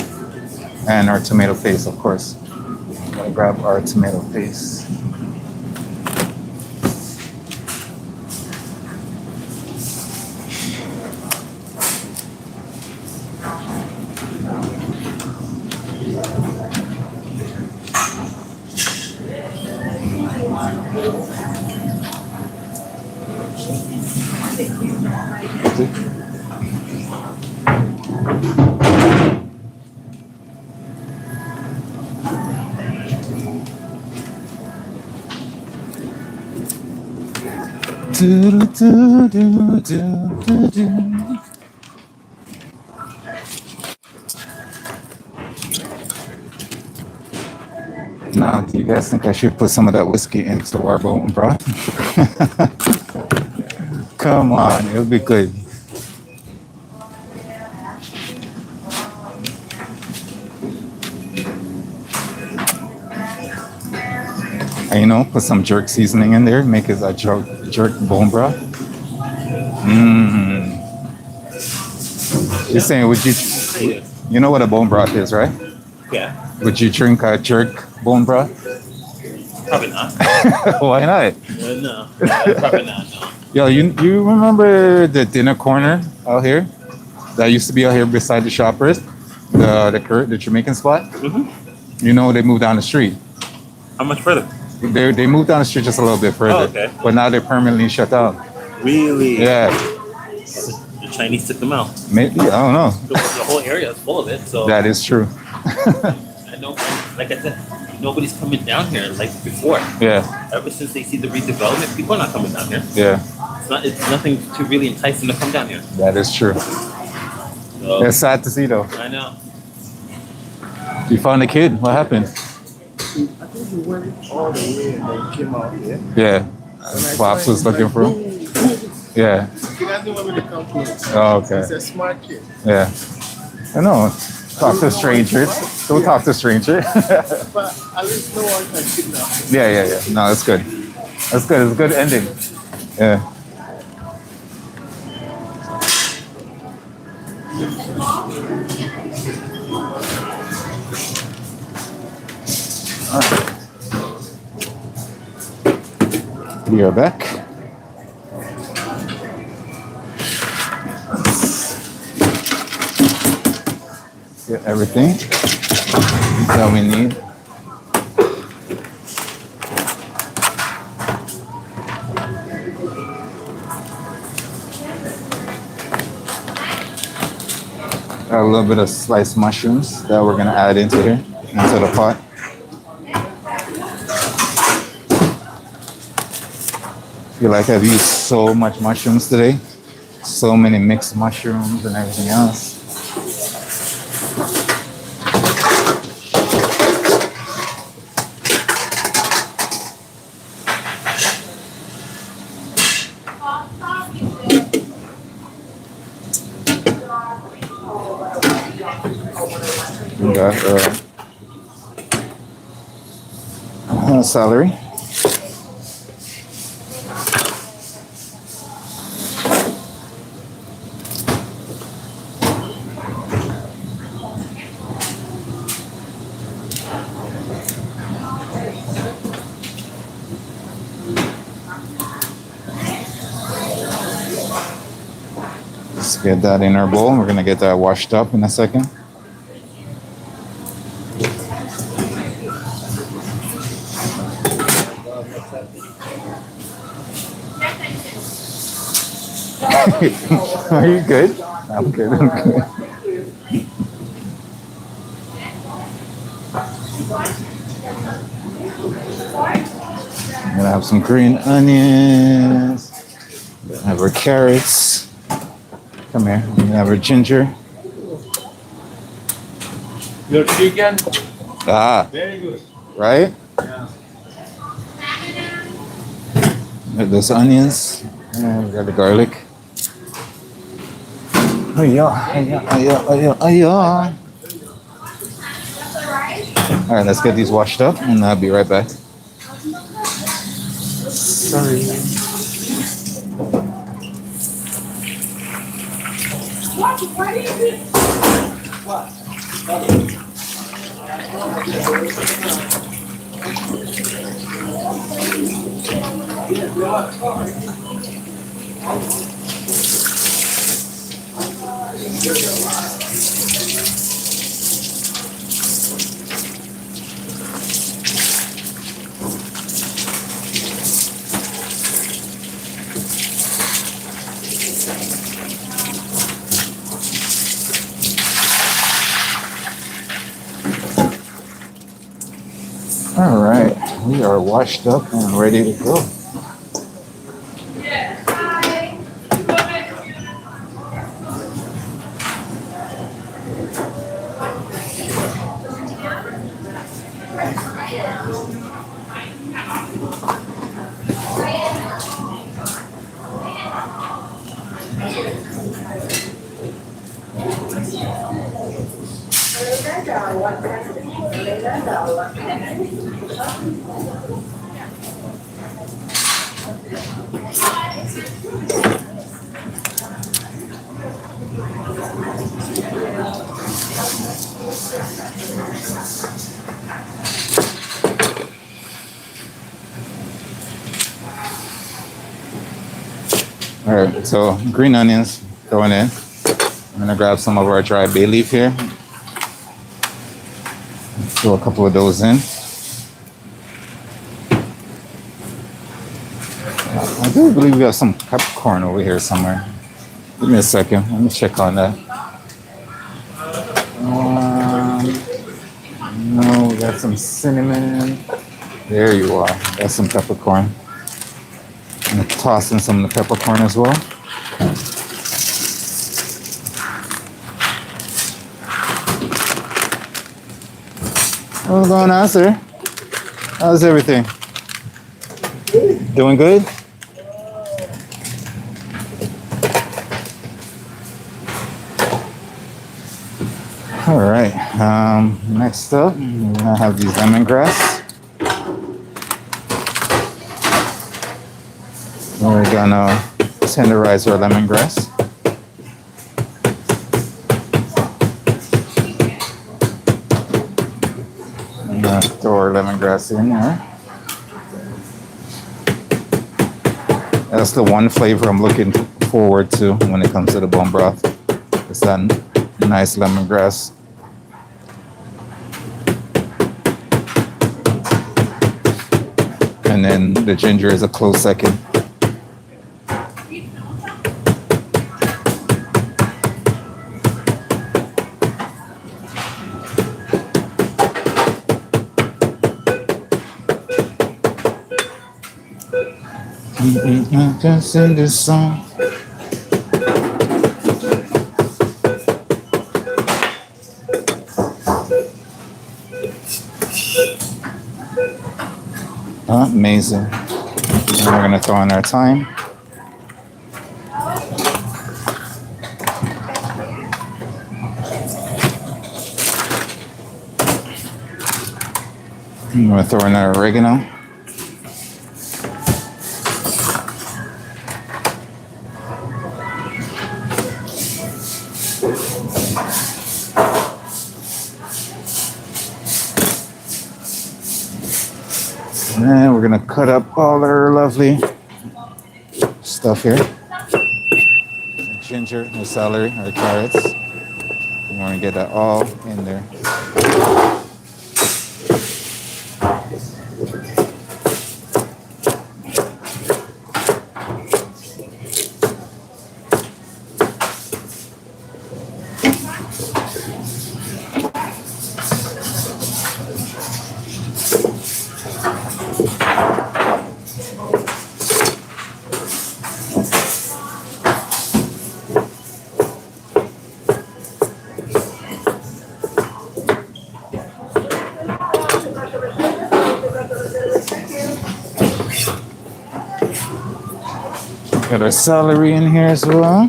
And our tomato paste, of course. I'm gonna grab our tomato paste. Now, do you guys think I should put some of that whiskey into our bone broth? Come on, it'll be good. And put some jerk seasoning in there, make it a jerk bone broth. Mmm. You're saying, you know what a bone broth is, right? Yeah. Would you drink a jerk bone broth? Probably not. Why not? No. Probably not, no. Yo, you remember the dinner corner out here? That used to be out here beside the Shoppers? The Jamaican spot? Mm-hmm. They moved down the street. How much further? They moved down the street just a little bit further. Oh, okay. But now they're permanently shut down. Really? Yeah. The Chinese took them out. Maybe, I don't know. The whole area is full of it, so... That is true. I know, like I said, nobody's coming down here like before. Yeah. Ever since they see the redevelopment, people are not coming down here. Yeah. It's nothing to really entice them to come down here. That is true. So, It's sad to see, though. I know. You found a kid. What happened? I think he went all the way and then came out here. Yeah. Pops was looking for him. Yeah. He doesn't want me to come close. Oh, okay. He's a smart kid. Yeah. I know. Talk to strangers. Don't talk to strangers. But at least no one can kidnap him. Yeah. No, that's good. That's good. It's a good ending. Yeah. We are back. Let's get everything that we need. Got a little bit of sliced mushrooms that we're gonna add into here, into the pot. I feel like I've used so much mushrooms today. So many mixed mushrooms and everything else. We got celery. Let's get that in our bowl. We're gonna get that washed up in a second. Are you good? I'm good. I'm good. I'm gonna have some green onions. Gonna have our carrots. Come here. We're gonna have our ginger. Your chicken? Ah, Very good. right? Yeah. Got those onions. And we got the garlic. Oh yeah. All right, let's get these washed up, and I'll be right back. Sorry. are washed up and ready to go. All right, so green onions going in. I'm gonna grab some of our dry bay leaf here. Throw a couple of those in. I do believe we have some peppercorn over here somewhere. Give me a second. Let me check on that. No, we got some cinnamon. There you are. Got some peppercorn. I'm gonna toss in some of the peppercorn as well. What's going on, sir? How's everything? Doing good? All right. Next up, we're gonna have these lemongrass. We're gonna tenderize our lemongrass. I'm gonna throw our lemongrass in there. That's the one flavor I'm looking forward to when it comes to the bone broth. It's that nice lemongrass. And then the ginger is a close second. I can sing this song. Amazing. And we're gonna throw in our thyme. I'm gonna throw in our oregano. And we're gonna cut up all our lovely stuff here. Ginger, the celery, our carrots. We want to get that all in there. Got our celery in here as well.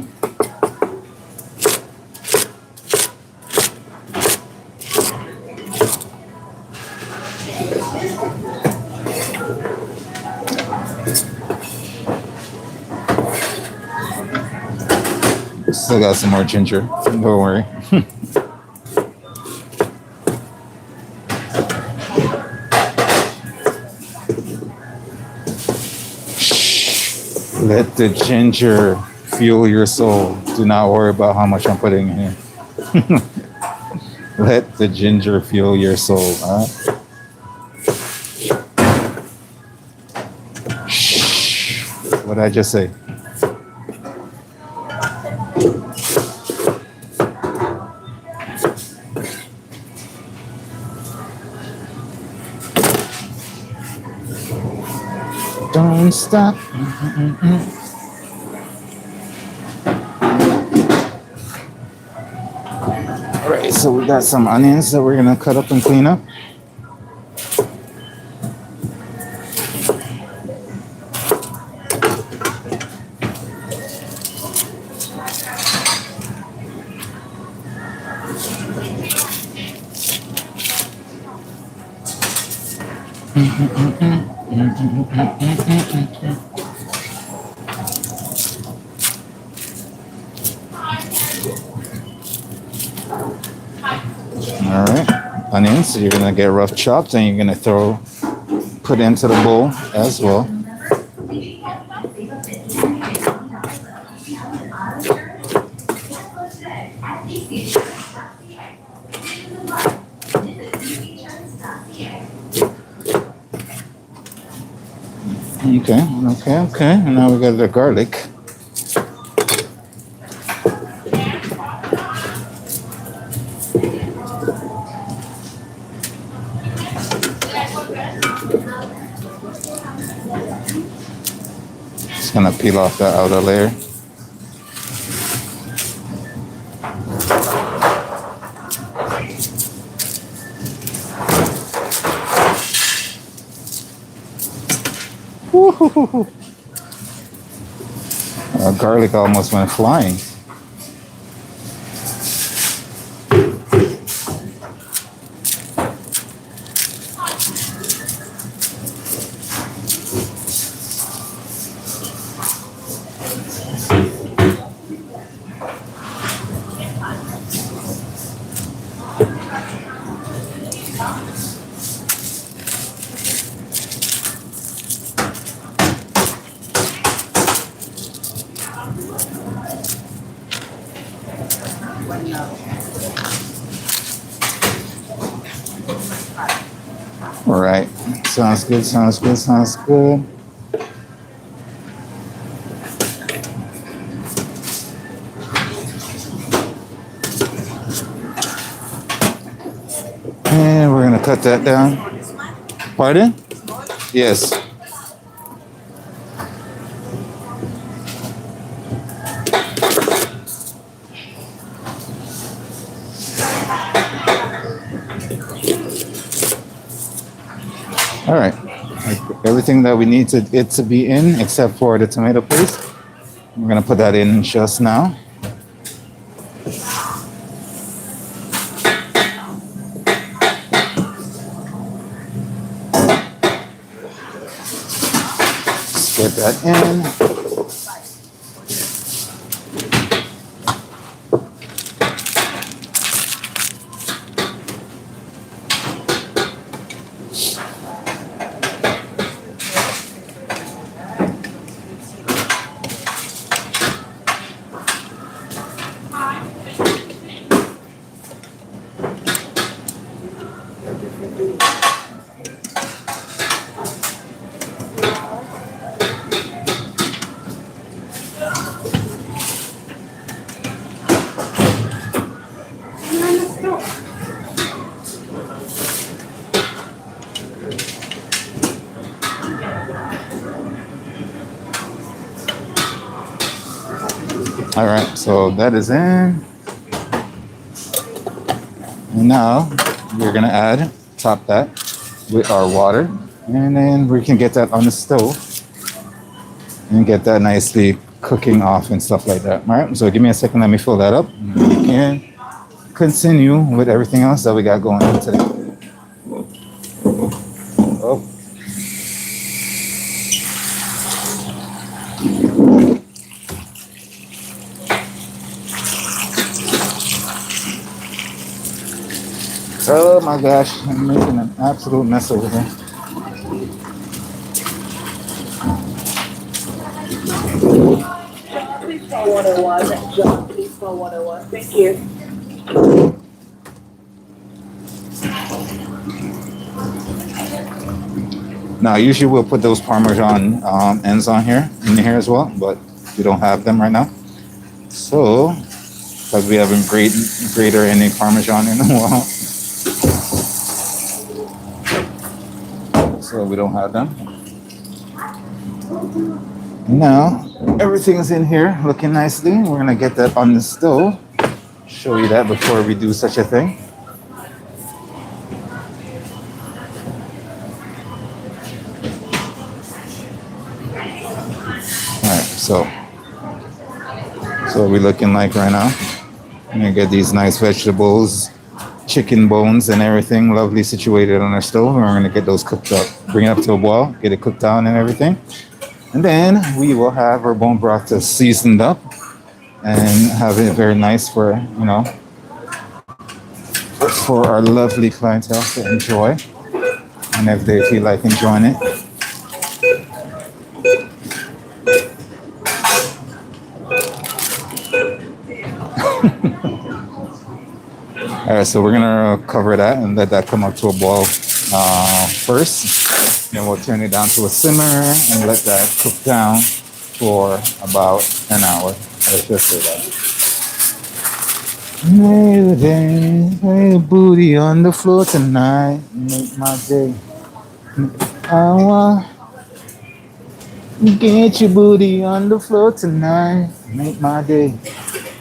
Still got some more ginger, don't worry. Let the ginger fuel your soul. Do not worry about how much I'm putting in here. Let the ginger fuel your soul. All right? Shh. What did I just say? Don't stop. All right, so we got some onions that we're gonna cut up and clean up. All right, onions. So you're gonna get rough chopped, and you're gonna put into the bowl as well. Okay. And now we got the garlic. Just gonna peel off the outer layer. Woo-hoo-hoo-hoo. Garlic almost went flying. All right, sounds good. And we're gonna cut that down. Pardon? Yes. All right, everything that we need it to be in except for the tomato paste. We're gonna put that in just now. Just get that in. All right, so that is in. And now we're gonna top that with our water, and then we can get that on the stove and get that nicely cooking off and stuff like that. All right, so give me a second, let me fill that up. And we can continue with everything else that we got going on today. Oh. Oh my gosh, I'm making an absolute mess over here. Please call 101. John, please call 101. Thank you. Now, usually we'll put those Parmesan ends on here, in here as well, but we don't have them right now. So, because we haven't grated any Parmesan in a while. So we don't have them. Now, everything's in here looking nicely. We're gonna get that on the stove. Show you that before we do such a thing. Alright, so what we're looking like right now. I'm gonna get these nice vegetables, chicken bones and everything lovely situated on our stove, and we're gonna get those cooked up. Bring it up to a boil, get it cooked down and everything. And then we will have our bone broth just seasoned up and have it very nice for, for our lovely clientele to enjoy. And if they feel like enjoying it. All right, so we're gonna cover that and let that come up to a boil first. Then we'll turn it down to a simmer and let that cook down for about an hour. Let's just say that. Lay booty on the floor tonight. Make my day. I want get your booty on the floor tonight. Make my day.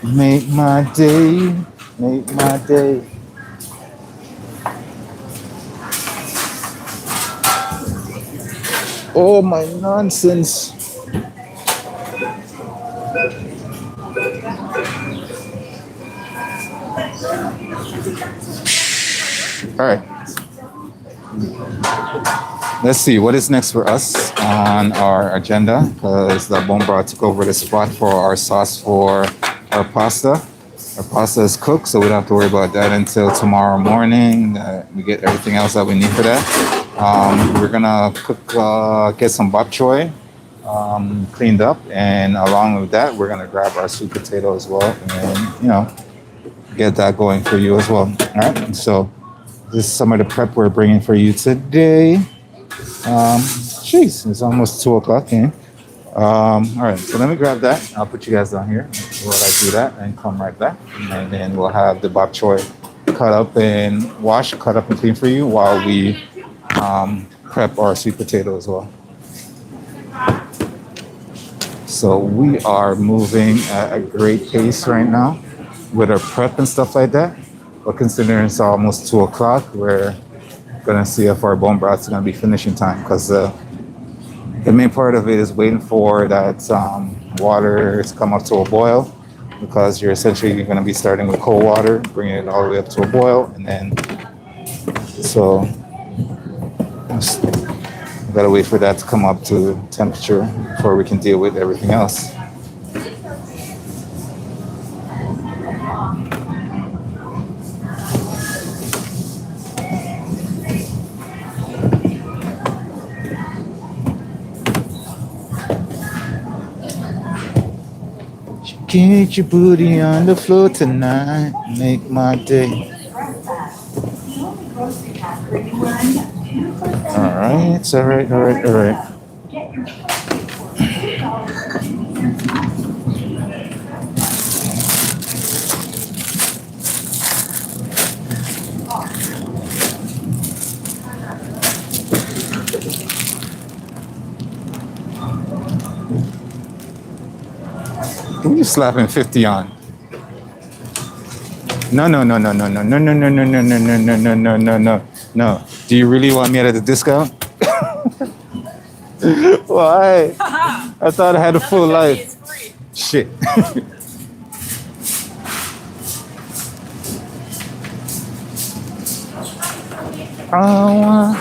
Make my day. Make my day. Oh my nonsense. All right. Let's see what is next for us on our agenda, because the bone broth took over the spot for our sauce for our pasta. Our pasta is cooked, so we don't have to worry about that until tomorrow morning. We get everything else that we need for that. We're gonna cook, get some bok choy cleaned up, and along with that, we're gonna grab our sweet potato as well, and get that going for you as well. All right. So this is some of the prep we're bringing for you today. It's almost 2 o'clock. All right, so let me grab that. I'll put you guys down here while I do that and come right back. And then we'll have the bok choy cut up and cut up and clean for you while we prep our sweet potato as well. So we are moving at a great pace right now with our prep and stuff like that. But considering it's almost 2 o'clock, we're gonna see if our bone broth is gonna be finishing time, because the main part of it is waiting for that water to come up to a boil, because you're essentially going to be starting with cold water, bringing it all the way up to a boil, and then so we got to wait for that to come up to temperature before we can deal with everything else. Get your booty on the floor tonight. Make my day. All right. Who are you slapping 50 on? No. No. Do you really want me at a discount? Why? I thought I had a full life. Shit. I want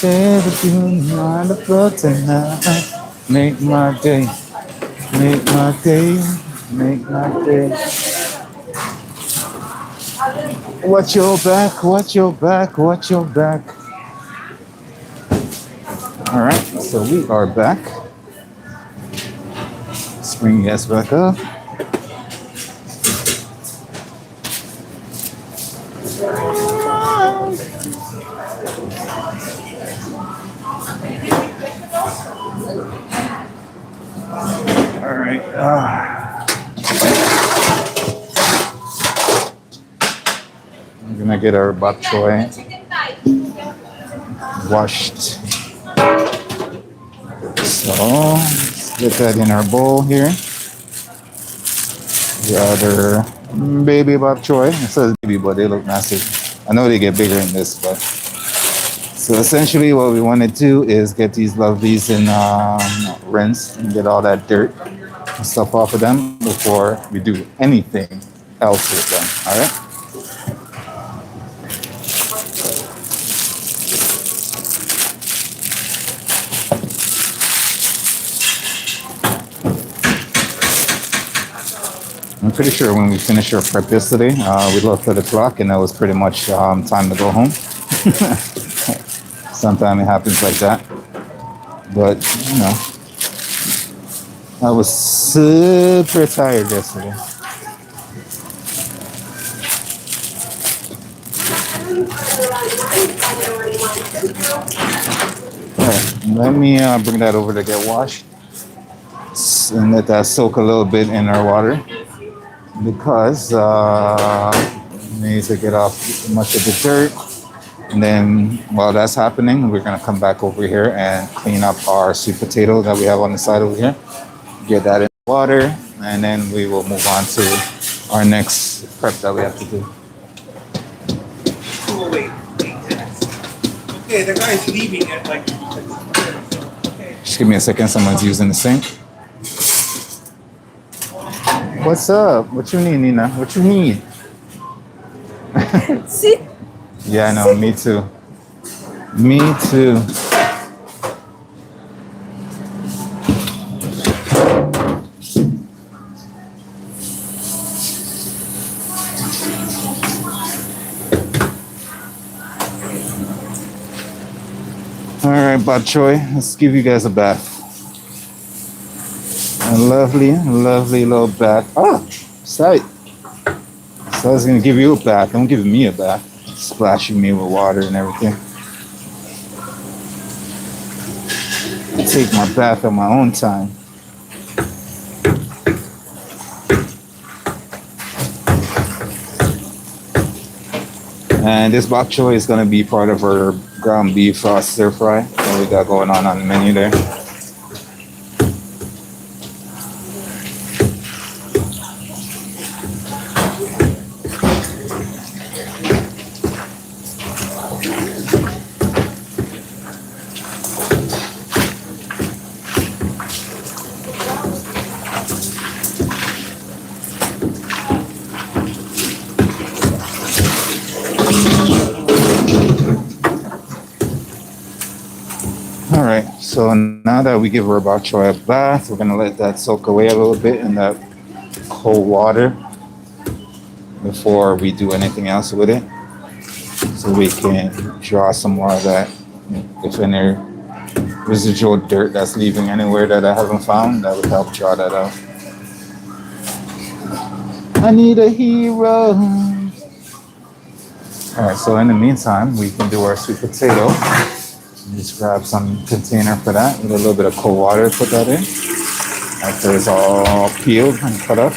everything on the floor tonight. Make my day. Make my day, make my day. Watch your back, watch your back, watch your back. All right, so we are back. Let's bring you guys back up. All right. I'm gonna get our bok choy washed So let's get that in our bowl here. The other baby bok choy. It says baby, but they look massive. I know they get bigger in this, but so essentially what we want to do is get these lovelies in rinse and get all that dirt and stuff off of them before we do anything else with them. All right. I'm pretty sure when we finished our prep yesterday, we looked at the clock and that was pretty much time to go home. Sometimes it happens like that. But, you know, I was super tired yesterday. Alright, let me bring that over to get washed and let that soak a little bit in our water because we need to get off much of the dirt. And then while that's happening, we're gonna come back over here and clean up our sweet potato that we have on the side over here. Get that in the water, and then we will move on to our next prep that we have to do. Oh, wait. Okay, the guy's leaving at like. Okay. Just give me a second, someone's using the sink. What's up? What you need, Nina? What you need? See? Yeah, I know, me too. Me too. All right, bok choy, let's give you guys a bath. A lovely, lovely little bath. Oh, sight. So I was gonna give you a bath. Don't give me a bath. Splashing me with water and everything. I take my bath on my own time. And this bok choy is gonna be part of our ground beef stir fry that we got going on the menu there. All right, so now that we give our bok choy a bath, we're gonna let that soak away a little bit in that cold water before we do anything else with it. So we can draw some more of that, if any residual dirt that's leaving anywhere that I haven't found, that would help draw that out. I need a hero. All right, so in the meantime, we can do our sweet potato. Just grab some container for that with a little bit of cold water, put that in. After it's all peeled and cut up.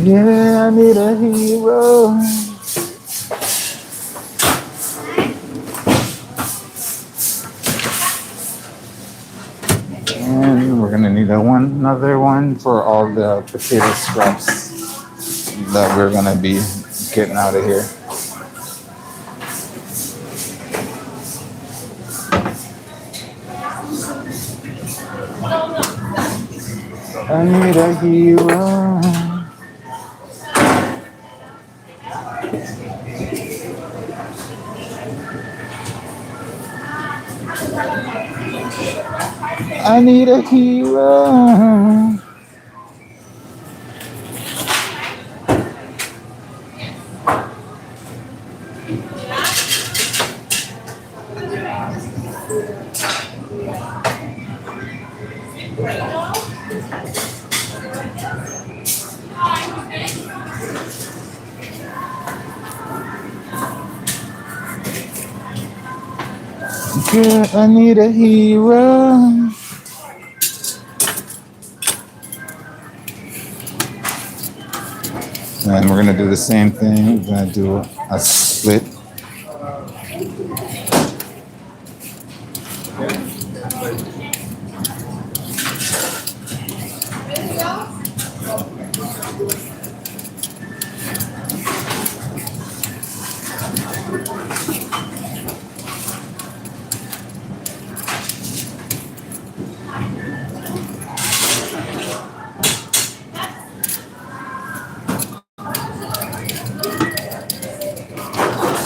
Yeah, I need a hero. And we're gonna need another one for all the potato scraps that we're gonna be getting out of here. I need a hero. I need a hero. Yeah, I need a hero. And we're gonna do the same thing. We're gonna do a split.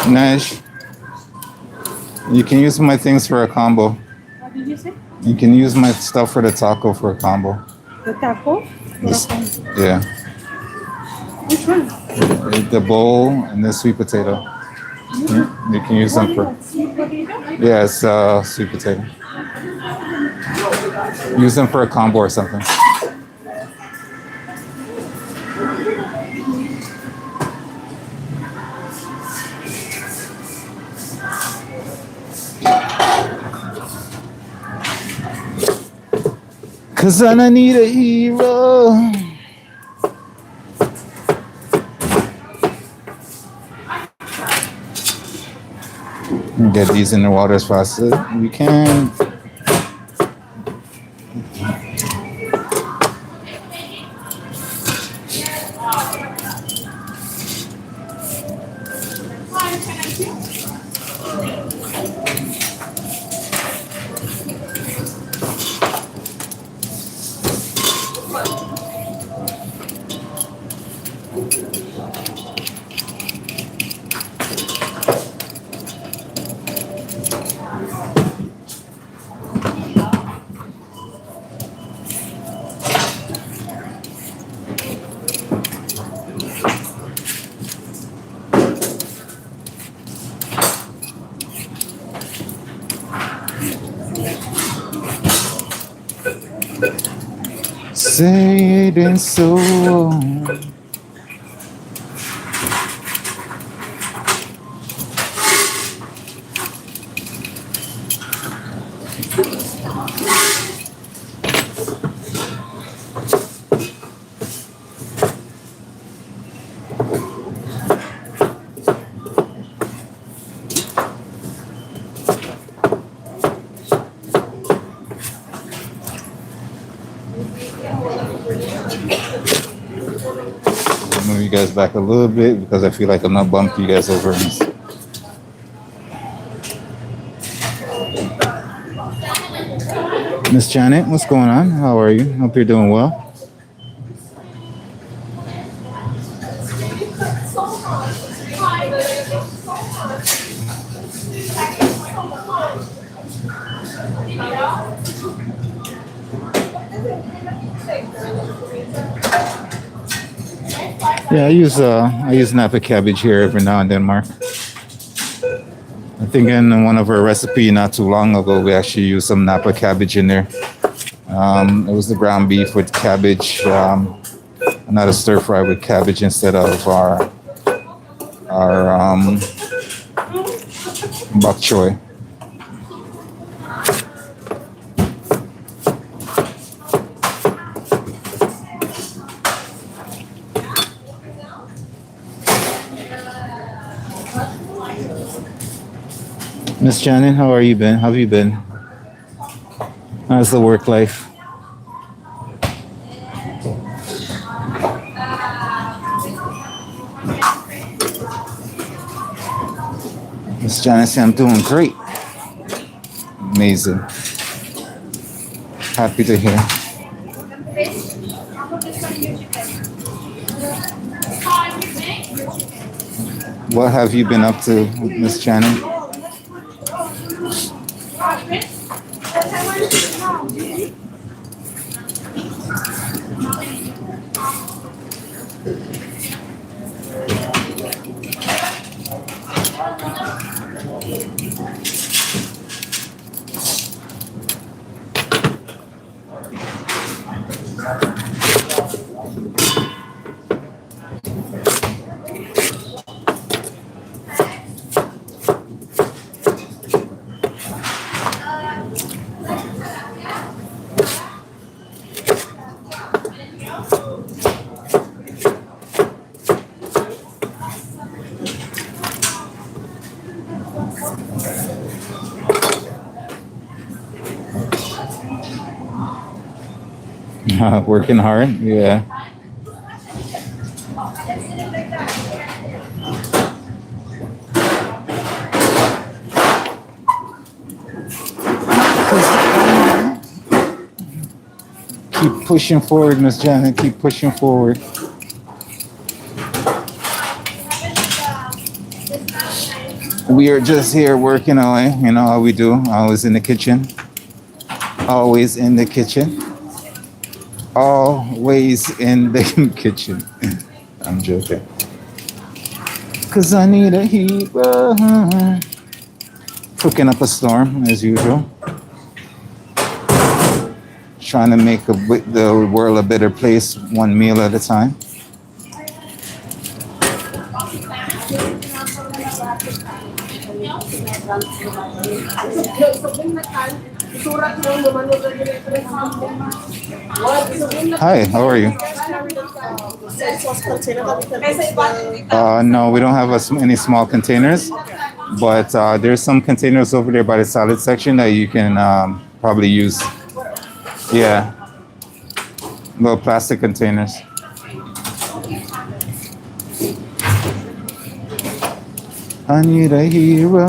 Nash, you can use my things for a combo. What did you say? You can use my stuff for the taco for a combo. The taco? This- yeah. Which one? The bowl and the sweet potato. You can use them for. Sweet potato? Yeah, it's sweet potato. Use them for a combo or something. Cause I need a hero. Get these in the water as fast as we can. Say it ain't so. Move you guys back a little bit because I feel like I'm not bumping you guys over. Miss Janet, what's going on? How are you? Hope you're doing well. Yeah, I use Napa cabbage here every now and then, Mark. I think in one of our recipe not too long ago, we actually used some Napa cabbage in there. It was the ground beef with cabbage, not a stir fry with cabbage instead of our bok choy. Miss Janet, how are you been? How have you been? How's the work life? Miss Janet said I'm doing great. Amazing. Happy to hear. What have you been up to, Miss Janet? Working hard. Yeah. Keep pushing forward, Miss Janet. Keep pushing forward. We are just here working away. You know how we do. Always in the kitchen. Always in the kitchen. Always in the kitchen. I'm joking. Cause I need a heater. Cooking up a storm as usual. Trying to make the world a better place, one meal at a time. Hi, how are you? No, we don't have any small containers, but there's some containers over there by the salad section that you can probably use. Yeah, little plastic containers. I need a hero.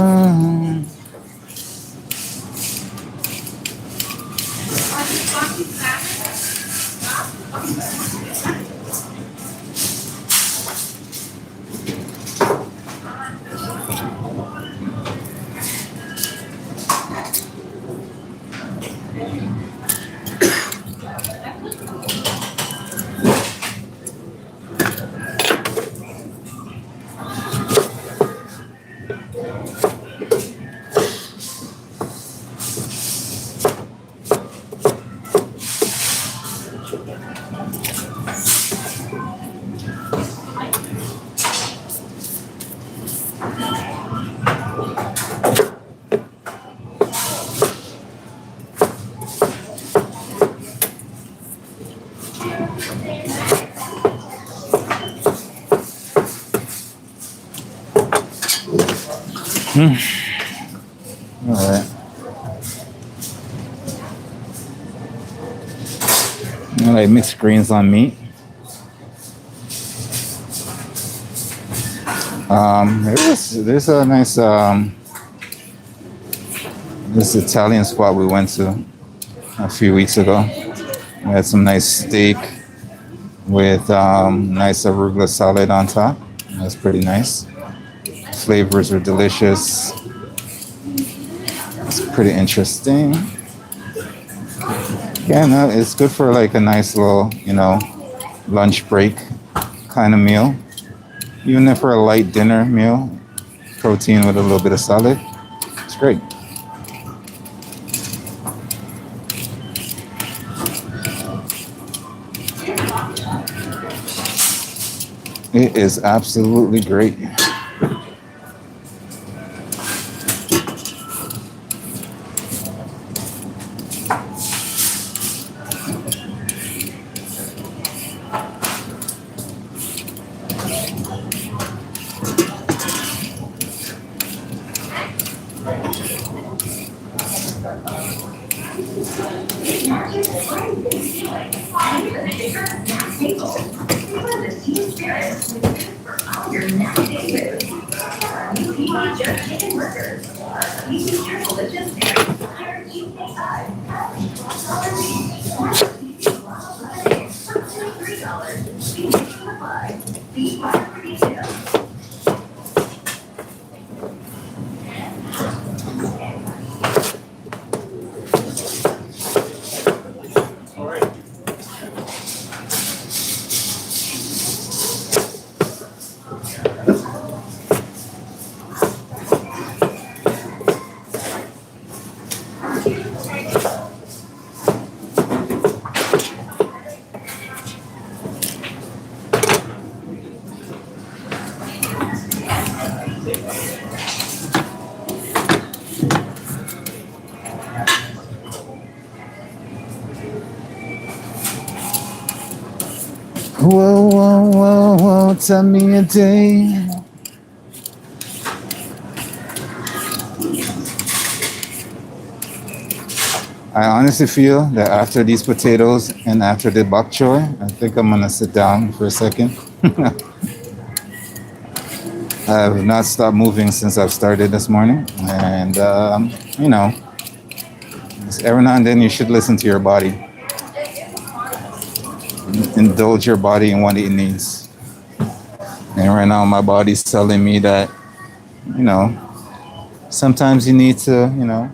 All right. I like mixed greens on meat. There's a nice this Italian spot we went to a few weeks ago. We had some nice steak with nice arugula salad on top. That's pretty nice. Flavors are delicious. It's pretty interesting. Yeah, no, it's good for like a nice little, lunch break kind of meal. Even if for a light dinner meal, protein with a little bit of salad, it's great. It is absolutely great. Whoa, whoa, whoa, whoa, tell me a day I honestly feel that after these potatoes and after the bok choy, I think I'm gonna sit down for a second. I have not stopped moving since I've started this morning, and you know, every now and then you should listen to your body, indulge your body in what it needs. And right now, my body's telling me that, you know, sometimes you need to, you know,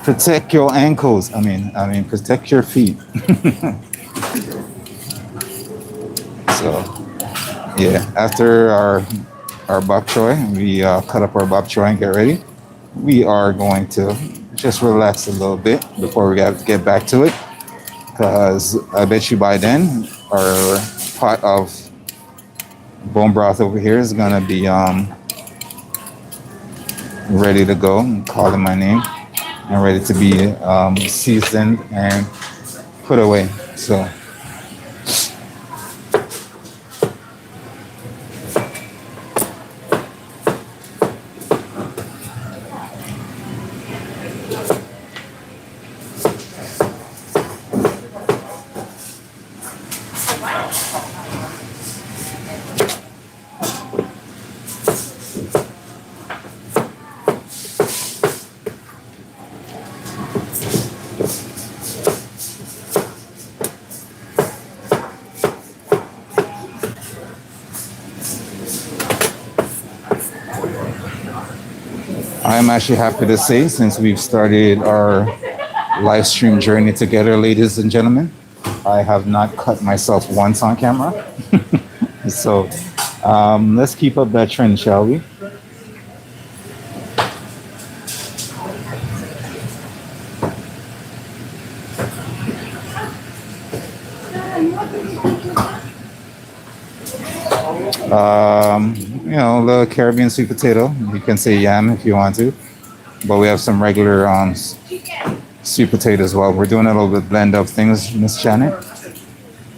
protect your ankles. I mean, protect your feet. So yeah, after our bok choy, we cut up our bok choy and get ready. We are going to just relax a little bit before we get back to it, because I bet you by then our pot of bone broth over here is gonna be ready to go, calling my name, and ready to be seasoned and put away. So I'm actually happy to say, since we've started our live stream journey together, ladies and gentlemen, I have not cut myself once on camera. So let's keep up that trend, shall we? You know, the Caribbean sweet potato. You can say yam if you want to, but we have some regular sweet potato as well. We're doing a little bit blend of things, Miss Janet,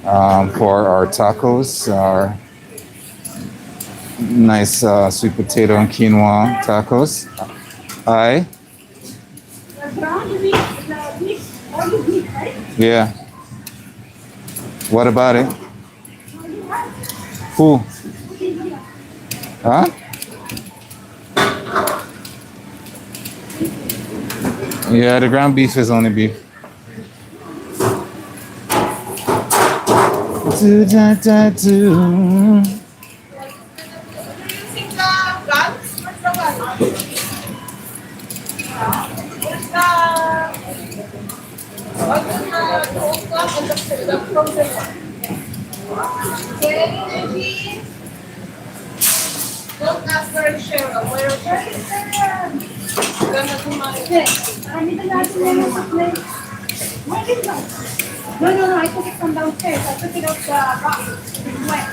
for our tacos, our nice sweet potato and quinoa tacos. Hi. Yeah. What about it? Who? Huh? Yeah, the ground beef is only beef. Do da da do. Using the guns? Where's the gun? Where's the old gun and the frozen one? Okay, don't ask for Cheryl. Where is Cheryl? Gonna do my What is that? No, I took it from downstairs. I took it off the box. It's wet.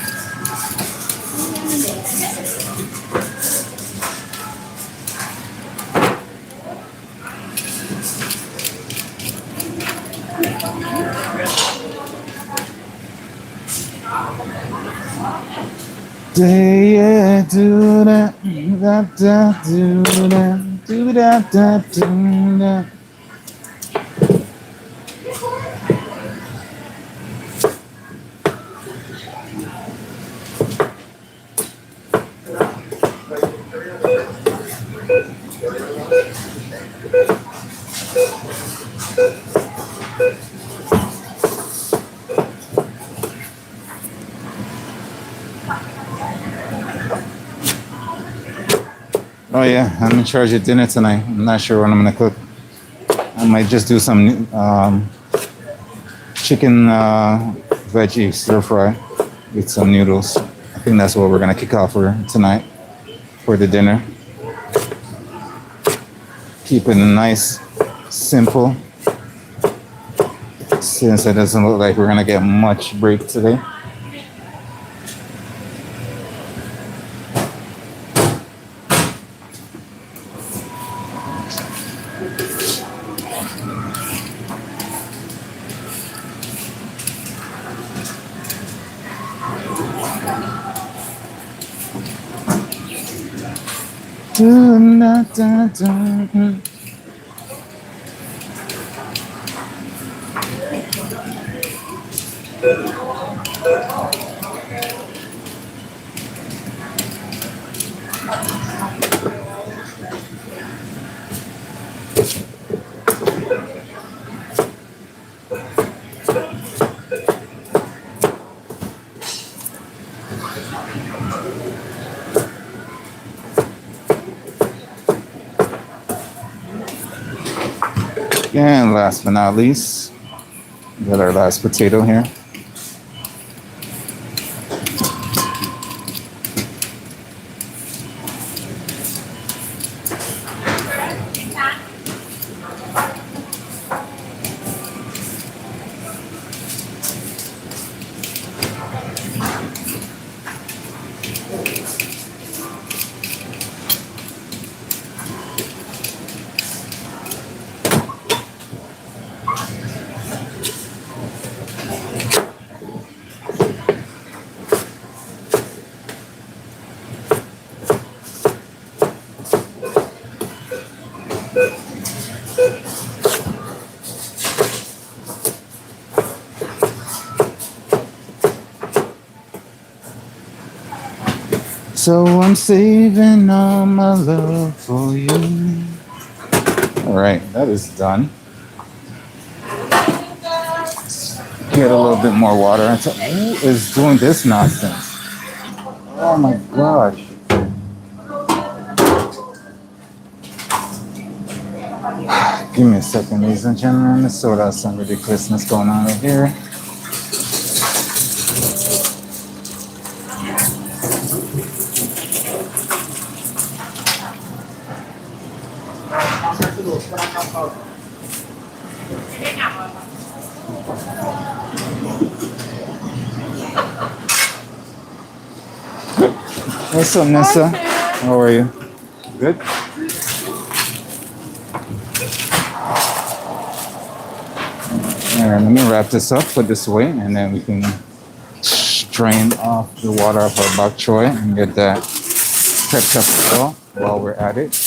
Yeah, do that, da da, do that, do that, da do that. Oh yeah, I'm in charge of dinner tonight. I'm not sure what I'm gonna cook. I might just do some chicken veggie stir fry with some noodles. I think that's what we're gonna kick off for tonight for the dinner. Keep it nice, simple, since it doesn't look like we're gonna get much break today. And last but not least, we got our last potato here. So I'm saving all my love for you. All right, that is done. Get a little bit more water. Who is doing this nonsense? Oh my gosh. Give me a second, ladies and gentlemen. Let's sort out some ridiculousness going on right here. What's up, Nessa? How are you? Good? Alright, let me wrap this up, put this away, and then we can strain off the water of our bok choy and get that prepped up as well while we're at it.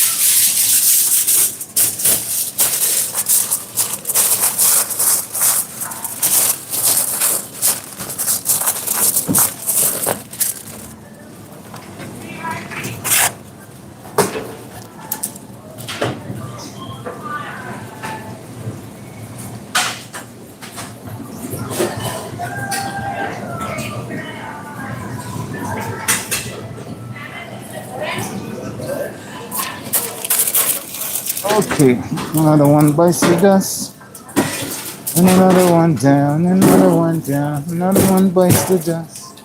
Okay, another one bites the dust, and another one down, another one down, another one bites the dust.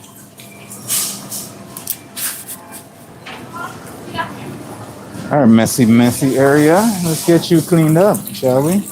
Our messy, messy area. Let's get you cleaned up, shall we?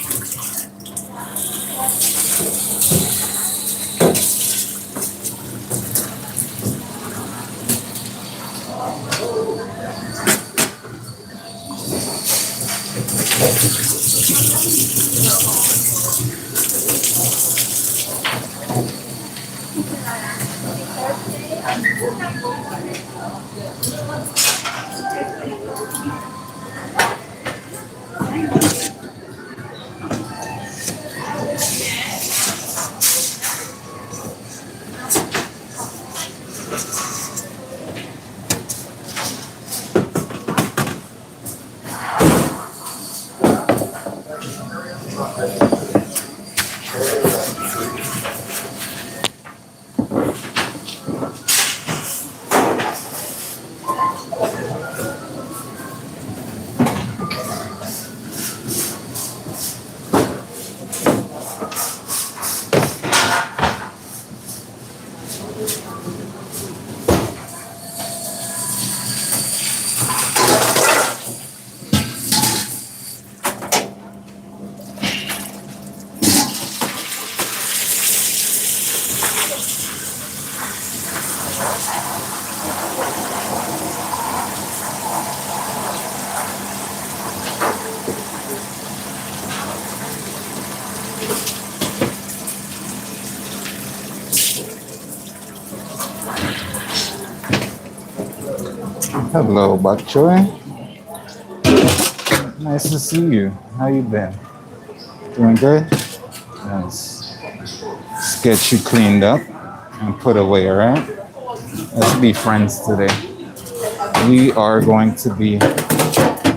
Hello, bok choy. Nice to see you. How you been? Doing good? Nice. Let's get you cleaned up and put away, alright? Let's be friends today. We are going to be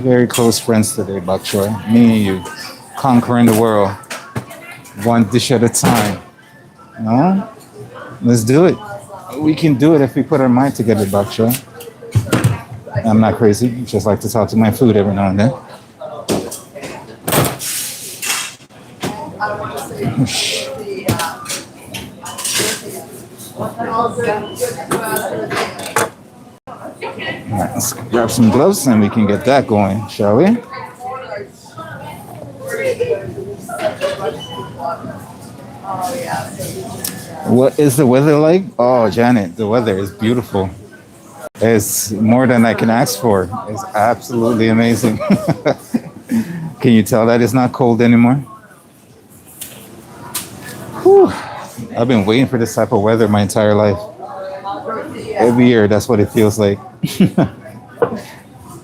very close friends today, Bok Choy. Me and you. Conquering the world. One dish at a time. No? Let's do it. We can do it if we put our mind together, Bok Choy. I'm not crazy. Just like to talk to my food every now and then. Alright, let's grab some gloves and we can get that going, shall we? What is the weather like? Oh, Janet, the weather is beautiful. It's more than I can ask for. It's absolutely amazing. Can you tell that it's not cold anymore? Whew. I've been waiting for this type of weather my entire life. Every year, that's what it feels like.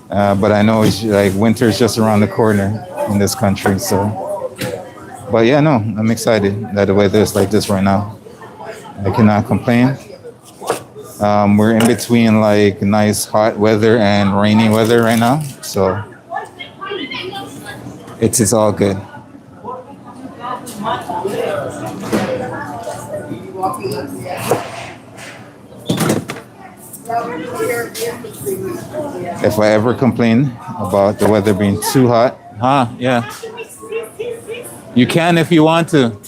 But I know it's like winter is just around the corner in this country. So, but yeah, no, I'm excited that the weather is like this right now. I cannot complain. We're in between like nice hot weather and rainy weather right now, so it is all good. If I ever complain about the weather being too hot, yeah. You can if you want to.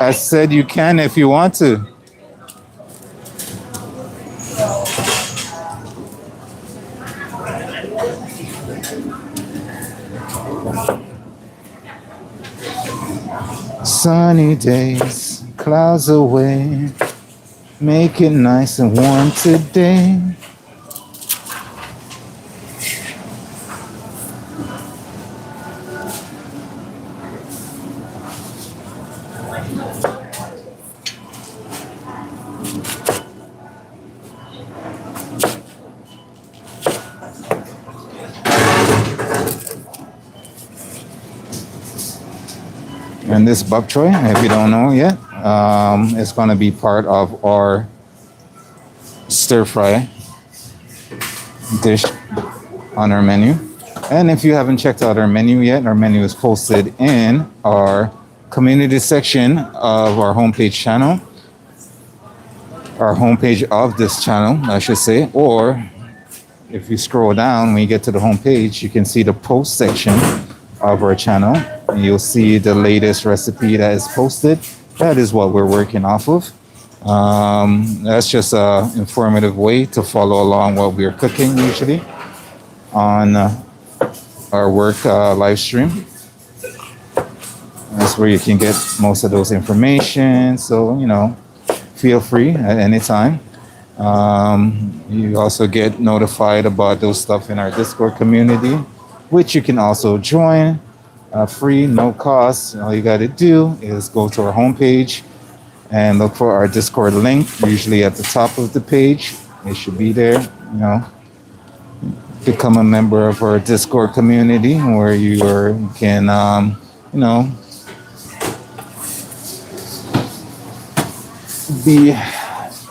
I said you can if you want to. Sunny days, clouds away, make it nice and warm today. And this bok choy, if you don't know yet, it's going to be part of our stir fry dish on our menu. And if you haven't checked out our menu yet, our menu is posted in our community section of our homepage channel, our homepage of this channel, I should say. Or if you scroll down, when you get to the homepage, you can see the post section of our channel. And you'll see the latest recipe that is posted. That is what we're working off of. That's just an informative way to follow along what we're cooking usually on our work live stream. That's where you can get most of those information. So, you know, feel free at any time. You also get notified about those stuff in our Discord community, which you can also join. Free, no cost. All you got to do is go to our homepage and look for our Discord link, usually at the top of the page. It should be there. You know, become a member of our Discord community where you can, you know, be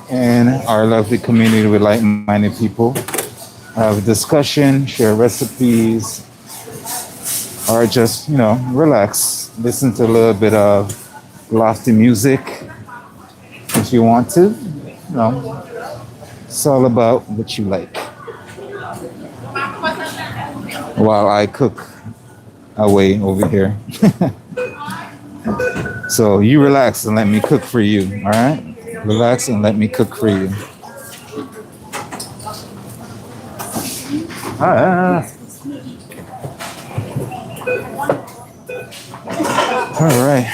in our lovely community with like-minded people. Have a discussion, share recipes, or just, you know, relax. Listen to a little bit of lofty music if you want to. You know, it's all about what you like. While I cook away over here. So you relax and let me cook for you, all right? Relax and let me cook for you. All right,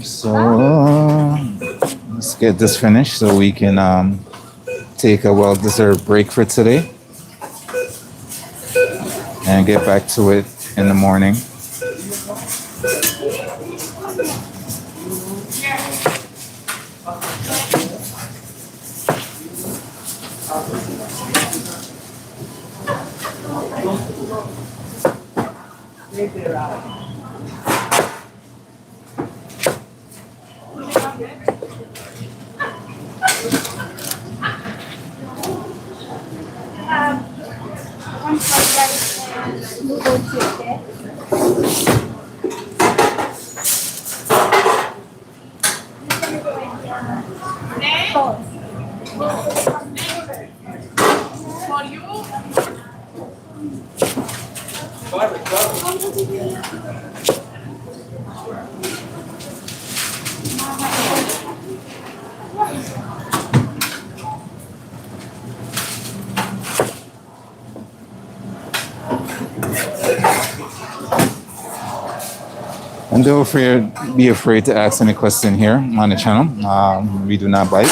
so let's get this finished so we can take a well-deserved break for today and get back to it in the morning. One fried rice and noodles with it. Sauce. For you, And don't be afraid to ask any question here on the channel. We do not bite.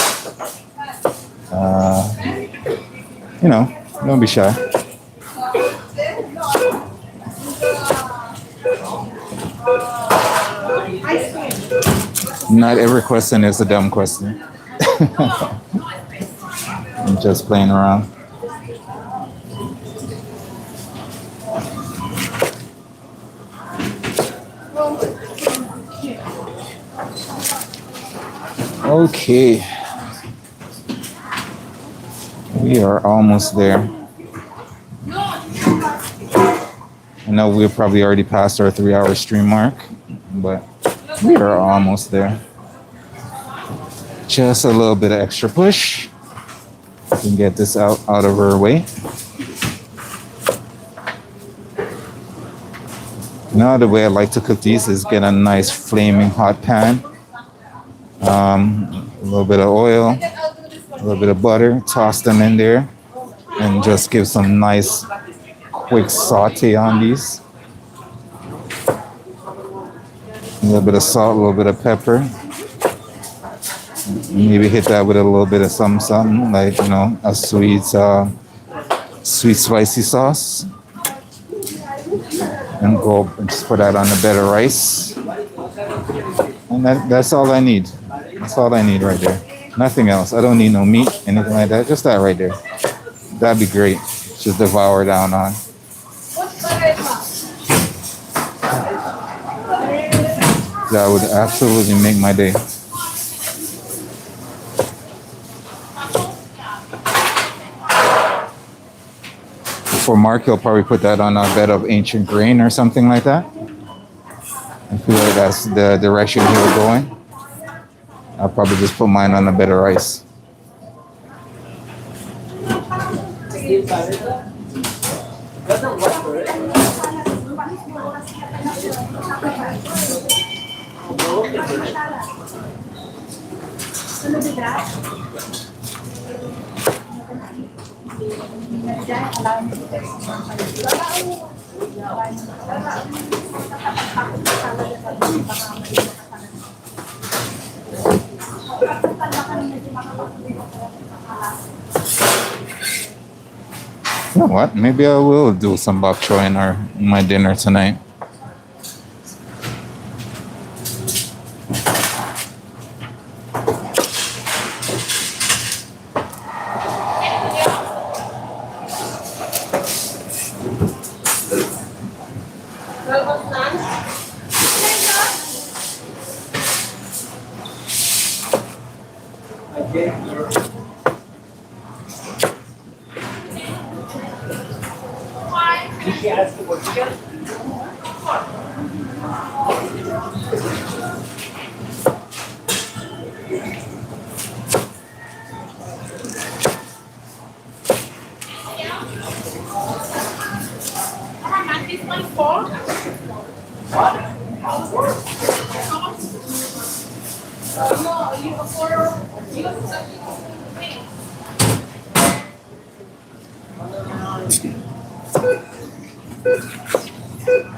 You know, don't be shy. Not every question is a dumb question. I'm just playing around. Okay. We are almost there. I know we're probably already past our 3-hour stream mark, but we are almost there. Just a little bit of extra push. We can get this out of our way. Now the way I like to cook these is get a nice flaming hot pan. A little bit of oil, a little bit of butter, toss them in there, and just give some nice quick saute on these. A little bit of salt, a little bit of pepper. Maybe hit that with a little bit of something like, you know, a sweet spicy sauce. And go and just put that on the bed of rice. And that's all I need. That's all I need right there. Nothing else. I don't need no meat, anything like that. Just that right there. That'd be great. Just devour down on. That would absolutely make my day. For Mark, he'll probably put that on a bed of ancient grain or something like that. I feel like that's the direction he was going. I'll probably just put mine on a bed of rice. You know what? Maybe I will do some bok choy in my dinner tonight.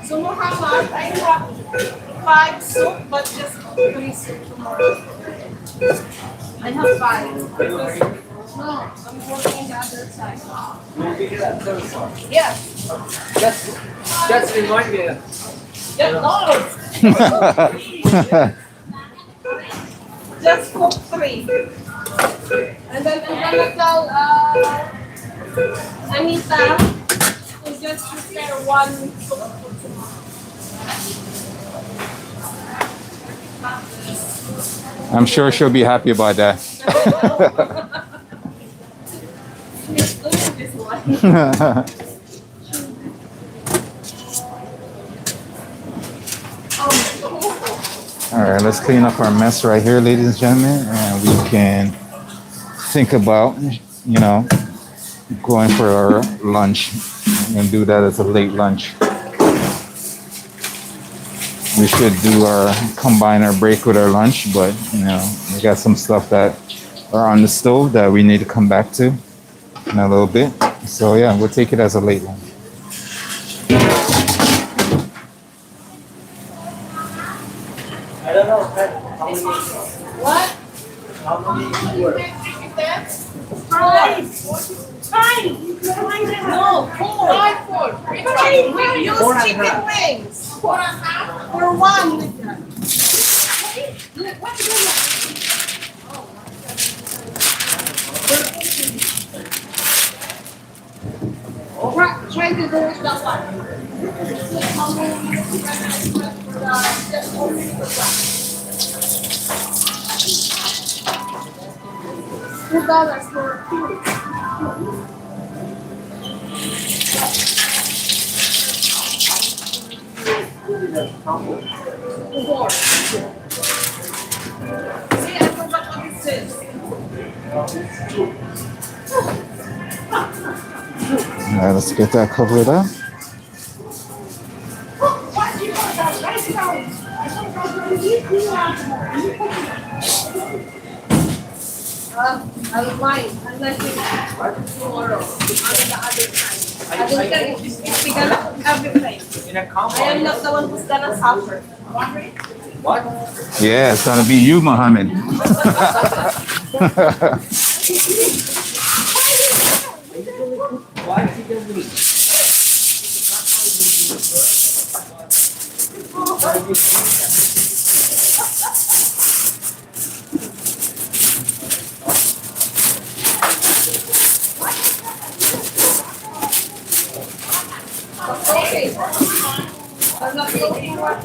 so Muhammad, I have 5 soup, but just 3 soup tomorrow. I have 5. No, I'm working the other side. Yes. Just remind me. Yeah, no. Just cook 3. And then I'm gonna tell Anita, to just prepare one soup for tomorrow. I'm sure she'll be happy about that. She's doing this one. All right, let's clean up our mess right here, ladies and gentlemen, and we can think about, going for our lunch and do that as a late lunch. We should combine our break with our lunch, but we got some stuff that are on the stove that we need to come back to in a little bit. So yeah, we'll take it as a late lunch. I don't know how many. What? How many you were? Five. No, four. Four. We use chicken wings. For one. Try to do it that one. $2 for two. Four. See, I forgot what it says. All right, let's get that covered up. I don't mind. Unless it's tomorrow on the other side. I don't care if it's gonna everything. In a I compound. am not the one who's gonna suffer. What? Yeah, it's gonna be you, Mohammed. Why chicken wings? Okay. I'm not looking what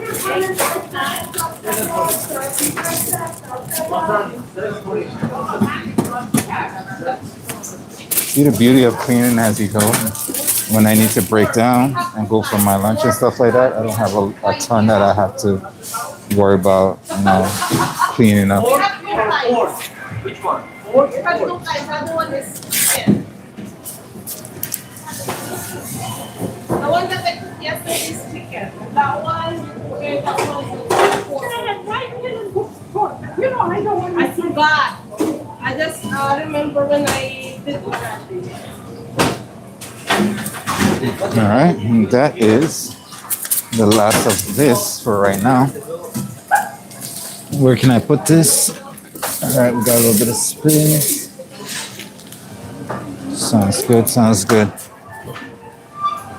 See the beauty of cleaning as you go. When I need to break down and go for my lunch and stuff like that, I don't have a ton that I have to worry about, cleaning up. we have two types. Which one? Four? We have two types. The other one is chicken. The one that I cooked yesterday is chicken. That one, okay, that one is pork. I forgot. I just remember when I did it already. All right, and that is the last of this for right now. Where can I put this? All right, we got a little bit of space. Sounds good, sounds good.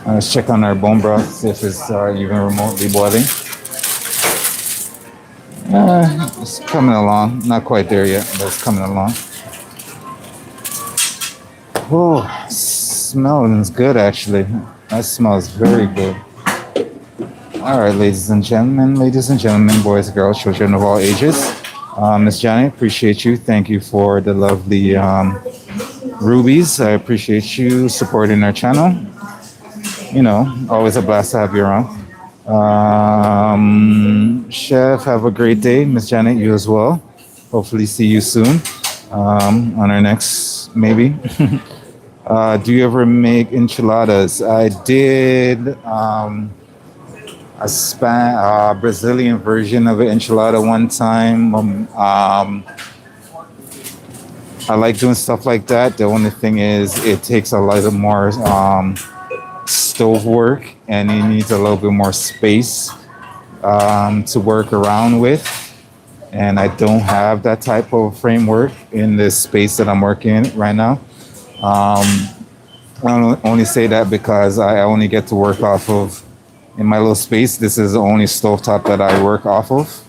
Let's check on our bone broth, see if it's even remotely boiling. It's coming along. Not quite there yet, but it's coming along. Oh, smells good actually. That smells very good. All right, ladies and gentlemen, boys, girls, children of all ages. Miss Janet, appreciate you. Thank you for the lovely rubies. I appreciate you supporting our channel. Always a blast to have you around. Chef, have a great day. Miss Janet, you as well. Hopefully see you soon on our next, maybe. Do you ever make enchiladas? I did a Brazilian version of an enchilada one time. I like doing stuff like that. The only thing is it takes a lot more stove work, and it needs a little bit more space to work around with, and I don't have that type of framework in this space that I'm working in right now. I only say that because I only get to work off of, in my little space, this is the only stovetop that I work off of,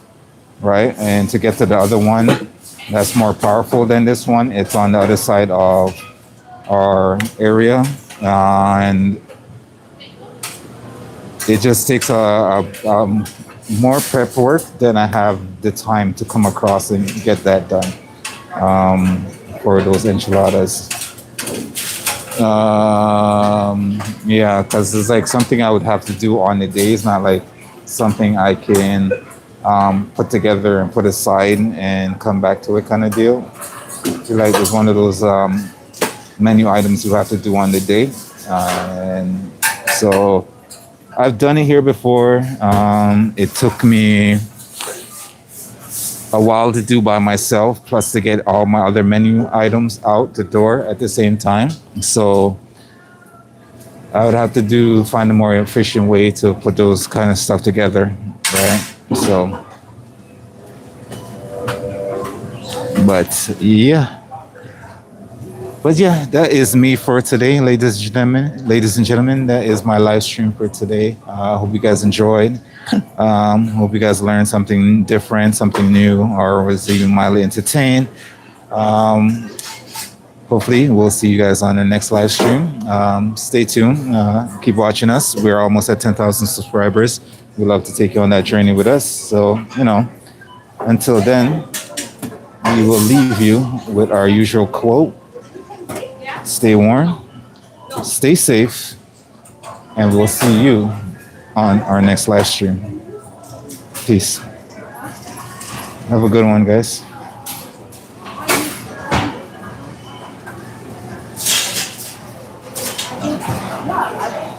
right? And to get to the other one that's more powerful than this one, it's on the other side of our area, and it just takes more prep work than I have the time to come across and get that done for those enchiladas. Yeah, because it's like something I would have to do on the day. It's not like something I can put together and put aside and come back to it kind of deal. I feel like it's one of those menu items you have to do on the day. And so I've done it here before. It took me a while to do by myself, plus to get all my other menu items out the door at the same time. So I would have to find a more efficient way to put those kind of stuff together, right? So, but yeah. But yeah, that is me for today, ladies and gentlemen. Ladies and gentlemen, that is my live stream for today. I hope you guys enjoyed. Hope you guys learned something different, something new, or was even mildly entertained. Hopefully, we'll see you guys on the next live stream. Stay tuned. Keep watching us. We're almost at 10,000 subscribers. We'd love to take you on that journey with us. So, until then, we will leave you with our usual quote. Stay warm, stay safe, and we'll see you on our next live stream. Peace. Have a good one, guys. Yeah,